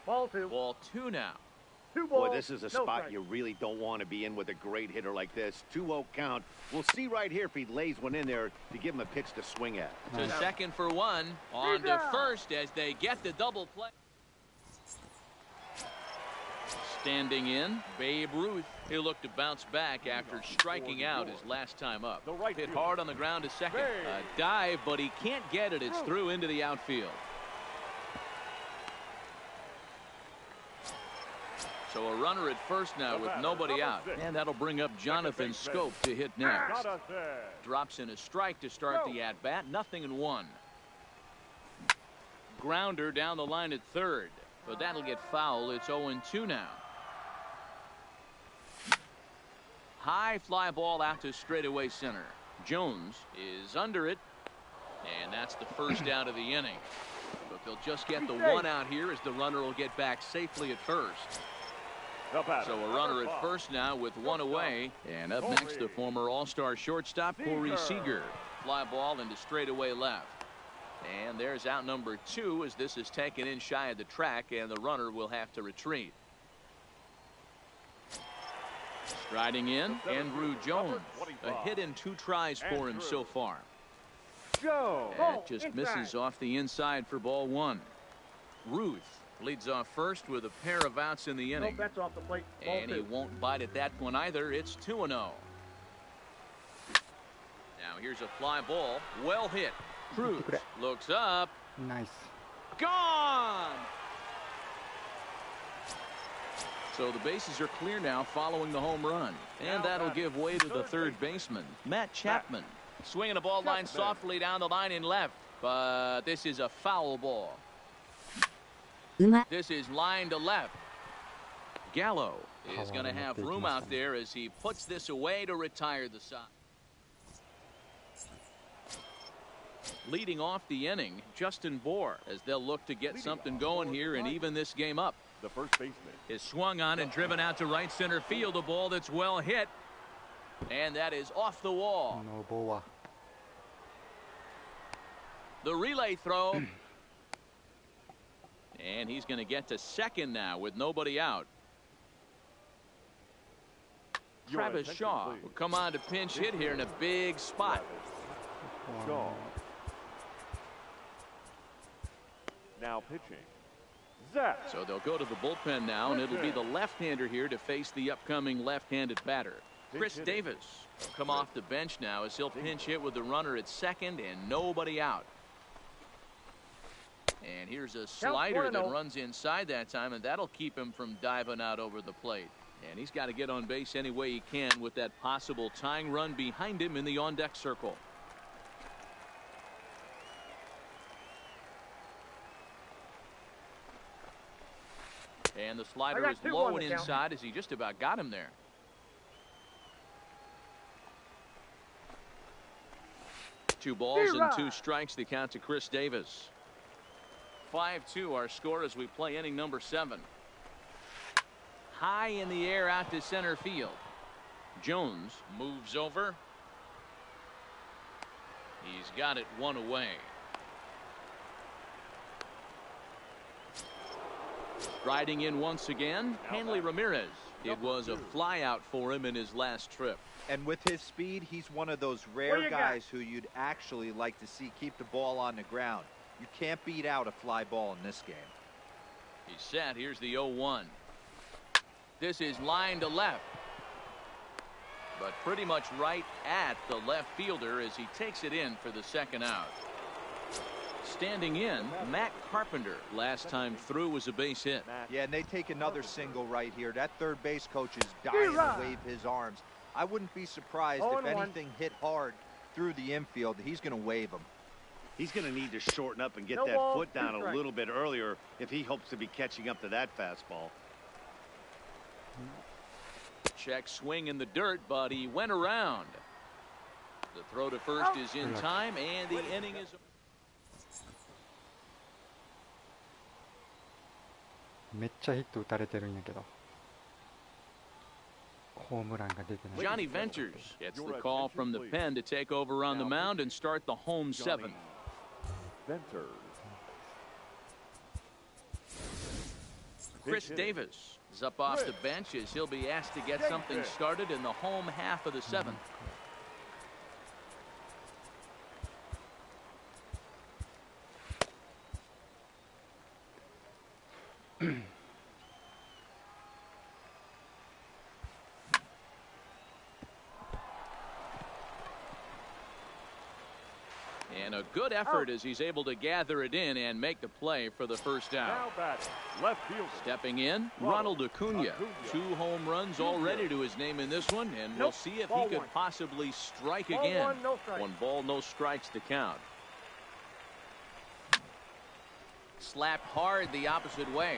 Ball 2. Ball 2 now. 2 balls. Boy, this is a spot you really don't want to be in with a great hitter like this. 2-0 count. We'll see right here if he lays one in there to give him a pitch to swing at. To second for 1. On to first as they get the double play. Standing in, Babe Ruth. He'll look to bounce back after striking out his last time up. Hit hard on the ground to second. A dive, but he can't get it. It's through into the outfield. So a runner at first now with nobody out. And that'll bring up Jonathan Scope to hit next. Drops in a strike to start the at-bat. 0-1. Grounder down the line at third. But that'll get foul. It's 0-2 now. High fly ball out to straightaway center. Jones is under it. And that's the first out of the inning. But they'll just get the one out here as the runner will get back safely at first. So a runner at first now with one away. And up next, the former All-Star shortstop, Corey Seager. Fly ball into straightaway left. And there's out number 2 as this is taken in shy of the track, and the runner will have to retreat. Striding in, Andrew Jones. A hit in 2 tries for him so far. That just misses off the inside for ball 1. Ruth leads off first with a pair of outs in the inning. That's off the plate. And he won't bite at that one either. It's 2-0. Now here's a fly ball. Well hit. Cruz looks up. Nice. Gone! So the bases are clear now following the home run. And that'll give way to the third baseman, Matt Chapman. Swinging a ball line softly down the line in left. But this is a foul ball. This is line to left. Gallo is going to have room out there as he puts this away to retire the side. Leading off the inning, Justin Bohr, as they'll look to get something going here and even this game up. The first baseman is swung on and driven out to right center field. A ball that's well hit. And that is off the wall. No boa. The relay throw. And he's going to get to second now with nobody out. Travis Shaw will come on to pinch hit here in a big spot. Shaw. Now pitching. Zach. So they'll go to the bullpen now, and it'll be the left-hander here to face the upcoming left-handed batter. Chris Davis will come off the bench now as he'll pinch hit with the runner at second and nobody out. And here's a slider that runs inside that time, and that'll keep him from diving out over the plate. And he's got to get on base any way he can with that possible tying run behind him in the on-deck circle. And the slider is low and inside as he just about got him there. Two balls and 2 strikes, the count to Chris Davis. 5-2 our score as we play inning number 7. High in the air out to center field. Jones moves over. He's got it one away. Riding in once again, Hanley Ramirez. It was a flyout for him in his last trip. And with his speed, he's one of those rare guys who you'd actually like to see keep the ball on the ground. You can't beat out a fly ball in this game. He's set. Here's the 0-1. This is line to left. But pretty much right at the left fielder as he takes it in for the second out. Standing in, Matt Carpenter. Last time through was a base hit. Yeah, and they take another single right here. That third base coach is dying to wave his arms. I wouldn't be surprised if anything hit hard through the infield. He's going to wave them. He's going to need to shorten up and get that foot down a little bit earlier if he hopes to be catching up to that fastball. Check swing in the dirt, but he went around. The throw to first is in time, and the inning is... Johnny Venters gets the call from the pen to take over on the mound and start the home 7th. Venters. Chris Davis is up off the bench as he'll be asked to get something started in the home half of the 7th. And a good effort as he's able to gather it in and make the play for the first out. Now batting, left fielder. Stepping in, Ronald Acuna. 2 home runs already to his name in this one, and we'll see if he could possibly strike again. 1 ball, no strikes to count. Slapped hard the opposite way,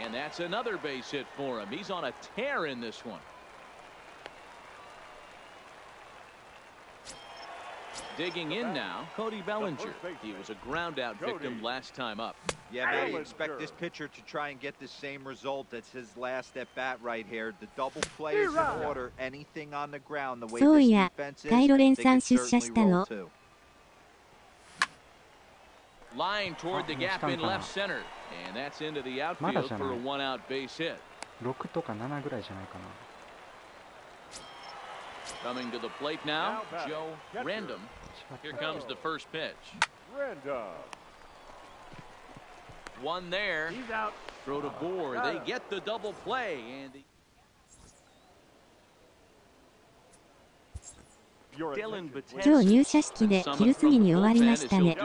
and that's another base hit for him. He's on a tear in this one. Digging in now, Cody Bellinger. He was a ground out victim last time up. Yeah, man, you expect this pitcher to try and get the same result. That's his last at bat right here. The double play is in order. Anything on the ground, the way this defense is, they can certainly roll too. Line toward the gap in left center, and that's into the outfield for a 1-out base hit. 6とか7ぐらいじゃないかな。 Coming to the plate now, Joe Random. Here comes the first pitch. Random. 1 there. He's out. Throw to Bohr. They get the double play, Andy. Dylan 今日入社式で昼過ぎに終わりましたね。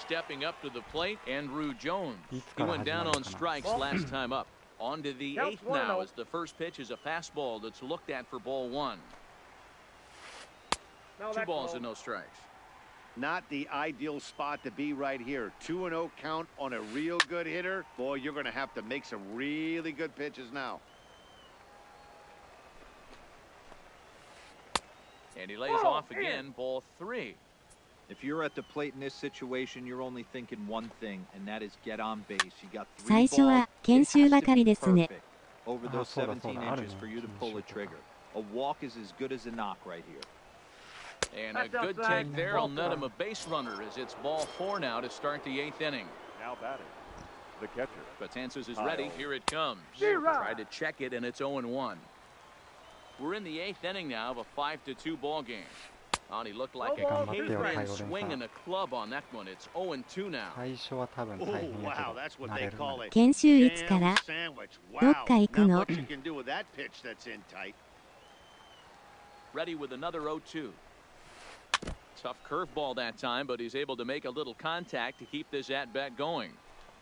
Stepping up to the plate, Andrew Jones. He went down on strikes last time up. On to the 8th now as the first pitch is a fastball that's looked at for ball 1. 2 balls and no strikes. Not the ideal spot to be right here. 2-0 count on a real good hitter. Boy, you're going to have to make some really good pitches now. And he lays off again, ball 3. If you're at the plate in this situation, you're only thinking one thing, and that is get on base. You got 最 3 初は balls. 研 It 修 has ば to かり be ですね。 perfect over those そうだそう 17 だ、あるね。 inches for you to pull a trigger. A walk is as good as a knock right here. And a good take there will net him a base runner as it's ball 4 now to start the 8th inning. Now batting, the catcher. Betances is ready. Here it comes. Tried to check it, and it's 0-1. We're in the 8th inning now of a 5-2 ball game. And he looked like a caveman swinging a club on that one. It's 0-2 now. 最初は多分 Oh, 大変や wow, け that's ど what 慣 they れる call ね。 it. 研修いつから Ham sandwich. どっ Wow, か行く not の much you can do with that pitch that's in tight. Ready with another 0-2. Tough curveball that time, but he's able to make a little contact to keep this at-bat going.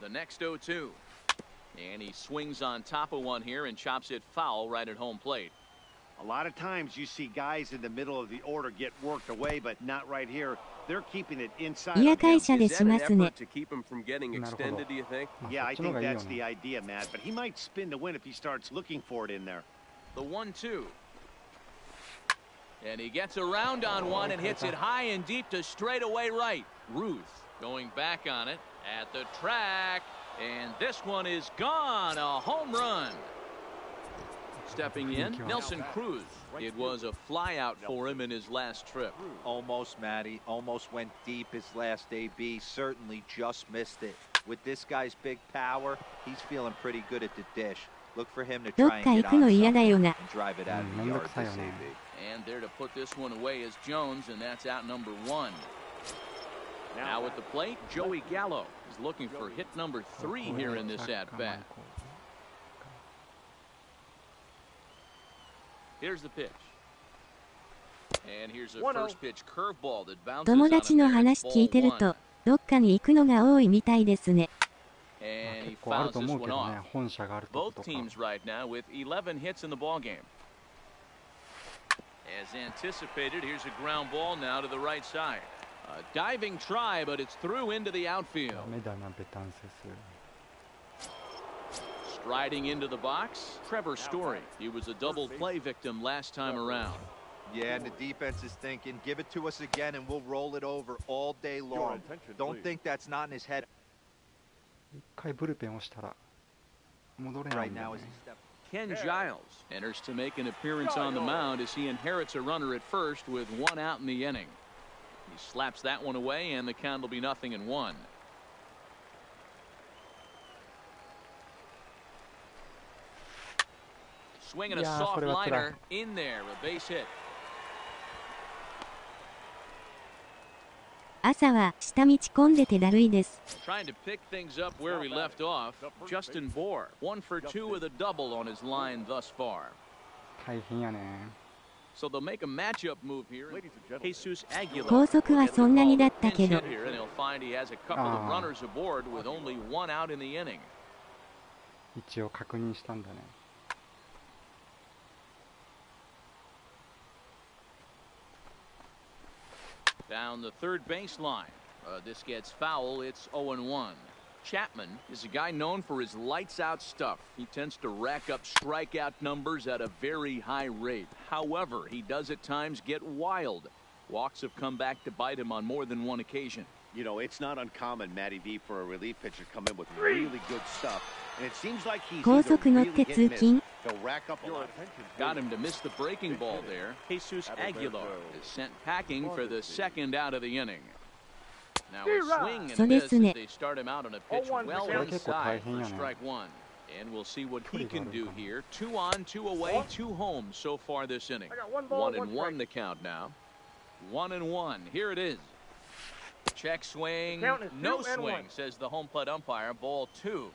The next 0-2. And he swings on top of one here and chops it foul right at home plate. A lot of times you see guys in the middle of the order get worked away, but not right here. They're keeping it inside. 嫌会社で Is し that ま an すね。 effort to keep him from getting なるほど。 extended, do you think? まあ Yeah, そ I っちの think 方がいいよ that's the ね。 idea, Matt. But he might spin to win if he starts looking for it in there. The 1-2. And he gets around on one and hits it high and deep to straightaway right. Ruth going back on it at the track. And this one is gone. A home run. Stepping in, Nelson Cruz. It was a flyout for him in his last trip. Almost, Matty. Almost went deep his last AB. Certainly just missed it. With this guy's big power, he's feeling pretty good at the dish. Look for him to どっ try か and 行 get く on の something 嫌だよな。 and drive it out of the めんど yard くさい this よね。 AB. And there to put this one away is Jones, and that's out number 1. Now at the plate, Joey Gallo is looking for hit number 3 here in this at-bat. Here's the pitch. And here's a first pitch curveball that bounces 友 on 達 him の there. 話 It's 聞いてる ball と 1. どっかに行くのが多いみたいですね。 And he 結構ある fouls と this 思うけ one どね off. 本社があるとこ Both とか teams right now with 11 hits in the ball game. As anticipated, here's a ground ball now to the right side. A diving try, but it's through into the outfield. ダメだなベタンセス Striding into the box, Trevor Story. He was a double play victim last time around. Yeah, and the defense is thinking, give it to us again and we'll roll it over all day long. Don't think that's not in his head 一回ブルペンをしたら戻れない right んだよ now ね as he steps. Ken Giles enters to make an appearance on the mound as he inherits a runner at first with 1 out in the inning. He slaps that one away, and the count will be 0-1. Swinging a Yeah, soft それは辛い。 liner in there, a base hit. 朝は下道混んでてだるいです。 Trying to pick things up where we left off, Justin Bohr, 1 for 2 with a double on his line thus far. 大変やね So they'll make a matchup move here. Jesus Aguilar. 高速はそんなにだったけど。 And he'll find he has a couple of runners aboard with only one out in the inning. 一応確認したんだね。Down the third baseline. This gets foul. It's 0-1. Chapman is a guy known for his lights-out stuff. He tends to rack up strikeout numbers at a very high rate. However, he does at times get wild. Walks have come back to bite him on more than one occasion. You know, it's not uncommon, Matty V, for a relief pitcher to come in with really good stuff. And it seems like he's 高速乗って通勤。 He'll rack up a lot. Got him to miss the breaking ball there. Jesus Aguilar is sent packing for the second out of the inning. Now a swing and a miss as they start him out on a pitch well inside for strike one. And we'll see what he can do here. 2 on, 2 away, 2 home so far this inning. 1-1 the count now. 1-1. Here it is. Check swing. No swing, says the home plate umpire. Ball 2.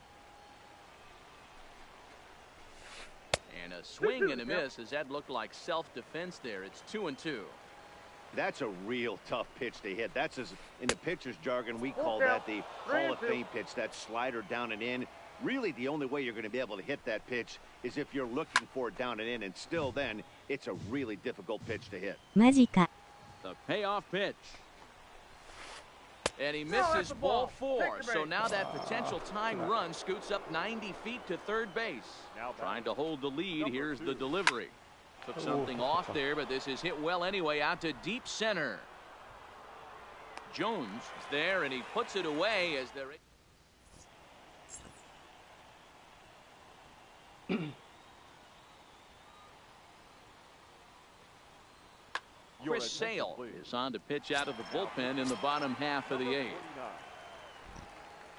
And a swing and a miss. Does that look like self-defense there? It's 2-2. That's a real tough pitch to hit. That's in the pitcher's jargon, we call that the Hall of Fame pitch, that slider down and in. Really, the only way you're going to be able to hit that pitch is if you're looking for it down and in, and still then, it's a really difficult pitch to hit. マジか。 The payoff pitch. And he misses ball 4. So now that potential tying run scoots up 90 feet to third base. Trying to hold the lead. Here's the delivery. Took something off there, but this is hit well anyway, out to deep center. Jones is there, and he puts it away as they're... Chris Sale is on to pitch out of the bullpen in the bottom half of the 8th.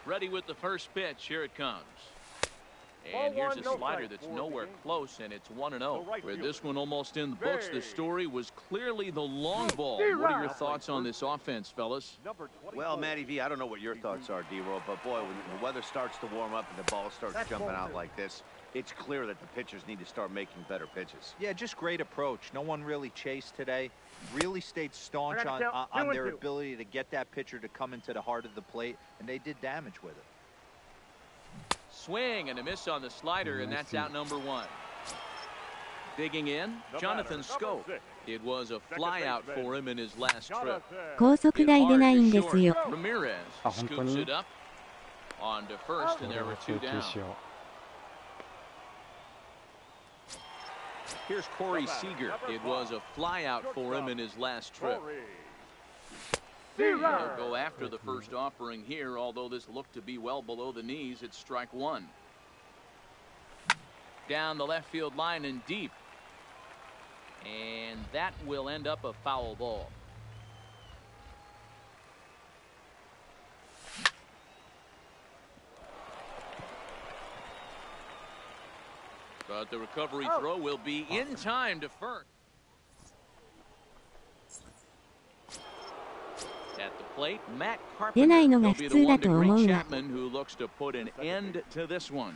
Ready with the first pitch. Here it comes. And here's a slider that's nowhere close, and it's 1-0. With this one almost in the books, the story was clearly the long ball. What are your thoughts on this offense, fellas? Well, Matty V, I don't know what your thoughts are, D-Roll, but boy, when the weather starts to warm up and the ball starts jumping out like this, it's clear that the pitchers need to start making better pitches. Yeah, just great approach. No one really chased today. Really stayed staunch on their ability to get that pitcher to come into the heart of the plate, and they did damage with it. Swing and a miss on the slider, and that's out number 1. Digging in, Jonathan Scope. It was a fly out for him in his last trip. 高速台出ないんですよ。 Ramirez scoops it up on to first, and there were 2 down. Here's Corey Seager. It was a fly out for him in his last trip. He'll go after the first offering here, although this looked to be well below the knees. It's strike 1. Down the left field line and deep. And that will end up a foul ball. But the recovery throw will be in time to first. At the plate, Matt Carpenter will be the one to greet Chapman, who looks to put an end to this one.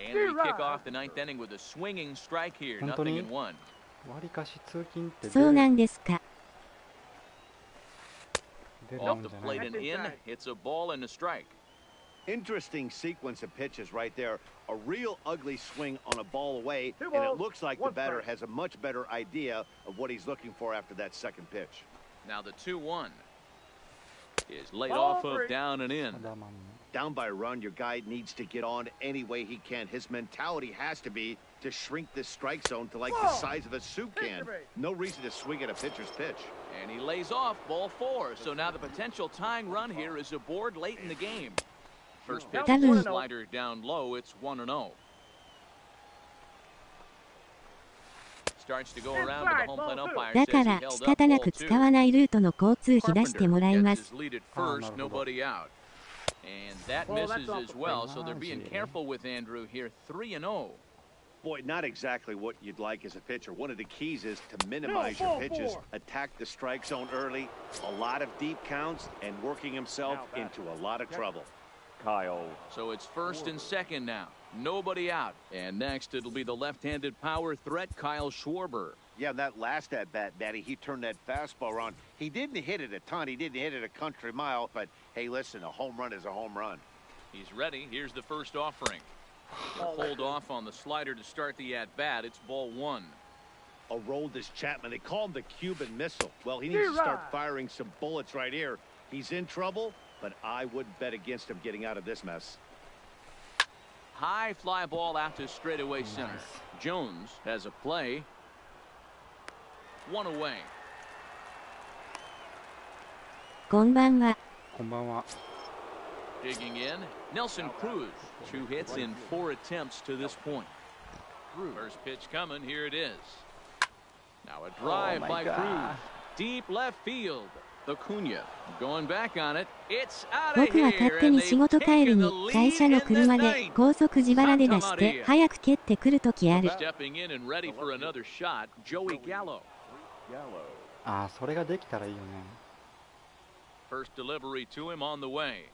And we kick off the 9th inning with a swinging strike here, 0-1. わりかし通勤ってそうなんですか。 Off the plate and in, it's a ball and a strike. Interesting sequence of pitches right there. A real ugly swing on a ball away, and it looks like the batter has a much better idea of what he's looking for after that second pitch. Now the 2-1 is laid off of down and in. Down by a run, your guy needs to get on any way he can. His mentality has to be to shrink this strike zone to like the size of a soup can. No reason to swing at a pitcher's pitch. And he lays off ball 4. So now the potential tying run here is aboard late in the game. First pitch slider down low. It's 1-0. Starts to go around to the home plate umpire. だから仕方なく使わないルートの交通費出してもらいます。 And that misses as well, so they're being careful with Andrew here. 3-0. Boy, not exactly what you'd like as a pitcher. One of the keys is to minimize your pitches, attack the strike zone early, a lot of deep counts, and working himself into a lot of trouble. Kyle. So it's first and second now. Nobody out. And next, it'll be the left-handed power threat, Kyle Schwarber. Yeah, that last at-bat, Daddy, he turned that fastball around. He didn't hit it a ton. He didn't hit it a country mile. But, hey, listen, a home run is a home run. He's ready. Here's the first offering. Hold off on the slider to start the at-bat. It's ball one. Aroldis Chapman, they call him the Cuban Missile. Well, he needs to start firing some bullets right here. He's in trouble, but I wouldn't bet against him getting out of this mess. High fly ball out to straightaway center. Jones has a play. One away. こんばんは。こんばんは。 Digging in, Nelson Cruz. 2 hits in 4 attempts to this point. First pitch coming. Here it is. Now a drive by Cruz. Deep left field. Acuna going back on it. It's out of 僕は勝 here, 手 and に仕 they've 事帰 taken り the に lead 会社の in this 車で ninth. 高速自腹で出して早く蹴ってくるときある。 Stepping in and ready for another shot, Joey Gallo. ああ、それができたらいいよね。 First delivery to him on the way.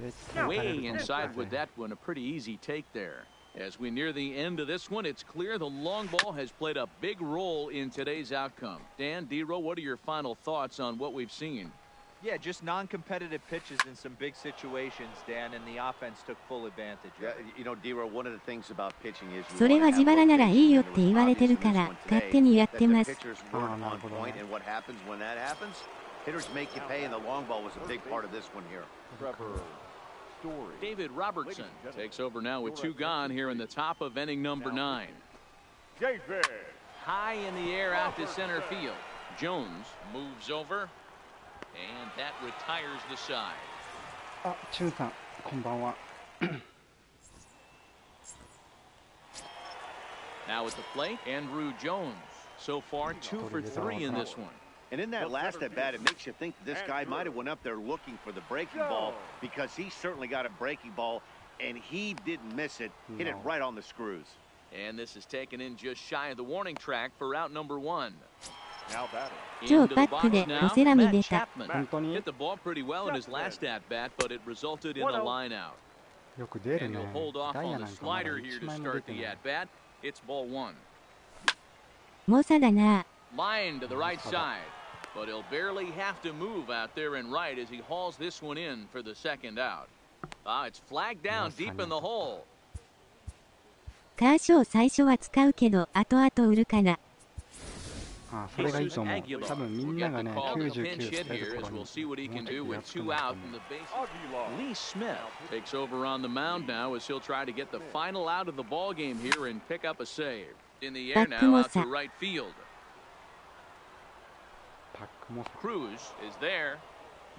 絶対打たれる Way と思った inside with ぜ that one, a pretty easy take there. As we near the end of this one, it's clear the long ball has played a big role in today's outcome. Dan, D-Row, what are your final thoughts on what we've seen? Yeah, just non-competitive pitches in some big situations, Dan, and the offense took full advantage. Yeah, you know, D-Row, one of the things about pitching is それは自腹ならいいよって言われてるから勝手にやってます。 Hitters make you pay, and the long ball was a big part of this one here. David Robertson takes over now with 2 gone here in the top of inning number 9. David. High in the air out to center field. Jones moves over, and that retires the side. あ、チュンさん、こんばんは。 Now at the plate, Andrew Jones. So far, 2 for 3 in this one. And in that last at-bat, it makes you think this guy might have went up there looking for the breaking ball, because he certainly got a breaking ball, and he didn't miss it. Hit it right on the screws. And this is taken in just shy of the warning track for out number 1. Now batting. 今日バックでロセラミ出た。 本当に Hit the ball pretty well in his last at-bat, but it resulted in a line out. よく出る And ね he'll。hold off ダイヤ on な the んかまだ slider here 1 to 枚も出 start て the ない。 at-bat. It's ball 1. 猛者だな。 Line to the right side, but he'll barely have to move out there and right as he hauls this one in for the second out. It's flagged down deep in the hole. カーショー最初は使うけど後々売るかな。ああ、それがいいと思う。多分み We'll んな get が the ね、 call to the 99 pinch 捨 hit てる here 頃 as に we'll see what he も can うち do ょっと with 安く 2 out なったと and 思 the う。 base. Lee Smith takes over on the mound now as he'll try to get the final out of the ball game here and pick up a save. In the air now out to right field. パックもさ。 Cruz is there,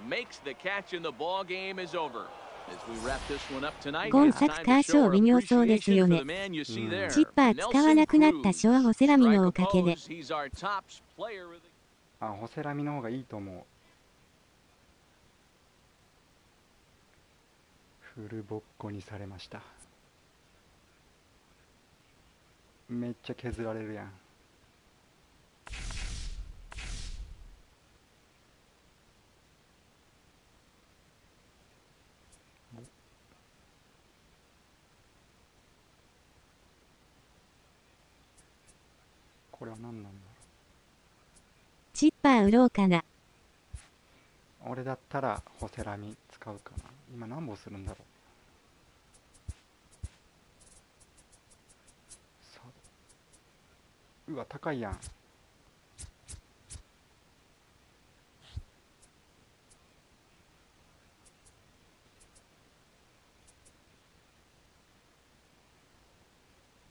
makes the catch, and the ball game is over. As we wrap this one up tonight, 今 it's 作 time カ to ーショ show ー our 微妙そうですよ appreciation ね。 for the man you see there. チッパー使わなくなったショアホセラミのおかげで。 He's our top player of the あ、ホセラミの方がいいと思う。フルボッコにされました。めっちゃ削られるやん。これは何なんだろチッパー売ろうかな。う。俺だったらホセラミ使うかな。今何本するんだろう。さあ、うわ高いやん。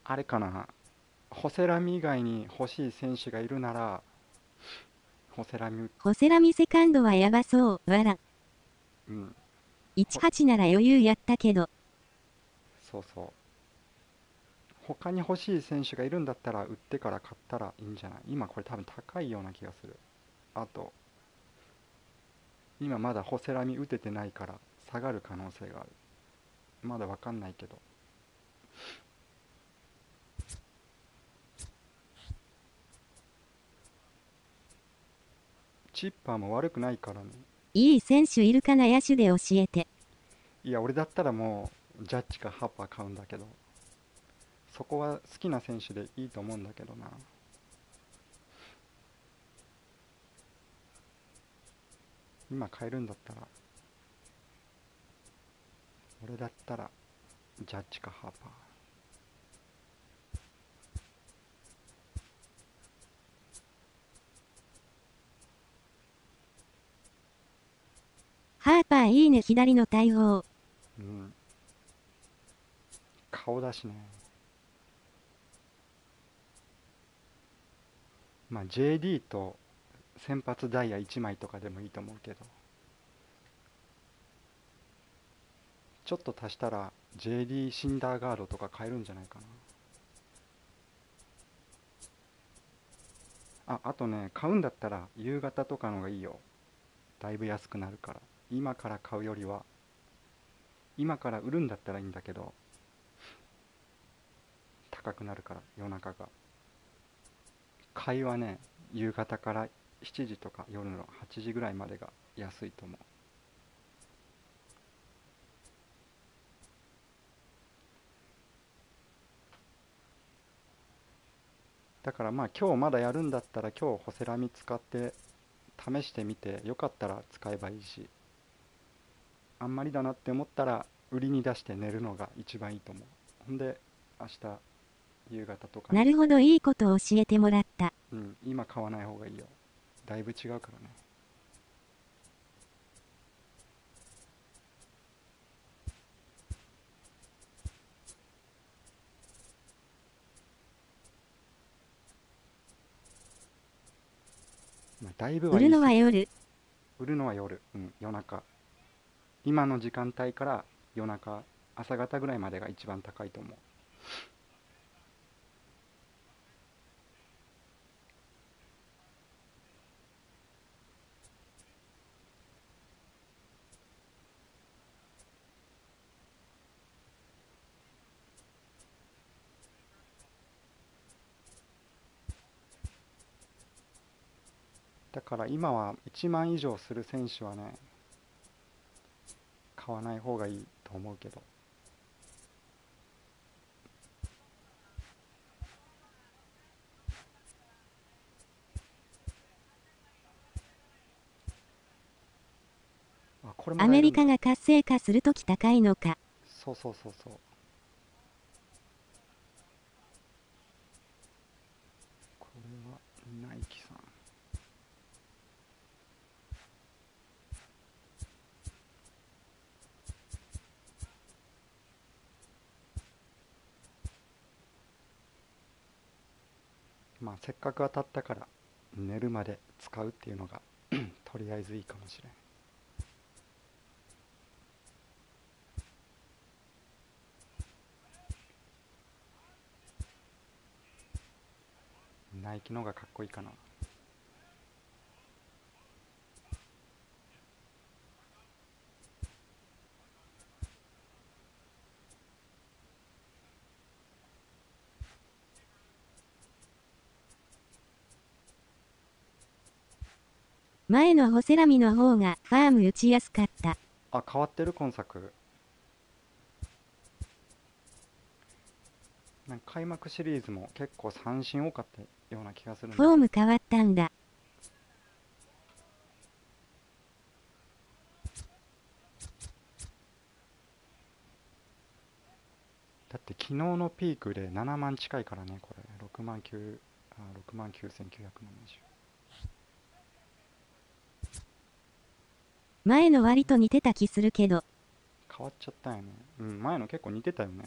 あれかな、ホセラミ以外に欲しい選手がいるならホセラミ、ホセラミセカンドはやばそう。わら。うん、 18なら余裕やったけど。そうそう、他に欲しい選手がいるんだったら売ってから買ったらいいんじゃない。今これ多分高いような気がする。あと今まだホセラミ打ててないから下がる可能性がある。まだわかんないけど。チッパーも悪くないからね。いい選手いるかな、野手で教えて。いや俺だったらもジャッジかハーパー買うんだけど、そこは好きな選手でいいと思うんだけどな。今買えるんだったら、俺だったらジャッジかハーパー。ハーパーいいね、左の対応。うん。顔だしね。まあ JD と先発ダイヤ1枚とかでもいいと思うけど、ちょっと足したら JD シンダーガードとか買えるんじゃないかな。あとね、買うんだったら夕方とかのがいいよ。だいぶ安くなるから。今から買うよりは、今から売るんだったらいいんだけど、高くなるから、夜中が。買いはね、夕方から7時とか夜の8時ぐらいまでが安いと思う。だからまあ今日まだやるんだったら今日ホセラミ使って試してみて、よかったら使えばいいし、あんまりだなって思ったら売りに出して寝るのが一番いいと思う。ほんで明日夕方とかに。なるほど、いいことを教えてもらった。うん、今買わない方がいいよ。だいぶ違うからね。まあ、だいぶは売るのは夜。売るのは夜、うん、夜中。今の時間帯から夜中、朝方ぐらいまでが一番高いと思う。だから今は1万以上する選手はね、買わない方がいいと思うけど。あ、これもアメリカが活性化するとき高いのか。そうそうそうそう。これはナイキさん。まあせっかく当たったから寝るまで使うっていうのがとりあえずいいかもしれん。ナイキの方がかっこいいかな。前のホセラミの方がファーム打ちやすかった。あ、変わってる今作。なんか開幕シリーズも結構三振多かったような気がするんだけど。フォーム変わったんだ。だって昨日のピークで7万近いからね、これ。6万9、6万9970。前の割と似てた気するけど。変わっちゃったよね。うん、前の結構似てたよね。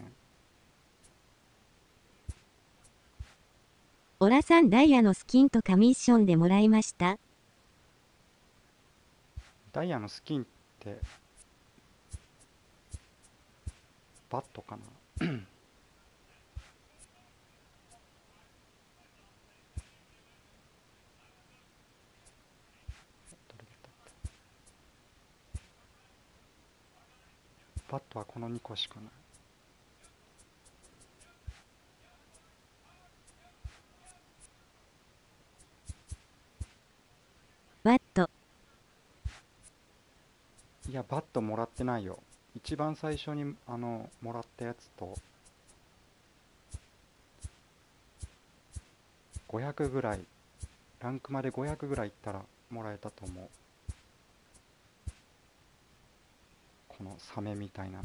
オラさんダイヤのスキンとカミッションでもらいました。ダイヤのスキンってバットかなバットはこの2個しかない。バット。いや、バットもらってないよ。一番最初にもらったやつと500ぐらい、ランクまで500ぐらいいったらもらえたと思う。このサメみたいなの。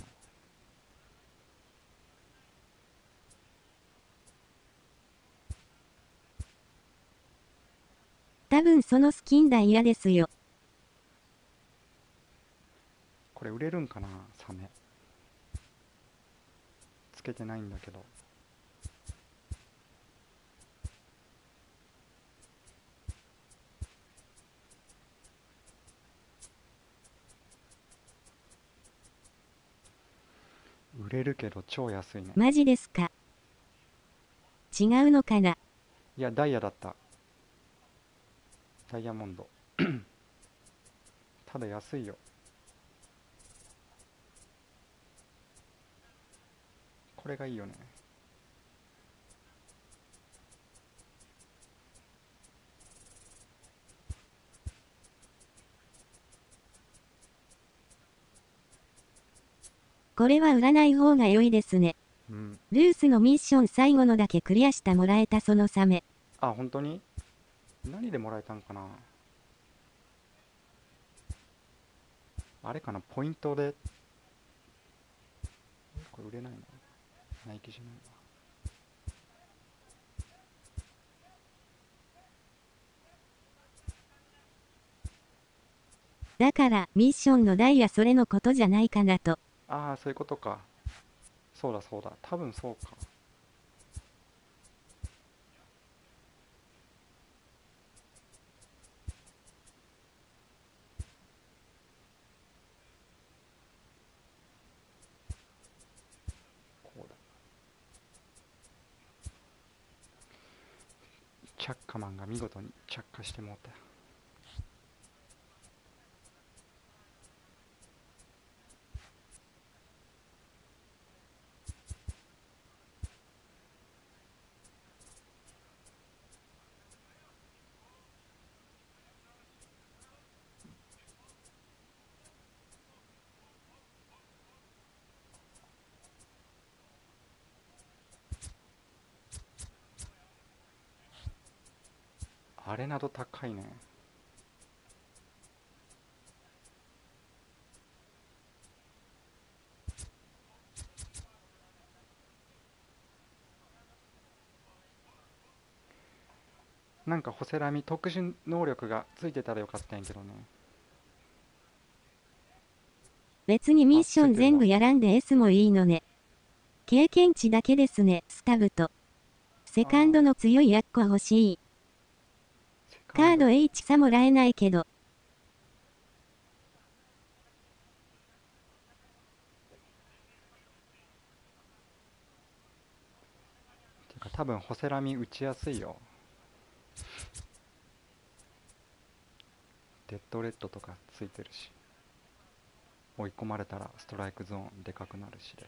多分そのスキンダイヤですよ。これ売れるんかな、サメ。つけてないんだけど。売れるけど超安いね。マジですか。違うのかな。いや、ダイヤだった。ダイヤモンド。ただ安いよ。これがいいよね。これは売らない方が良いですね。うん。ルースのミッション最後のだけクリアしたもらえたそのサメ。あ、本当に？何でもらえたんかな。あれかな、ポイントで。これ売れないの？ナイキじゃないわ。だからミッションのダイヤそれのことじゃないかなと。ああ、そういうことか。そうだそうだ。多分そうか。こうだ。チャッカマンが見事に着火してもうたよ。あれなど高いね。なんかホセラミ特殊能力がついてたらよかったんやけどね。別にミッション全部やらんで S もいいのね。経験値だけですね、スタブと。セカンドの強いヤッコ欲しい。カード H さもらえないけど。てか多分ホセラミ打ちやすいよ。デッドレッドとかついてるし、追い込まれたらストライクゾーンでかくなるしで。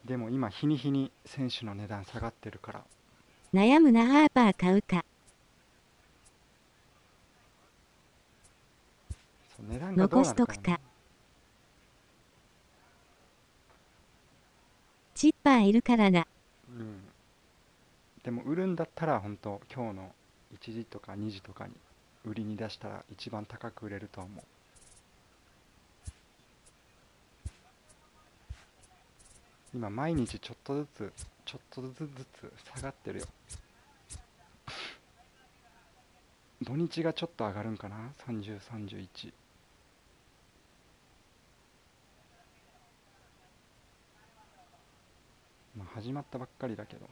でも今日に日に選手の値段下がってるから。悩むな。ハーパー買うか。そう、値段がどう残しとくなるかね。か。チッパーいるからな。うん。でも売るんだったら本当今日の1時とか2時とかに売りに出したら一番高く売れると思う。今毎日ちょっとずつ下がってるよ。土日がちょっと上がるんかな。30、31。まあ始まったばっかりだけど。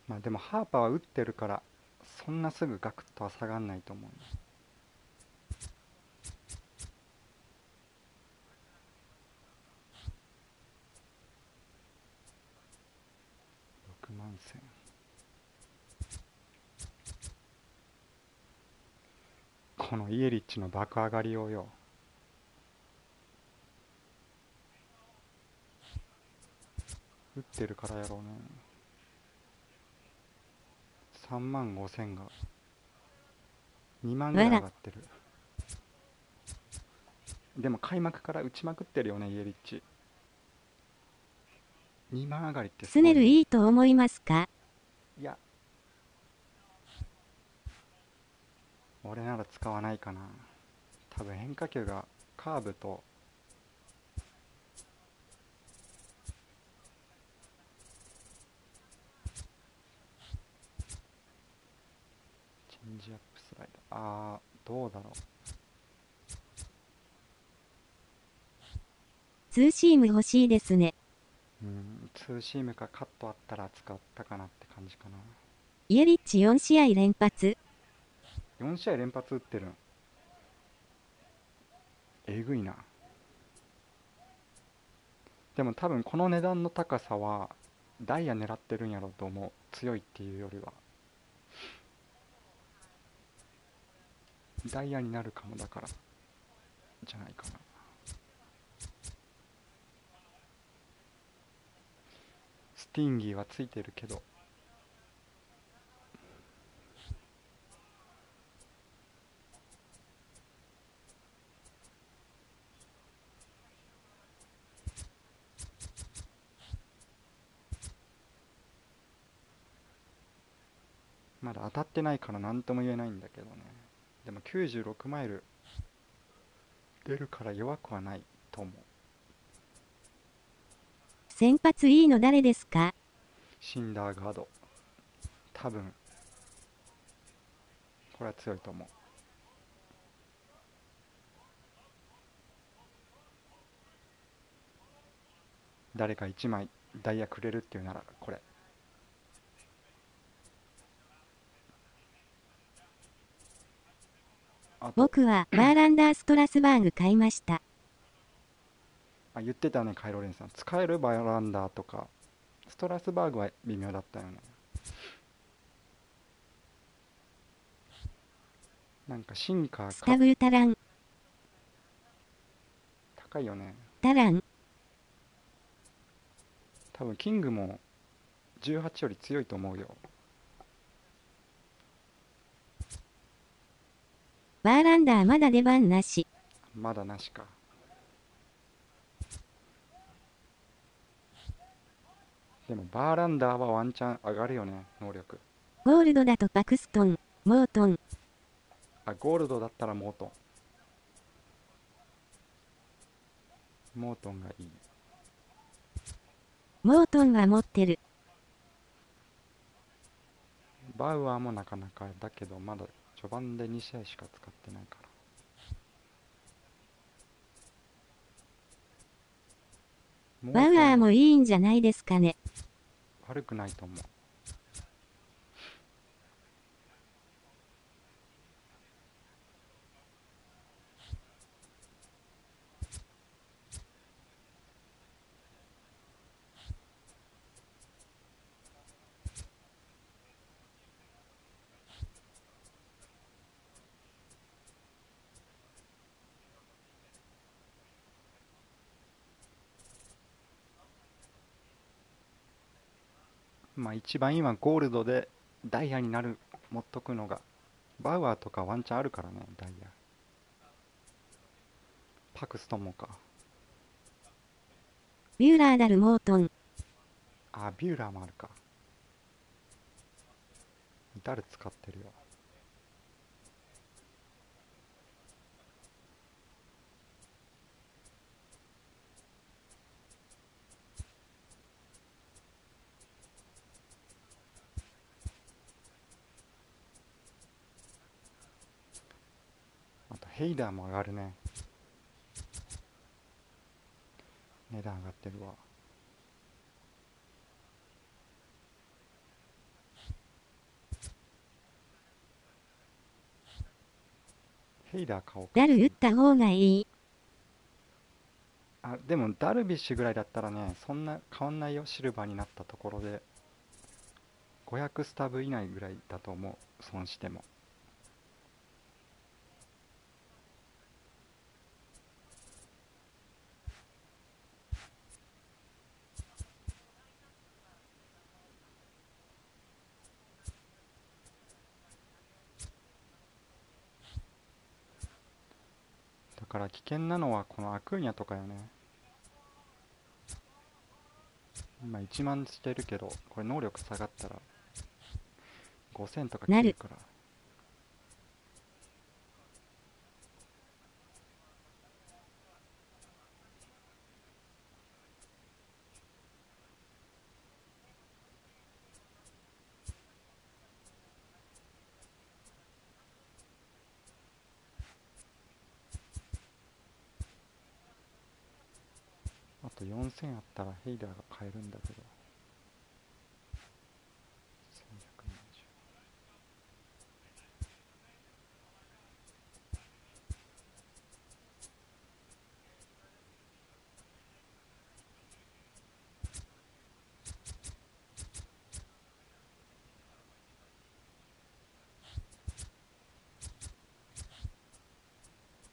まあでもハーパーは打ってるからそんなすぐガクッとは下がんないと思うね。このイエリッチの爆上がりをよ。打ってるからやろうね。3万5千が2万ぐらい上がってる。でも開幕から打ちまくってるよね、イエリッチ。2万上がりってすごいね。スネルいいと思いますか？いや、俺なら使わないかな。多分変化球がカーブとチェンジアップスライダー、どうだろう。ツーシーム欲しいですね。ツーシームかカットあったら使ったかなって感じかな。イエリッチ4試合連発。4試合連発打ってるん。えぐいな。でも多分この値段の高さはダイヤ狙ってるんやろうと思う。強いっていうよりはダイヤになるかも、だからじゃないかな。スティンギーはついてるけど、まだ当たってないから何とも言えないんだけどね。でも96マイル出るから弱くはないと思う。先発いいの誰ですか？シンダーガード。多分これは強いと思う。誰か1枚ダイヤくれるっていうならこれ。僕はバーランダーストラスバーグ買いました。言ってたね、カイロレンさん。使えるバーランダーとか。ストラスバーグは微妙だったよね。なんかシンカーか。スタブルタラン。高いよね。タラン。多分キングも18より強いと思うよ。バーランダーまだ出番なし。まだなしか。でもバーランダーはワンチャン上がるよね、能力。ゴールドだとパクストン、モートン。ゴールドだったらモートン。モートンがいい。モートンは持ってる。バウアーもなかなかだけど、まだ序盤で2試合しか使ってないから。バウアーもいいんじゃないですかね。悪くないと思う。まあ一番今ゴールドでダイヤになる持っとくのが、バウアーとかワンチャンあるからね、ダイヤ。パクストンもか。ビューラーダルモートン。ビューラーもあるか。ダル使ってるよ。あとヘイダーも上がるね。値段上がってるわ。ヘイダー買おうか。ダル打った方がいい。でもダルビッシュぐらいだったらね、そんな変わんないよ。シルバーになったところで500スタブ以内ぐらいだと思う。損しても。から危険なのはこのアクーニャとかよね。今1万してるけど、これ能力下がったら5000とか切るから。あと4000あったらヘイダーが買えるんだけど。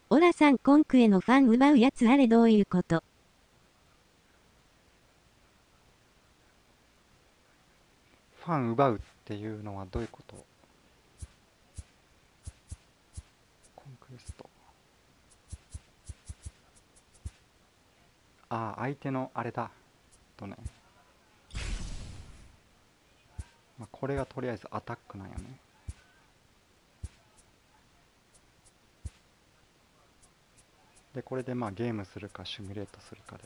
オラさんコンクへのファン奪うやつあれどういうこと？ファン奪うっていうのはどういうこと？コンクエスト。ああ、相手のあれだ。とね。まあ、これがとりあえずアタックなんよね。で、これでまあゲームするかシミュレートするかで。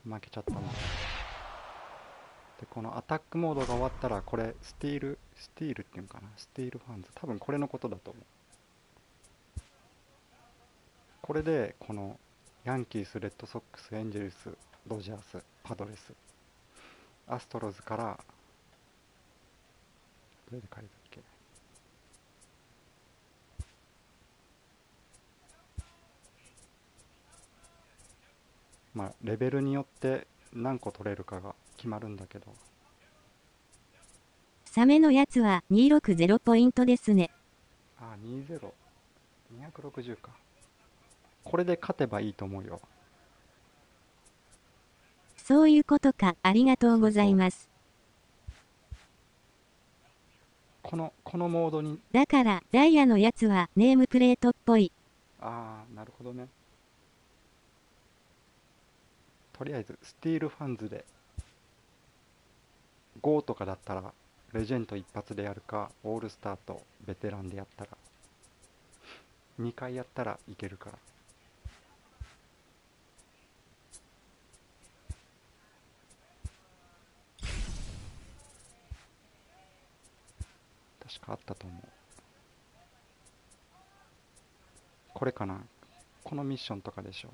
負けちゃったんだ。で、このアタックモードが終わったら、これスティールっていうのかな、スティールファンズ、多分これのことだと思う。これでこのヤンキース、レッドソックス、エンジェルス、ドジャース、パドレス、アストロズから、どれで借りたっけ？まあレベルによって何個取れるかが決まるんだけど。サメのやつは260ポイントですね。ああ、260か。これで勝てばいいと思うよ。そういうことか。ありがとうございます。このモードに。だからダイヤのやつはネームプレートっぽい。ああ、なるほどね。とりあえずスティールファンズで5とかだったらレジェンド一発でやるか、オールスターとベテランでやったら2回やったらいけるから。確かあったと思う。これかな、このミッションとかでしょ。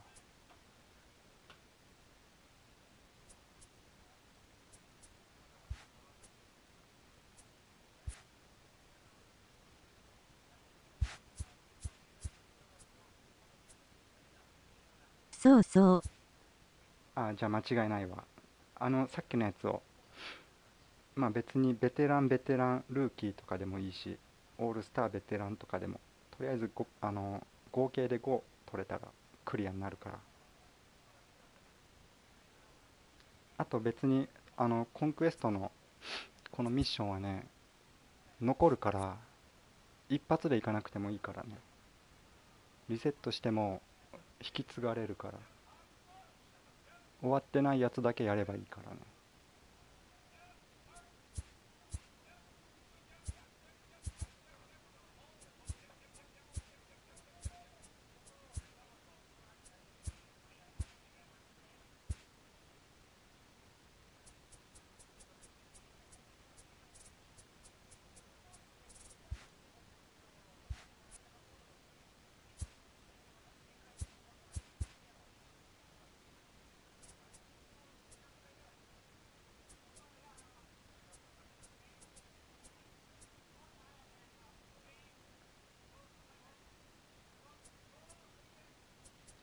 そうそう。ああ、じゃあ間違いないわ。さっきのやつを、まあ別にベテラン、ルーキーとかでもいいし、オールスター、ベテランとかでも、とりあえず合計で5取れたらクリアになるから。あと別に、コンクエストのこのミッションはね、残るから、一発でいかなくてもいいからね。リセットしても引き継がれるから。終わってないやつだけやればいいからね。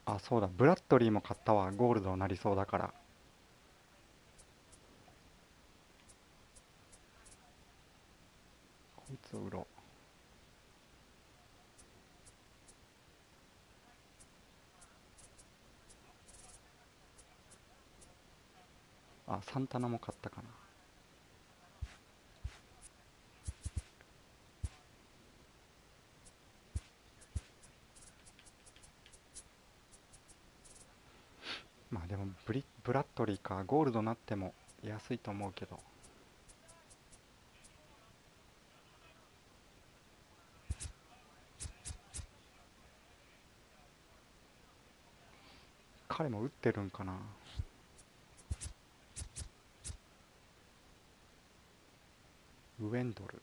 あ、そうだ、ブラッドリーも買ったわ。ゴールドになりそうだから。こいつを売ろう。あ、サンタナも買ったかな。まあでもブラッドリーかゴールドになっても安いと思うけど、彼も打ってるんかな。ウェンドル、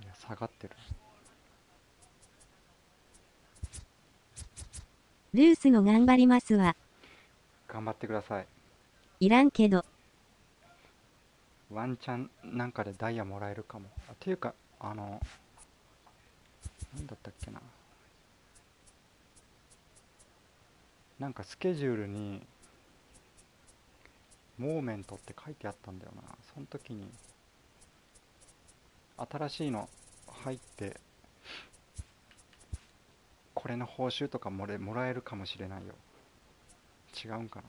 いや下がってる。ルースの頑張りますわ。頑張ってください。いらんけど。ワンチャンなんかでダイヤもらえるかも。っていうかなんだったっけな、なんかスケジュールにモーメントって書いてあったんだよな。その時に新しいの入ってこれの報酬とかもらえるかもしれないよ。違うんかな。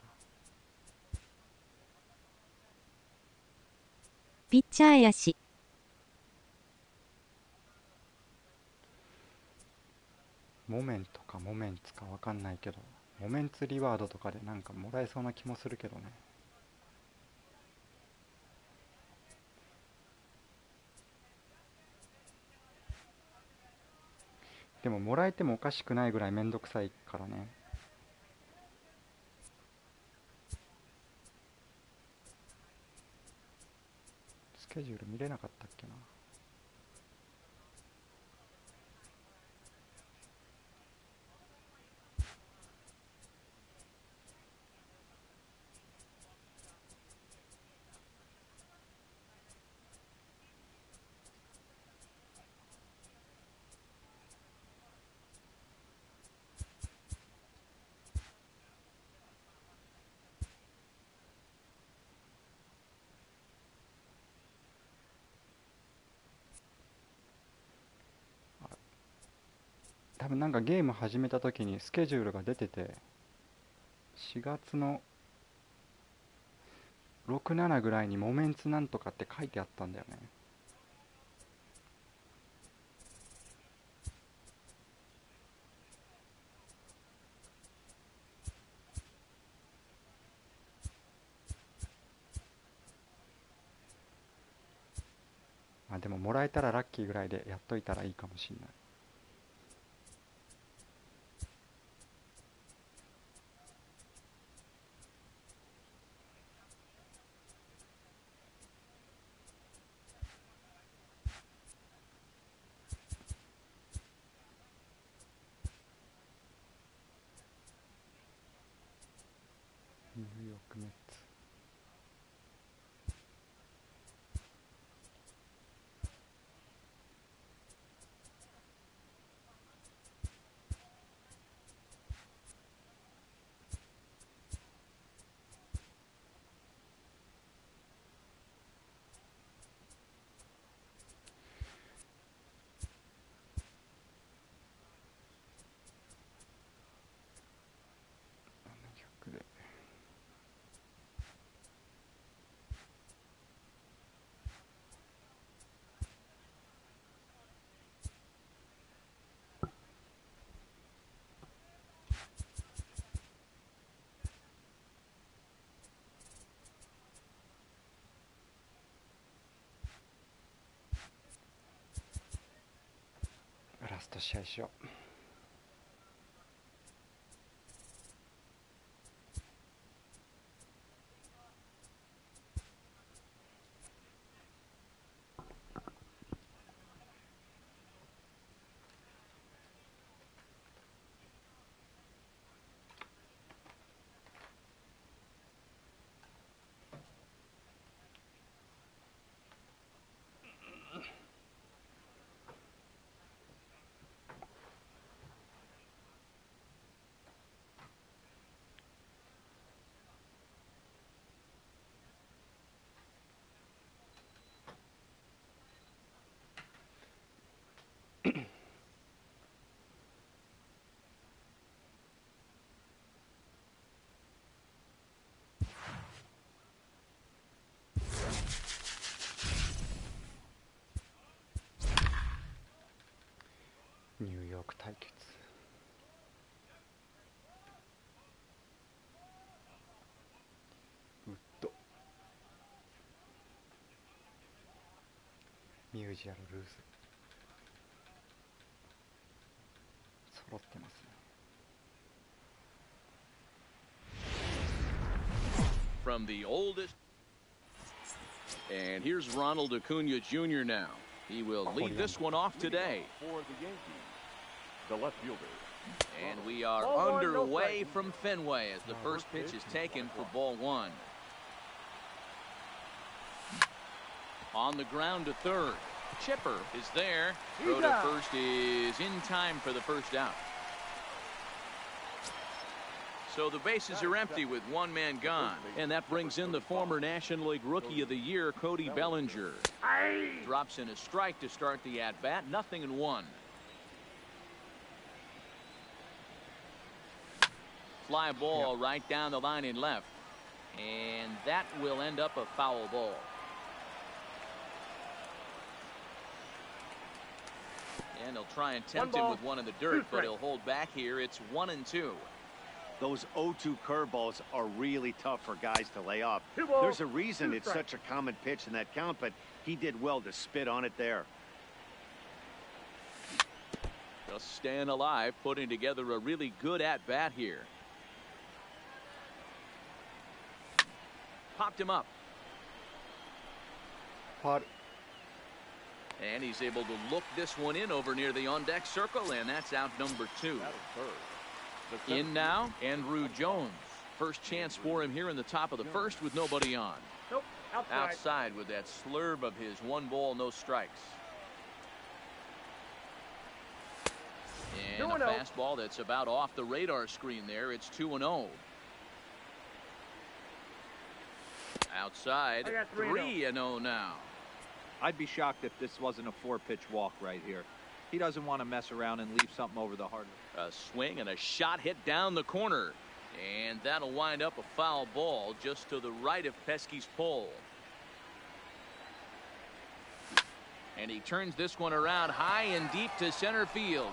ピッチャーやし。モメントかモメンツかわかんないけど、モメンツリワードとかでなんかもらえそうな気もするけどね。でももらえてもおかしくないぐらいめんどくさいからね。スケジュール見れなかったっけな。多分なんかゲーム始めた時にスケジュールが出てて、4月の6、7ぐらいにモメンツなんとかって書いてあったんだよね。まあでももらえたらラッキーぐらいでやっといたらいいかもしんない。ニューヨークメッツ。700でと試合しよう。ニューヨーク対決。ウッド、ミュージアル・ルーズ揃ってますね。From the oldest, and here's Ronald Acuna Jr. now. He will lead this one off today. For the Yankees, the left fielder. And we are underway from Fenway as the first pitch is taken for ball one. On the ground to third. Chipper is there. Throw to first is in time for the first out. So the bases are empty with one man gone. And that brings in the former National League Rookie of the Year, Cody Bellinger. Drops in a strike to start the at-bat. 0-1. Fly ball right down the line in left. And that will end up a foul ball. And he'll try and tempt him with one in the dirt, but he'll hold back here. It's 1-2. Those 0-2 curveballs are really tough for guys to lay off. There's a reason it's such a common pitch in that count, but he did well to spit on it there. Just staying alive, putting together a really good at-bat here. Popped him up. Hot. And he's able to look this one in over near the on-deck circle, and that's out number 2. In now, Andrew Jones. First chance for him here in the top of the first with nobody on. Nope, outside with that slurve of his 1 ball, no strikes. And a fastball that's about off the radar screen there. It's 2-0. Outside, 3-0 now. I'd be shocked if this wasn't a 4-pitch walk right here. He doesn't want to mess around and leave something over the hard. A swing and a shot hit down the corner. And that'll wind up a foul ball just to the right of Pesky's pole. And he turns this one around high and deep to center field.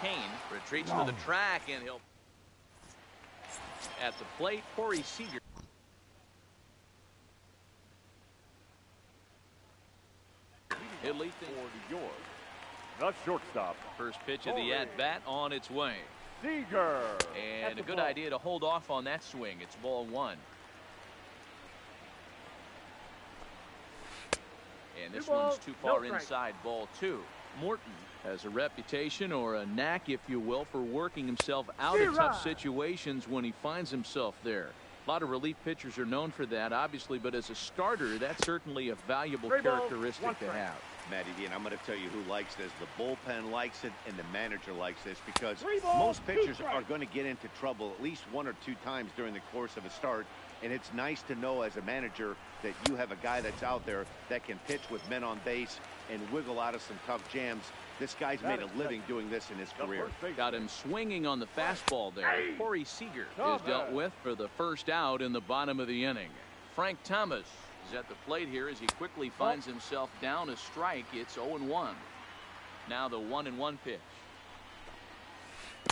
Kane retreats to the track, and he'll at the plate. Corey Seager. He'll lead for New York, the shortstop. First pitch of the at-bat on its way. Seager. And a good idea to hold off on that swing. It's ball 1. And this one's too far inside, ball 2. Morton has a reputation, or a knack, if you will, for working himself out of tough situations when he finds himself there. A lot of relief pitchers are known for that, obviously, but as a starter, that's certainly a valuable characteristic to have. Matty D, and I'm going to tell you who likes this. The bullpen likes it, and the manager likes this, because most pitchers are going to get into trouble at least 1 or 2 times during the course of a start. And it's nice to know as a manager that you have a guy that's out there that can pitch with men on base and wiggle out of some tough jams. This guy's made a living doing this in his career. Got him swinging on the fastball there. Corey Seager is dealt with for the first out in the bottom of the inning. Frank Thomas is at the plate here as he quickly finds himself down a strike. It's 0-1. Now the 1-1 pitch.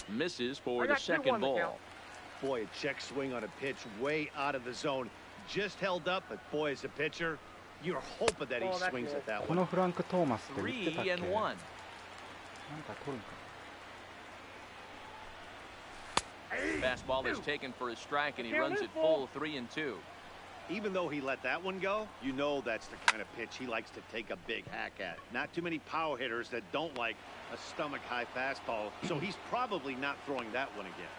Misses for the second ball. Boy, a check swing on a pitch way out of the zone. Just held up, but boy, as a pitcher, you're hoping that he swings at that one. このフランク・トーマスって打ってたっけ？ 3-1. なんか取るんか。 Fastball is taken for a strike, and he runs it full 3-2. Even though he let that one go, you know that's the kind of pitch he likes to take a big hack at. Not too many power hitters that don't like a stomach-high fastball, so he's probably not throwing that one again.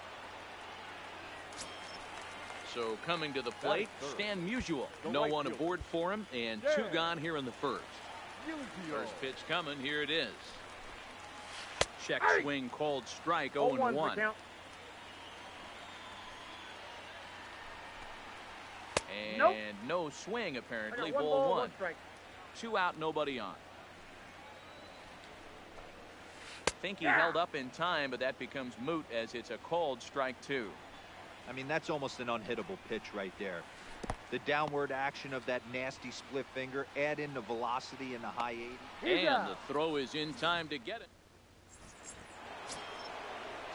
So coming to the plate, Stan Musial. No one aboard for him, and 2 gone here in the first. First pitch coming, here it is. Check swing, called strike, 0-1. And no swing, apparently. Ball 1. 2 out, nobody on. Think he held up in time, but that becomes moot as it's a called strike 2. I mean, that's almost an unhittable pitch right there. The downward action of that nasty split finger, add in the velocity in the high 80. And the throw is in time to get it.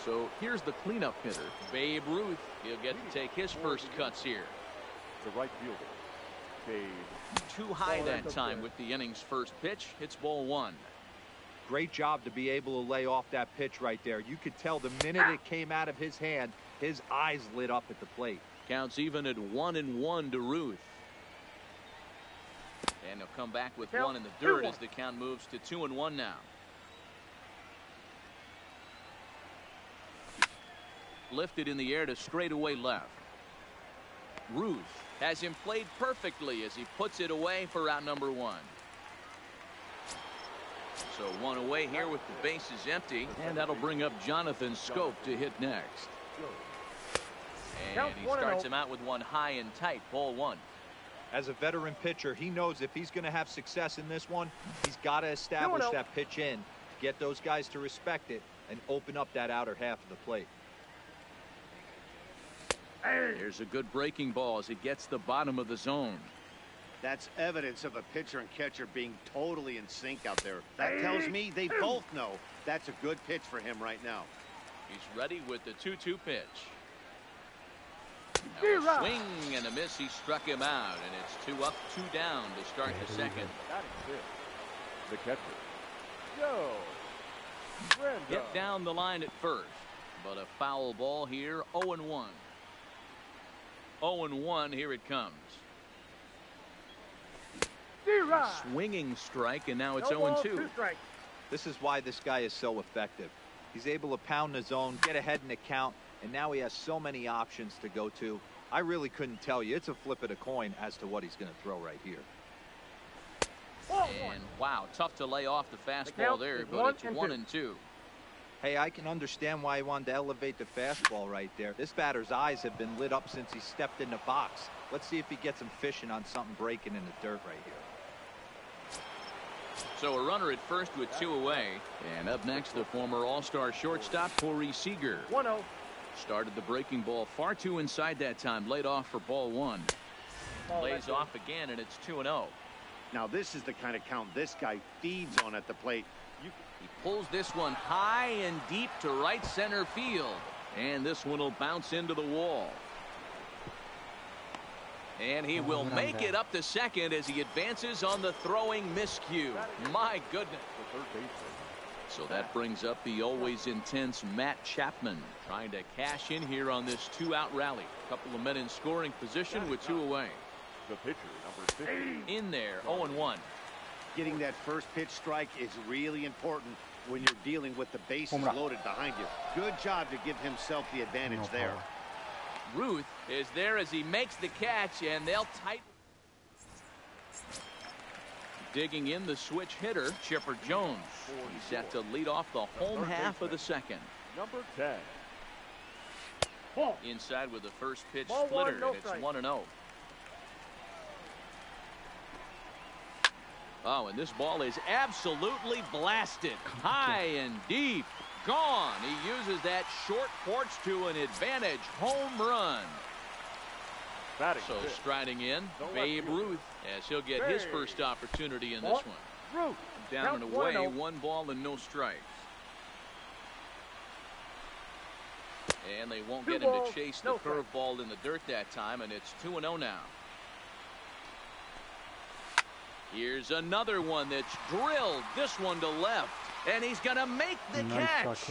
So here's the cleanup hitter, Babe Ruth. He'll get to take his first cuts here. The right fielder, Babe. Too high that time with the inning's first pitch. It's ball 1. Great job to be able to lay off that pitch right there. You could tell the minute it came out of his hand, his eyes lit up at the plate. Counts even at 1-1 to Ruth. And he'll come back with 1 in the dirt as the count moves to 2-1 now. Lifted in the air to straightaway left. Ruth has him played perfectly as he puts it away for out number 1. So 1 away here with the bases empty, and that'll bring up Jonathan Schoop to hit next. And he starts him out with 1 high and tight, ball 1. As a veteran pitcher, he knows if he's going to have success in this one, he's got to establish that pitch in, get those guys to respect it, and open up that outer half of the plate. There's a good breaking ball as it gets the bottom of the zone. That's evidence of a pitcher and catcher being totally in sync out there. That tells me they both know that's a good pitch for him right now. He's ready with the 2-2 pitch. Now a swing and a miss. He struck him out, and it's 2 up, 2 down to start the second. The catcher, Joe Brenda. Get down the line at first, but a foul ball here. 0-1. 0-1. Here it comes. Swinging strike, and now it's 0-2. This is why this guy is so effective. He's able to pound the zone, get ahead in the count, and now he has so many options to go to. I really couldn't tell you. It's a flip of the coin as to what he's going to throw right here. And wow, tough to lay off the fastball there, but it's 1-2. Hey, I can understand why he wanted to elevate the fastball right there. This batter's eyes have been lit up since he stepped in the box. Let's see if he gets him fishing on something breaking in the dirt right here. So a runner at first with 2 away. And up next, the former All-Star shortstop, Corey Seager. 1-0. Started the breaking ball far too inside that time. Laid off for ball 1. Lays off again, and it's 2-0. Now, this is the kind of count this guy feeds on at the plate. He pulls this one high and deep to right center field. And this one will bounce into the wall. And he will make it up to second as he advances on the throwing miscue. My goodness. So that brings up the always intense Matt Chapman, trying to cash in here on this 2-out rally. A couple of men in scoring position with 2 away. The pitcher, number 50. In there, 0-1. Getting that first pitch strike is really important when you're dealing with the bases loaded behind you. Good job to give himself the advantage there. Ruth is there as he makes the catch, and they'll tighten. Digging in the switch hitter, Chipper Jones. He's set to lead off the home half of the second. Number 10. Inside with the first pitch splitter, and it's 1-0. Oh, and this ball is absolutely blasted. High and deep. Gone. He uses that short porch to an advantage. Home run. So striding in, Babe Ruth, as he'll get his first opportunity in this one. Down and away, 1 ball and no strikes. And they won't get him to chase the curveball in the dirt that time, and it's 2-0 now. Here's another one that's drilled. This one to left. And he's going to make the catch.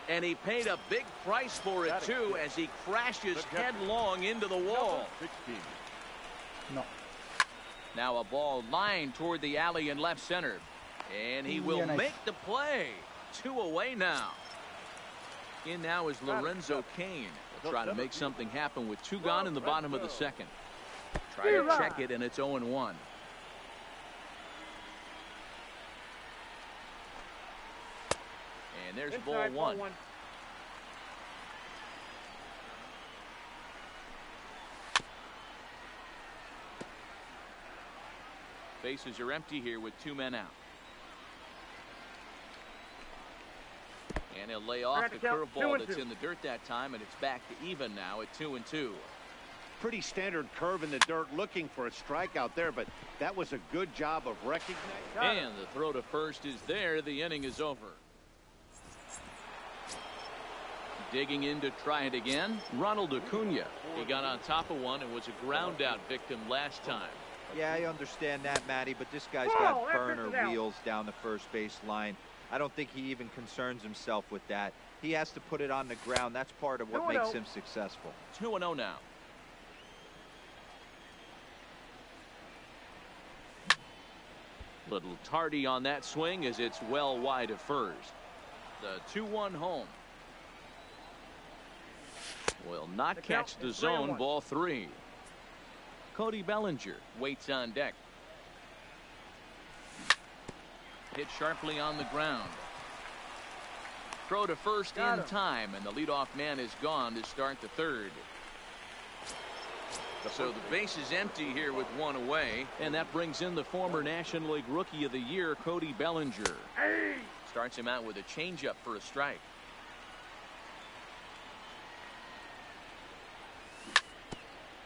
And he paid a big price for it, too, as he crashes headlong into the wall. No. Now a ball lined toward the alley in left center. And he will make the play. 2 away now. In now is Lorenzo Cain. He'll try to make something happen with 2 gone in the bottom of the second. Try to check it, and it's 0-1. And there's ball 1. Bases are empty here with 2 men out. And he'll lay off the curveball that's in the dirt that time, and it's back to even now at 2-2. Pretty standard curve in the dirt, looking for a strikeout there, but that was a good job of recognizing. And the throw to first is there. The inning is over. Digging in to try it again, Ronald Acuna. He got on top of one and was a ground out victim last time. Yeah, I understand that, Matty, but this guy's got burner wheels down the first base line. I don't think he even concerns himself with that. He has to put it on the ground. That's part of what makes him successful. 2-0 now. Little tardy on that swing as it's well wide of first. The 2-1 home. Will not catch the zone. Ball 3. Cody Bellinger waits on deck. Hit sharply on the ground. Throw to first in time, and the leadoff man is gone to start the third. So the base is empty here with 1 away, and that brings in the former National League Rookie of the Year, Cody Bellinger. Starts him out with a changeup for a strike.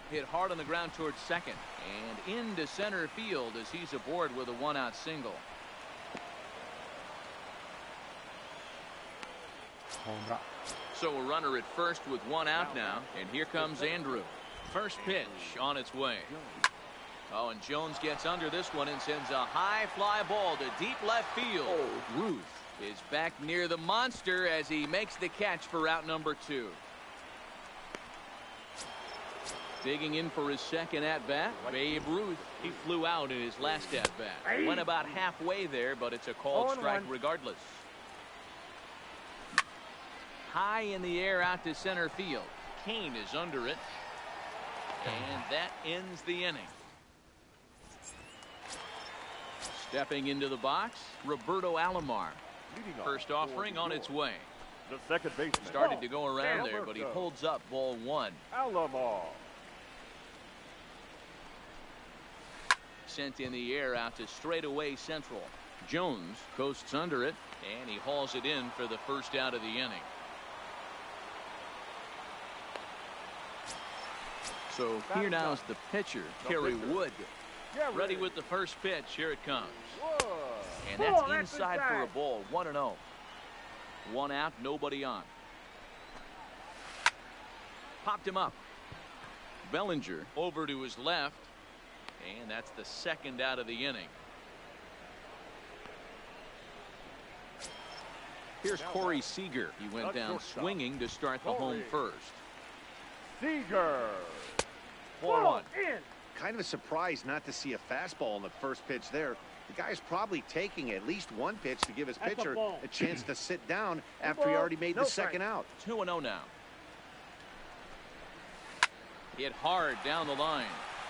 Hit hard on the ground towards second, and into center field as he's aboard with a 1-out single. So a runner at first with 1 out now, and here comes Andrew. First pitch on its way. Oh, and Jones gets under this one and sends a high fly ball to deep left field. Ruth is back near the monster as he makes the catch for out number 2. Digging in for his second at-bat, Babe Ruth. He flew out in his last at-bat. Went about halfway there, but it's a called strike regardless. High in the air out to center field. Cain is under it. And that ends the inning. Stepping into the box, Roberto Alomar. First offering on its way. The second baseman. Started to go around there, but he holds up ball 1. Alomar. Sent in the air out to straightaway central. Jones coasts under it, and he hauls it in for the first out of the inning. So here now is the pitcher, Kerry Wood. Ready with the first pitch. Here it comes. And that's inside for a ball. 1-0. 1 out, nobody on. Popped him up. Bellinger over to his left. And that's the second out of the inning. Here's Corey Seager. He went down swinging to start the home first. Seager. 4-1. Kind of a surprise not to see a fastball in the first pitch there. The guy's probably taking at least one pitch to give his pitcher a chance to sit down after he already made the second out. 2-0 now. Hit hard down the line.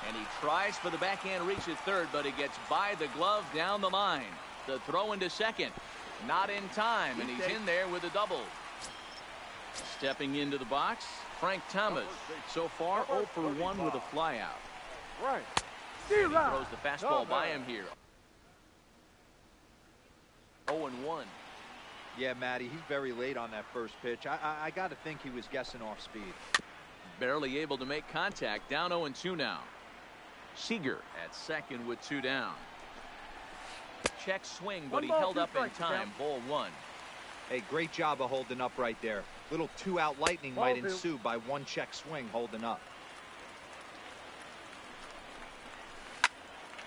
And he tries for the backhand reach at third, but he gets by the glove down the line. The throw into second. Not in time, and he's in there with a double. Stepping into the box, Frank Thomas. So far, 0 for 1 with a flyout. Right. He throws the fastball by him here. 0-1. Yeah, Matty, he's very late on that first pitch. I got to think he was guessing off speed. Barely able to make contact. Down 0-2 now. Seager at second with 2 down. Check swing, but he held up in time. Ball 1. Hey, great job of holding up right there. Little 2-out lightning might ensue by 1 check swing holding up.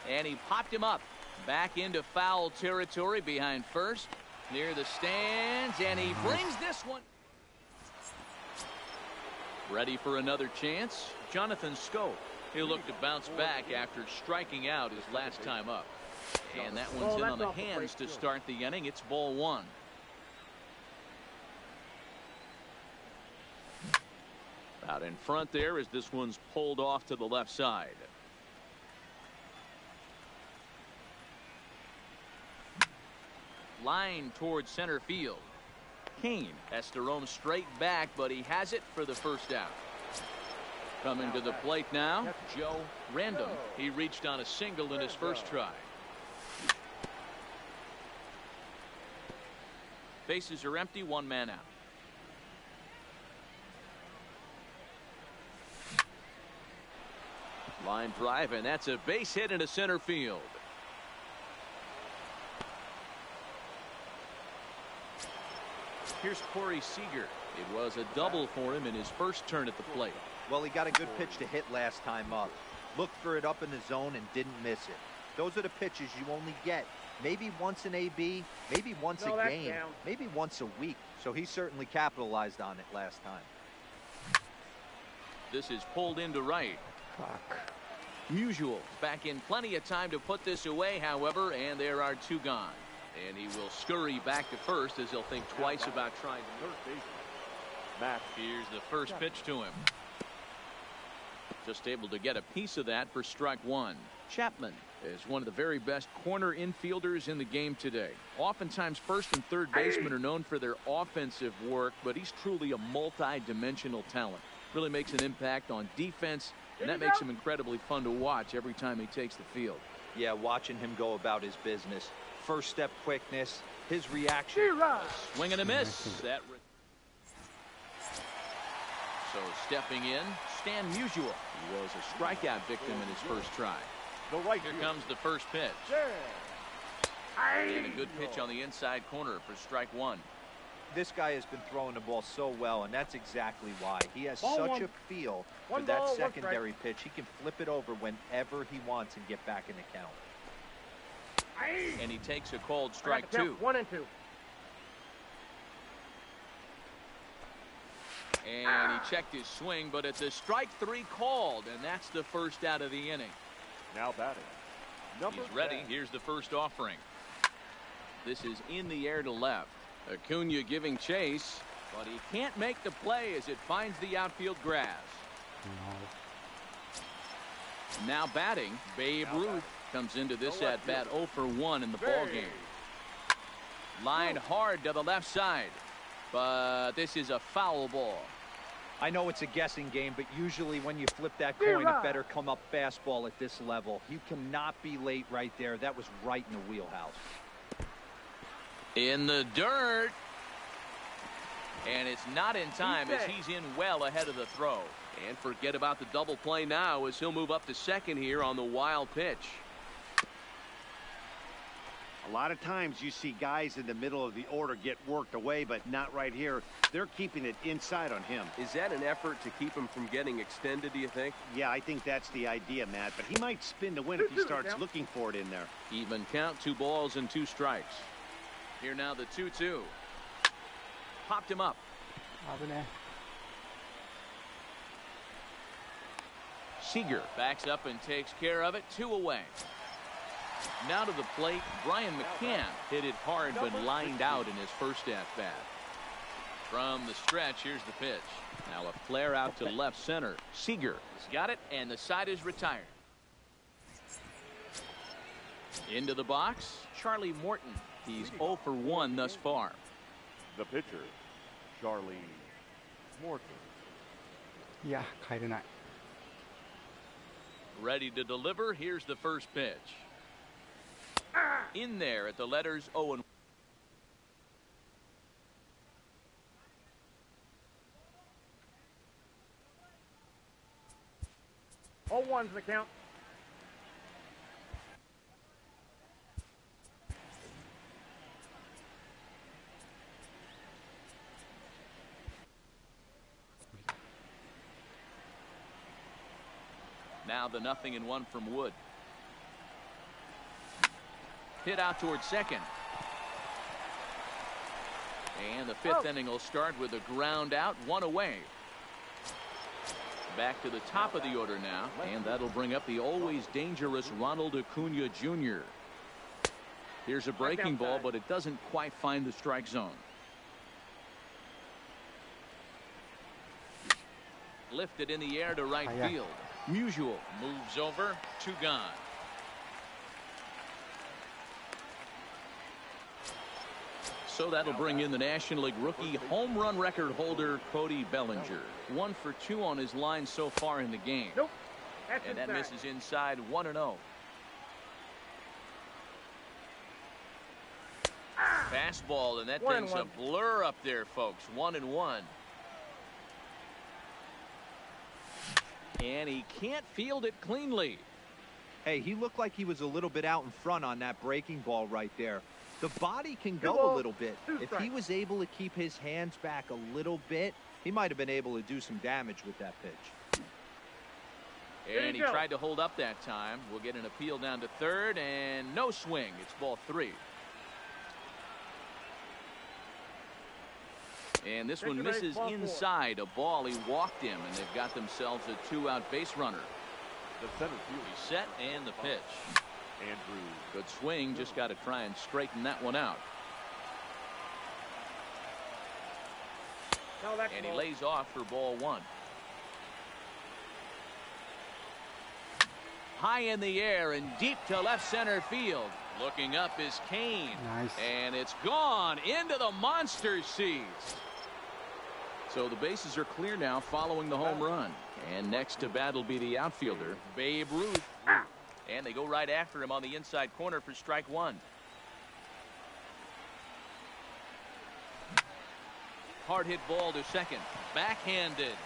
And he popped him up. Back into foul territory behind first. near the stands, and he brings this one. Ready for another chance? Jonathan Scope. He'll look to bounce back after striking out his last time up. And that one's in on the hands to start the inning. It's ball one. Out in front there as this one's pulled off to the left side. Line towards center field. Kane has to roam straight back, but he has it for the first out. Coming to the plate now, Joe Random. He reached on a single in his first try. Bases are empty, one man out. Line drive, and that's a base hit into center field. Here's Corey Seager. It was a double for him in his first turn at the plate. Well, he got a good pitch to hit last time up. Looked for it up in the zone and didn't miss it. Those are the pitches you only get maybe once in AB, maybe once a game, maybe once a week. So he certainly capitalized on it last time. This is pulled into right. Fuck. Musial back in plenty of time to put this away, however, and there are two gone. And he will scurry back to first as he'll think twice about trying to Third baseman, Matt. Here's the first pitch to him. Just able to get a piece of that for strike one. Chapman is one of the very best corner infielders in the game today. Oftentimes first and third basemen are known for their offensive work, but he's truly a multi-dimensional talent. Really makes an impact on defense, and that makes him incredibly fun to watch every time he takes the field. Yeah, watching him go about his business. First step quickness, his reaction. Swing and a miss. That so stepping in, Stan Musial. He was a strikeout victim in his first try. Here comes the first pitch. And a good pitch on the inside corner for strike one. This guy has been throwing the ball so well, and that's exactly why. He has such a feel for that secondary pitch. He can flip it over whenever he wants and get back in the count. And he takes a called strike two. 1-2. And he checked his swing, but it's a strike three called, and that's the first out of the inning. Now batting. He's ready. Here's the first offering. This is in the air to left. Acuna giving chase, but he can't make the play as it finds the outfield grass. No. Now batting, Babe Ruth comes into this at bat 0 for 1 in the ball game. Line hard to the left side, but this is a foul ball. I know it's a guessing game, but usually when you flip that coin, it better come up fastball at this level. You cannot be late right there. That was right in the wheelhouse. In the dirt. And it's not in time as he's in well ahead of the throw. And forget about the double play now as he'll move up to second here on the wild pitch. A lot of times you see guys in the middle of the order get worked away, but not right here. They're keeping it inside on him. Is that an effort to keep him from getting extended, do you think? Yeah, I think that's the idea, Matt. But he might spin to win if he starts looking for it in there. Even count, 2 balls and 2 strikes. Here now the 2-2. Popped him up. Seager backs up and takes care of it. 2 away. Now to the plate, Brian McCann hit it hard but lined out in his first at-bat. From the stretch, here's the pitch. Now a flare out to left center. Seager has got it, and the side is retired. Into the box, Charlie Morton. He's 0 for 1 thus far. The pitcher, Charlie Morton. いや、帰れない。 Ready to deliver. Here's the first pitch. In there at the letters 0 and 0-1's the count. Now the 0-1 from Wood. Hit out towards second. And the fifth inning will start with a ground out, one away. Back to the top of the order now, and that'll bring up the always dangerous Ronald Acuna Jr. Here's a breaking ball, but it doesn't quite find the strike zone. Lifted in the air to right field. Musial moves over, 2 gone. So that'll bring in the National League rookie home run record holder Cody Bellinger. 1 for 2 on his line so far in the game. Nope. And that misses inside, 1-0. Fastball, and that thing's a blur up there, folks. 1-1. And he can't field it cleanly. Hey, he looked like he was a little bit out in front on that breaking ball right there. The body can go a little bit. If he was able to keep his hands back a little bit, he might have been able to do some damage with that pitch. And he tried to hold up that time. We'll get an appeal down to third, and no swing. It's ball 3. And this one misses inside. A ball, he walked him, and they've got themselves a 2-out base runner. The center field. He's set, and the pitch. Andrew. Good swing, just got to try and straighten that one out. And he lays off for ball 1. High in the air and deep to left center field. Looking up is Kane. Nice. And it's gone into the monster seats. So the bases are clear now following the home run. And next to bat will be the outfielder, Babe Ruth. And they go right after him on the inside corner for strike 1. Hard hit ball to second. Backhanded.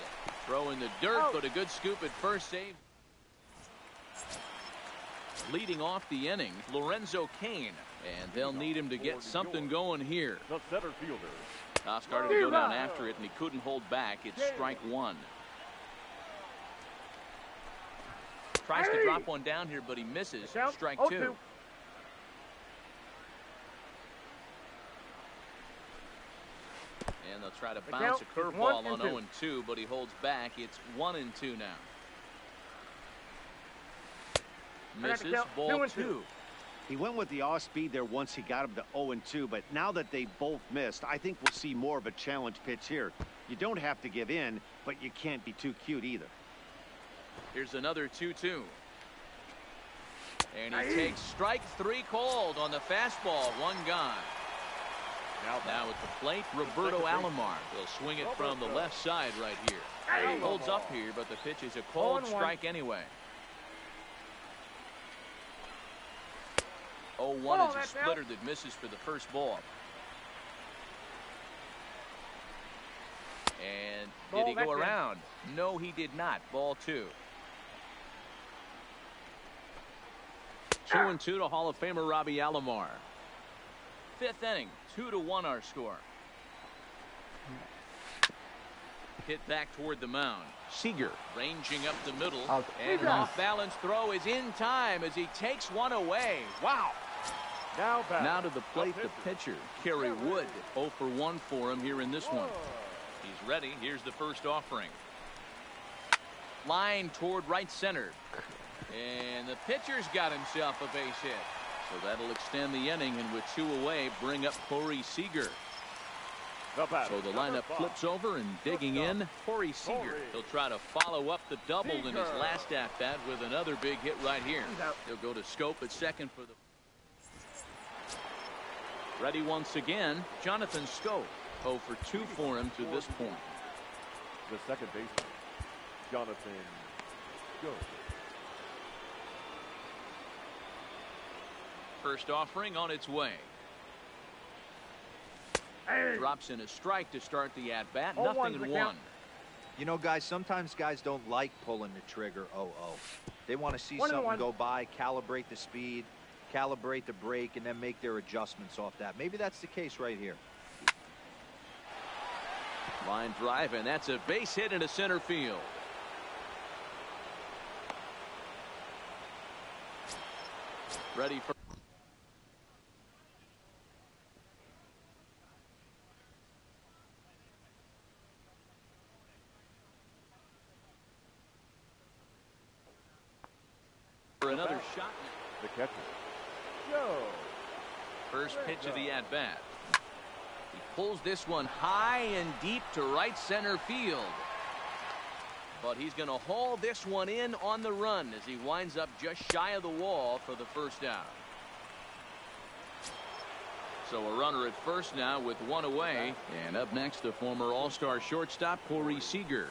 Throw in the dirt, but a good scoop at first. Save. Leading off the inning, Lorenzo Cain. And they'll need him to get something going here. The center fielder. Started to go down after it, and he couldn't hold back. It's strike 1. Tries to drop one down here, but he misses. Strike 2. And they'll try to bounce a curveball on 0-2, but he holds back. It's 1-2 now. Misses. Ball 2. He went with the off speed there once he got him to 0-2, but now that they both missed, I think we'll see more of a challenge pitch here. You don't have to give in, but you can't be too cute either. Here's another 2-2. And he takes strike 3 called on the fastball. 1 gone. Now at the plate, Roberto Alomar. He'll swing it from the left side right here. He holds up here, but the pitch is a called strike anyway. 0-1 is a splitter that misses for the first ball. And did he go around? No, he did not. Ball 2. 2-2 to Hall of Famer Robbie Alomar. 5th inning, 2-1 our score. Hit back toward the mound. Seager ranging up the middle. And an off-balance throw is in time as he takes one away. Wow. Now to the plate, the pitcher, Kerry Wood. 0 for 1 for him here in this one. He's ready. Here's the first offering. Line toward right center. And the pitcher's got himself a base hit. So that'll extend the inning, and with 2 away, bring up Corey Seager. So the lineup flips over, and digging in, Corey Seager. He'll try to follow up the double in his last at-bat with another big hit right here. He'll go to Scope at second for the... Ready once again, Jonathan Scope. 0 for 2 for him to this point. The second baseman, Jonathan Scope. First offering on its way. Drops in a strike to start the at-bat. 0-1. You know, guys, sometimes guys don't like pulling the trigger 0-0. They want to see something go by, calibrate the speed, calibrate the break, and then make their adjustments off that. Maybe that's the case right here. Line drive, and that's a base hit into center field. Ready for... another shot. The catcher. Joe. First pitch of the at-bat. He pulls this one high and deep to right center field. But he's going to haul this one in on the run as he winds up just shy of the wall for the first out. So a runner at first now with one away. And up next, the former All-Star shortstop, Corey Seager.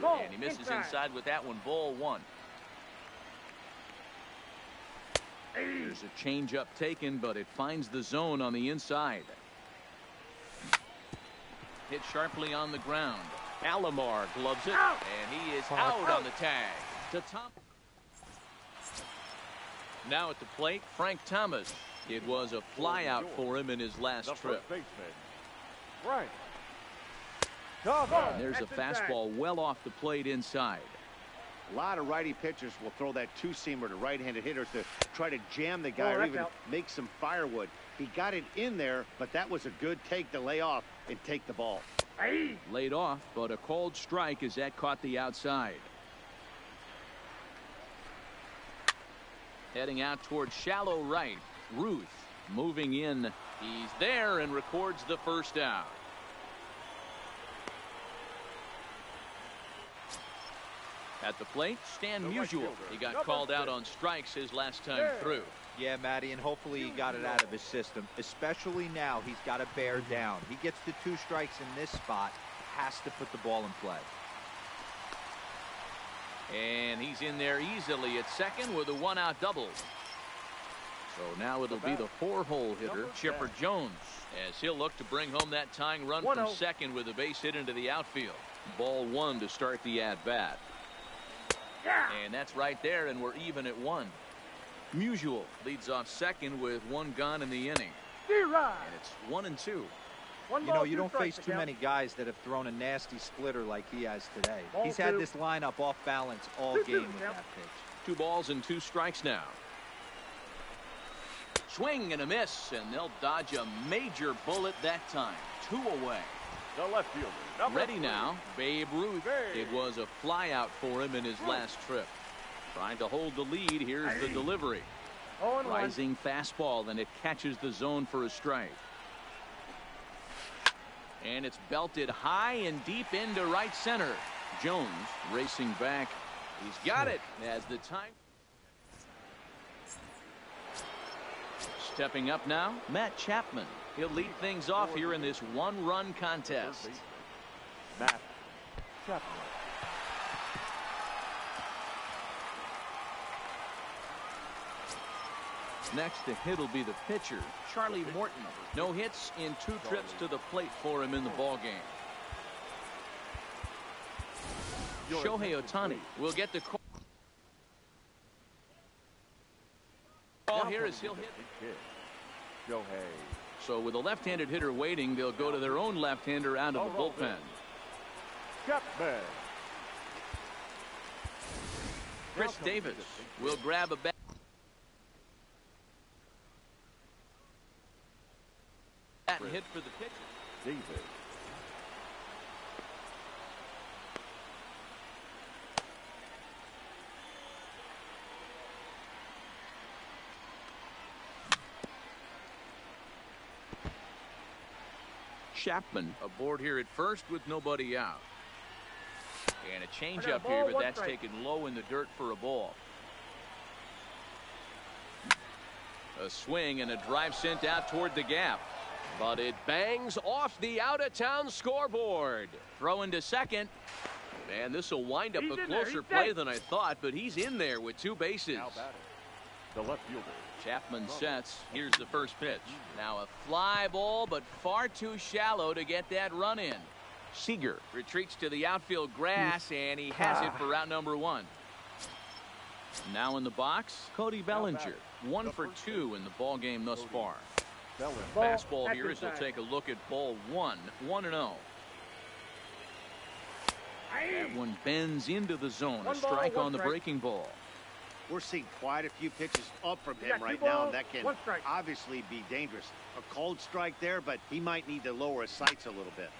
And he misses inside with that one, ball one. There's a changeup taken, but it finds the zone on the inside. Hit sharply on the ground. Alomar gloves it, and he is out on the tag. To Tom. Now at the plate, Frank Thomas. It was a flyout for him in his last trip. Right. And there's a fastball well off the plate inside. A lot of righty pitchers will throw that two-seamer to right-handed hitters to try to jam the guy or even make some firewood. He got it in there, but that was a good take to lay off and take the ball. Laid off, but a called strike as that caught the outside. Heading out towards shallow right. Ruth moving in. He's there and records the first out. At the plate, Stan Musial. He got called out on strikes his last time through. Yeah, Matty, and hopefully he got it out of his system. Especially now, he's got to bear down. He gets the 2 strikes in this spot, has to put the ball in play. And he's in there easily at second with a 1-out double. So now it'll be the 4-hole hitter, Chipper Jones, as he'll look to bring home that tying run from second with a base hit into the outfield. Ball 1 to start the at-bat. And that's right there, and we're even at 1. Musial leads off second with 1 gone in the inning. And it's 1-2. You know, you don't face too many guys that have thrown a nasty splitter like he has today. He's had this lineup off balance all game with that pitch. 2 balls and 2 strikes now. Swing and a miss, and they'll dodge a major bullet that time. 2 away. The left fielder. Ready now, Babe Ruth. It was a flyout for him in his last trip. Trying to hold the lead. Here's the delivery. Rising fastball, and it catches the zone for a strike. And it's belted high and deep into right center. Jones racing back. He's got it as the time. Stepping up now, Matt Chapman. He'll lead things off here in this 1-run contest. Matt Chapman. Next to hit will be the pitcher, Charlie Morton. No hits in 2 trips to the plate for him in the ballgame. Shohei Ohtani will get the call. Here is he'll hit. So with a left-handed hitter waiting, they'll go to their own left-hander out of the bullpen. Chris Davis will grab a bat. Hit for the pitcher. Davis. Chapman aboard here at first with nobody out. And a changeup here, but that's taken low in the dirt for a ball. A swing and a drive sent out toward the gap. But it bangs off the out-of-town scoreboard. Throw into second. And this will wind up a closer play than I thought, but he's in there with 2 bases. The left fielder. Chapman sets. Here's the first pitch. Now a fly ball, but far too shallow to get that run in. Seager retreats to the outfield grass, and he has it for route number 1. Now in the box, Cody Bellinger. 1 for 2 in the ball game thus far. Fastball here as he'll take a look at ball 1. 1-0. That one bends into the zone. A strike on the breaking ball. We're seeing quite a few pitches up from him right now, and that can obviously be dangerous. A cold strike there, but he might need to lower his sights a little bit.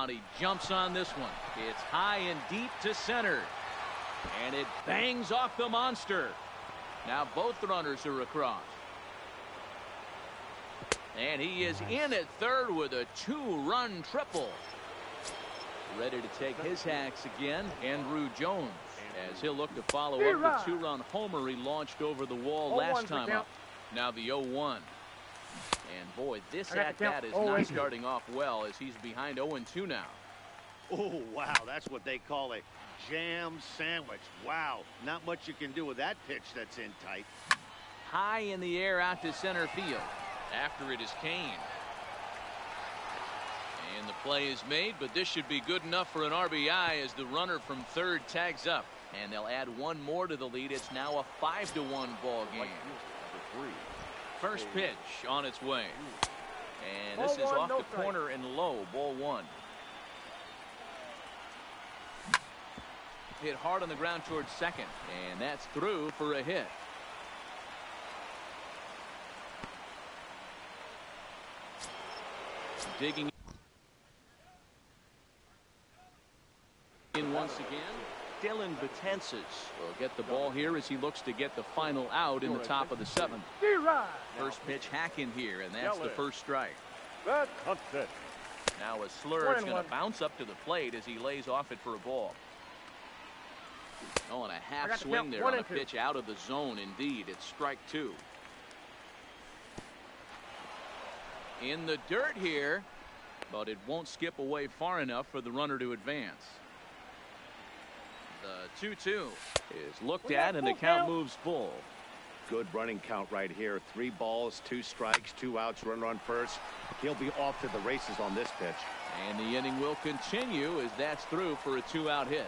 He jumps on this one. It's high and deep to center. And it bangs off the monster. Now both runners are across. And he is in at third with a 2-run triple. Ready to take his hacks again, Andrew Jones, as he'll look to follow up the 2-run homer he launched over the wall last time up. Now the 0-1. And boy, this at-bat is not starting off well as he's behind 0-2 now. Oh, wow, that's what they call a jam sandwich. Wow, not much you can do with that pitch that's in tight. High in the air out to center field. After it is Kane. And the play is made, but this should be good enough for an RBI as the runner from third tags up. And they'll add one more to the lead. It's now a 5-1 ball game. First pitch on its way. And this is off the corner and low, ball 1. Hit hard on the ground towards second, and that's through for a hit. Digging in once again, Dylan Betances will get the ball here as he looks to get the final out in the top of the 7th. First pitch hack in here, and that's the first strike. Now a slur is going to bounce up to the plate as he lays off it for a ball. Oh, and a half swing there on a pitch out of the zone. Indeed, it's strike 2. In the dirt here, but it won't skip away far enough for the runner to advance. The 2-2 is looked at, and the count moves full. Good running count right here. 3 balls, 2 strikes, 2 outs, runner on first. He'll be off to the races on this pitch. And the inning will continue as that's through for a 2-out hit.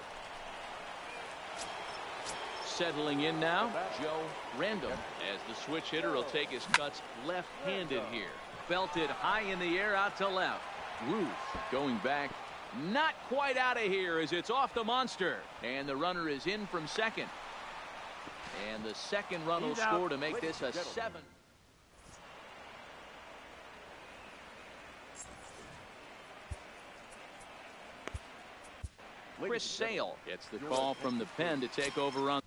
Settling in now, Joe Random, as the switch hitter will take his cuts left-handed here. Belted high in the air out to left. Ruth going back, not quite out of here as it's off the monster. And the runner is in from second. And the second run will score to make this a 7. Chris Sale gets the call from the pen to take over on.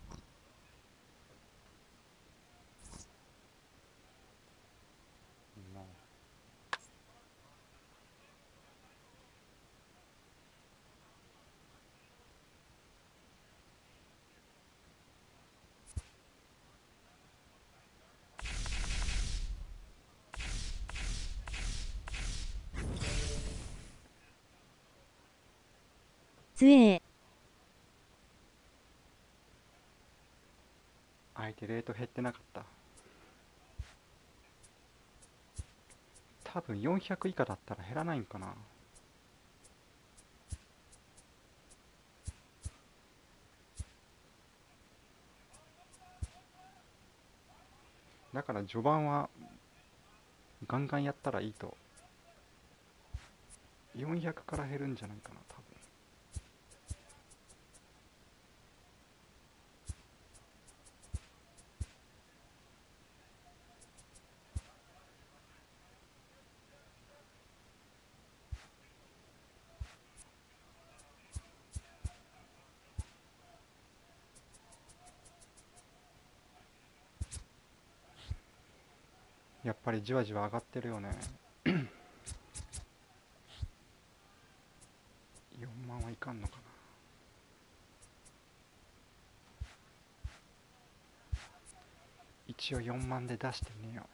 つえ相手レート減ってなかった。多分400以下だったら減らないんかな。だから序盤はガンガンやったらいいと。400から減るんじゃないかな、多分。やっぱりじわじわ上がってるよね。4万はいかんのかな。一応4万で出してみよう。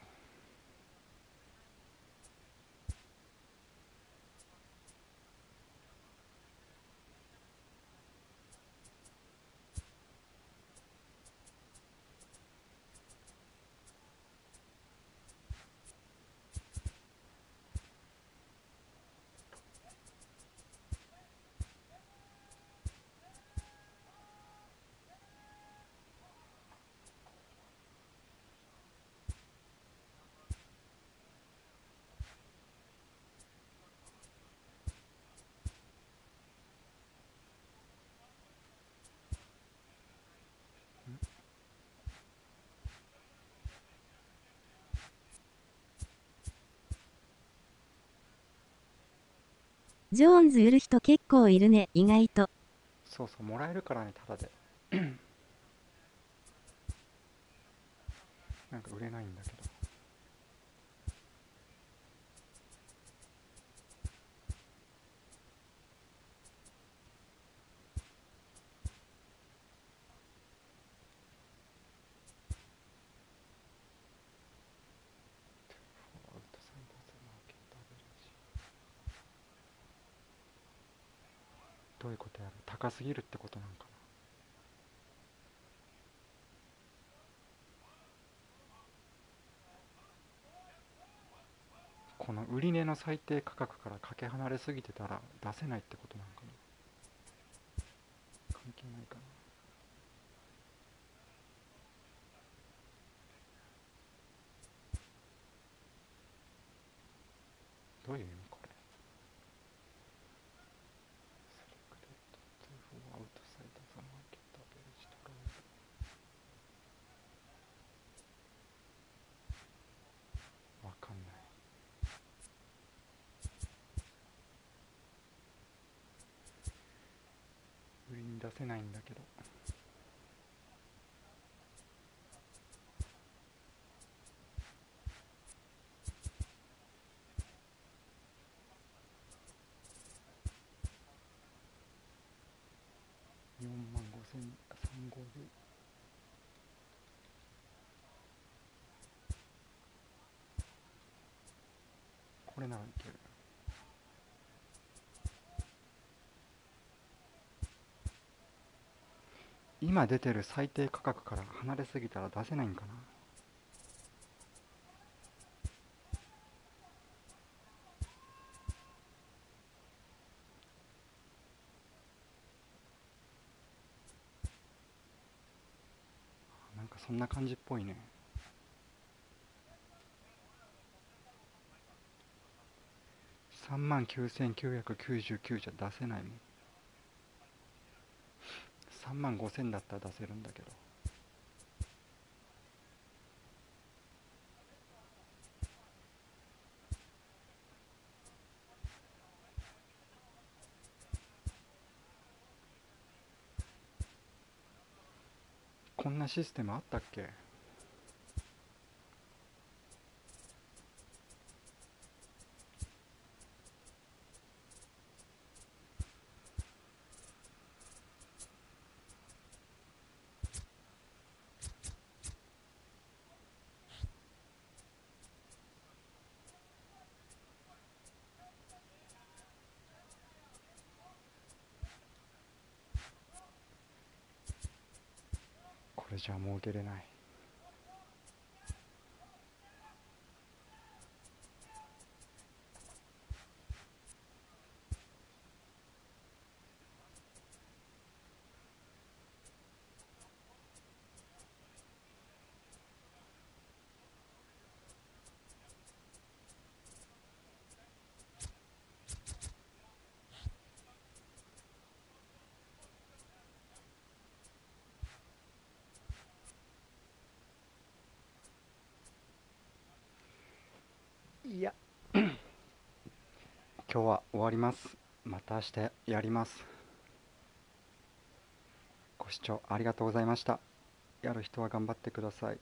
ジョーンズ売る人結構いるね、意外と。そうそう、もらえるからね、ただで。なんか売れないんだけど。どういうことやろ。高すぎるってことなんかな。この売値の最低価格からかけ離れすぎてたら出せないってことなんかな。関係ないかな。どういう意味これ。わかんない。売りに出せないんだけど。45,350。これならいける。今出てる最低価格から離れすぎたら出せないんかな。なんかそんな感じっぽいね。39,999じゃ出せないもん。35,000だったら出せるんだけど。こんなシステムあったっけ。これじゃ儲けれない。いや今日は終わります。また明日やります。ご視聴ありがとうございました。やる人は頑張ってください。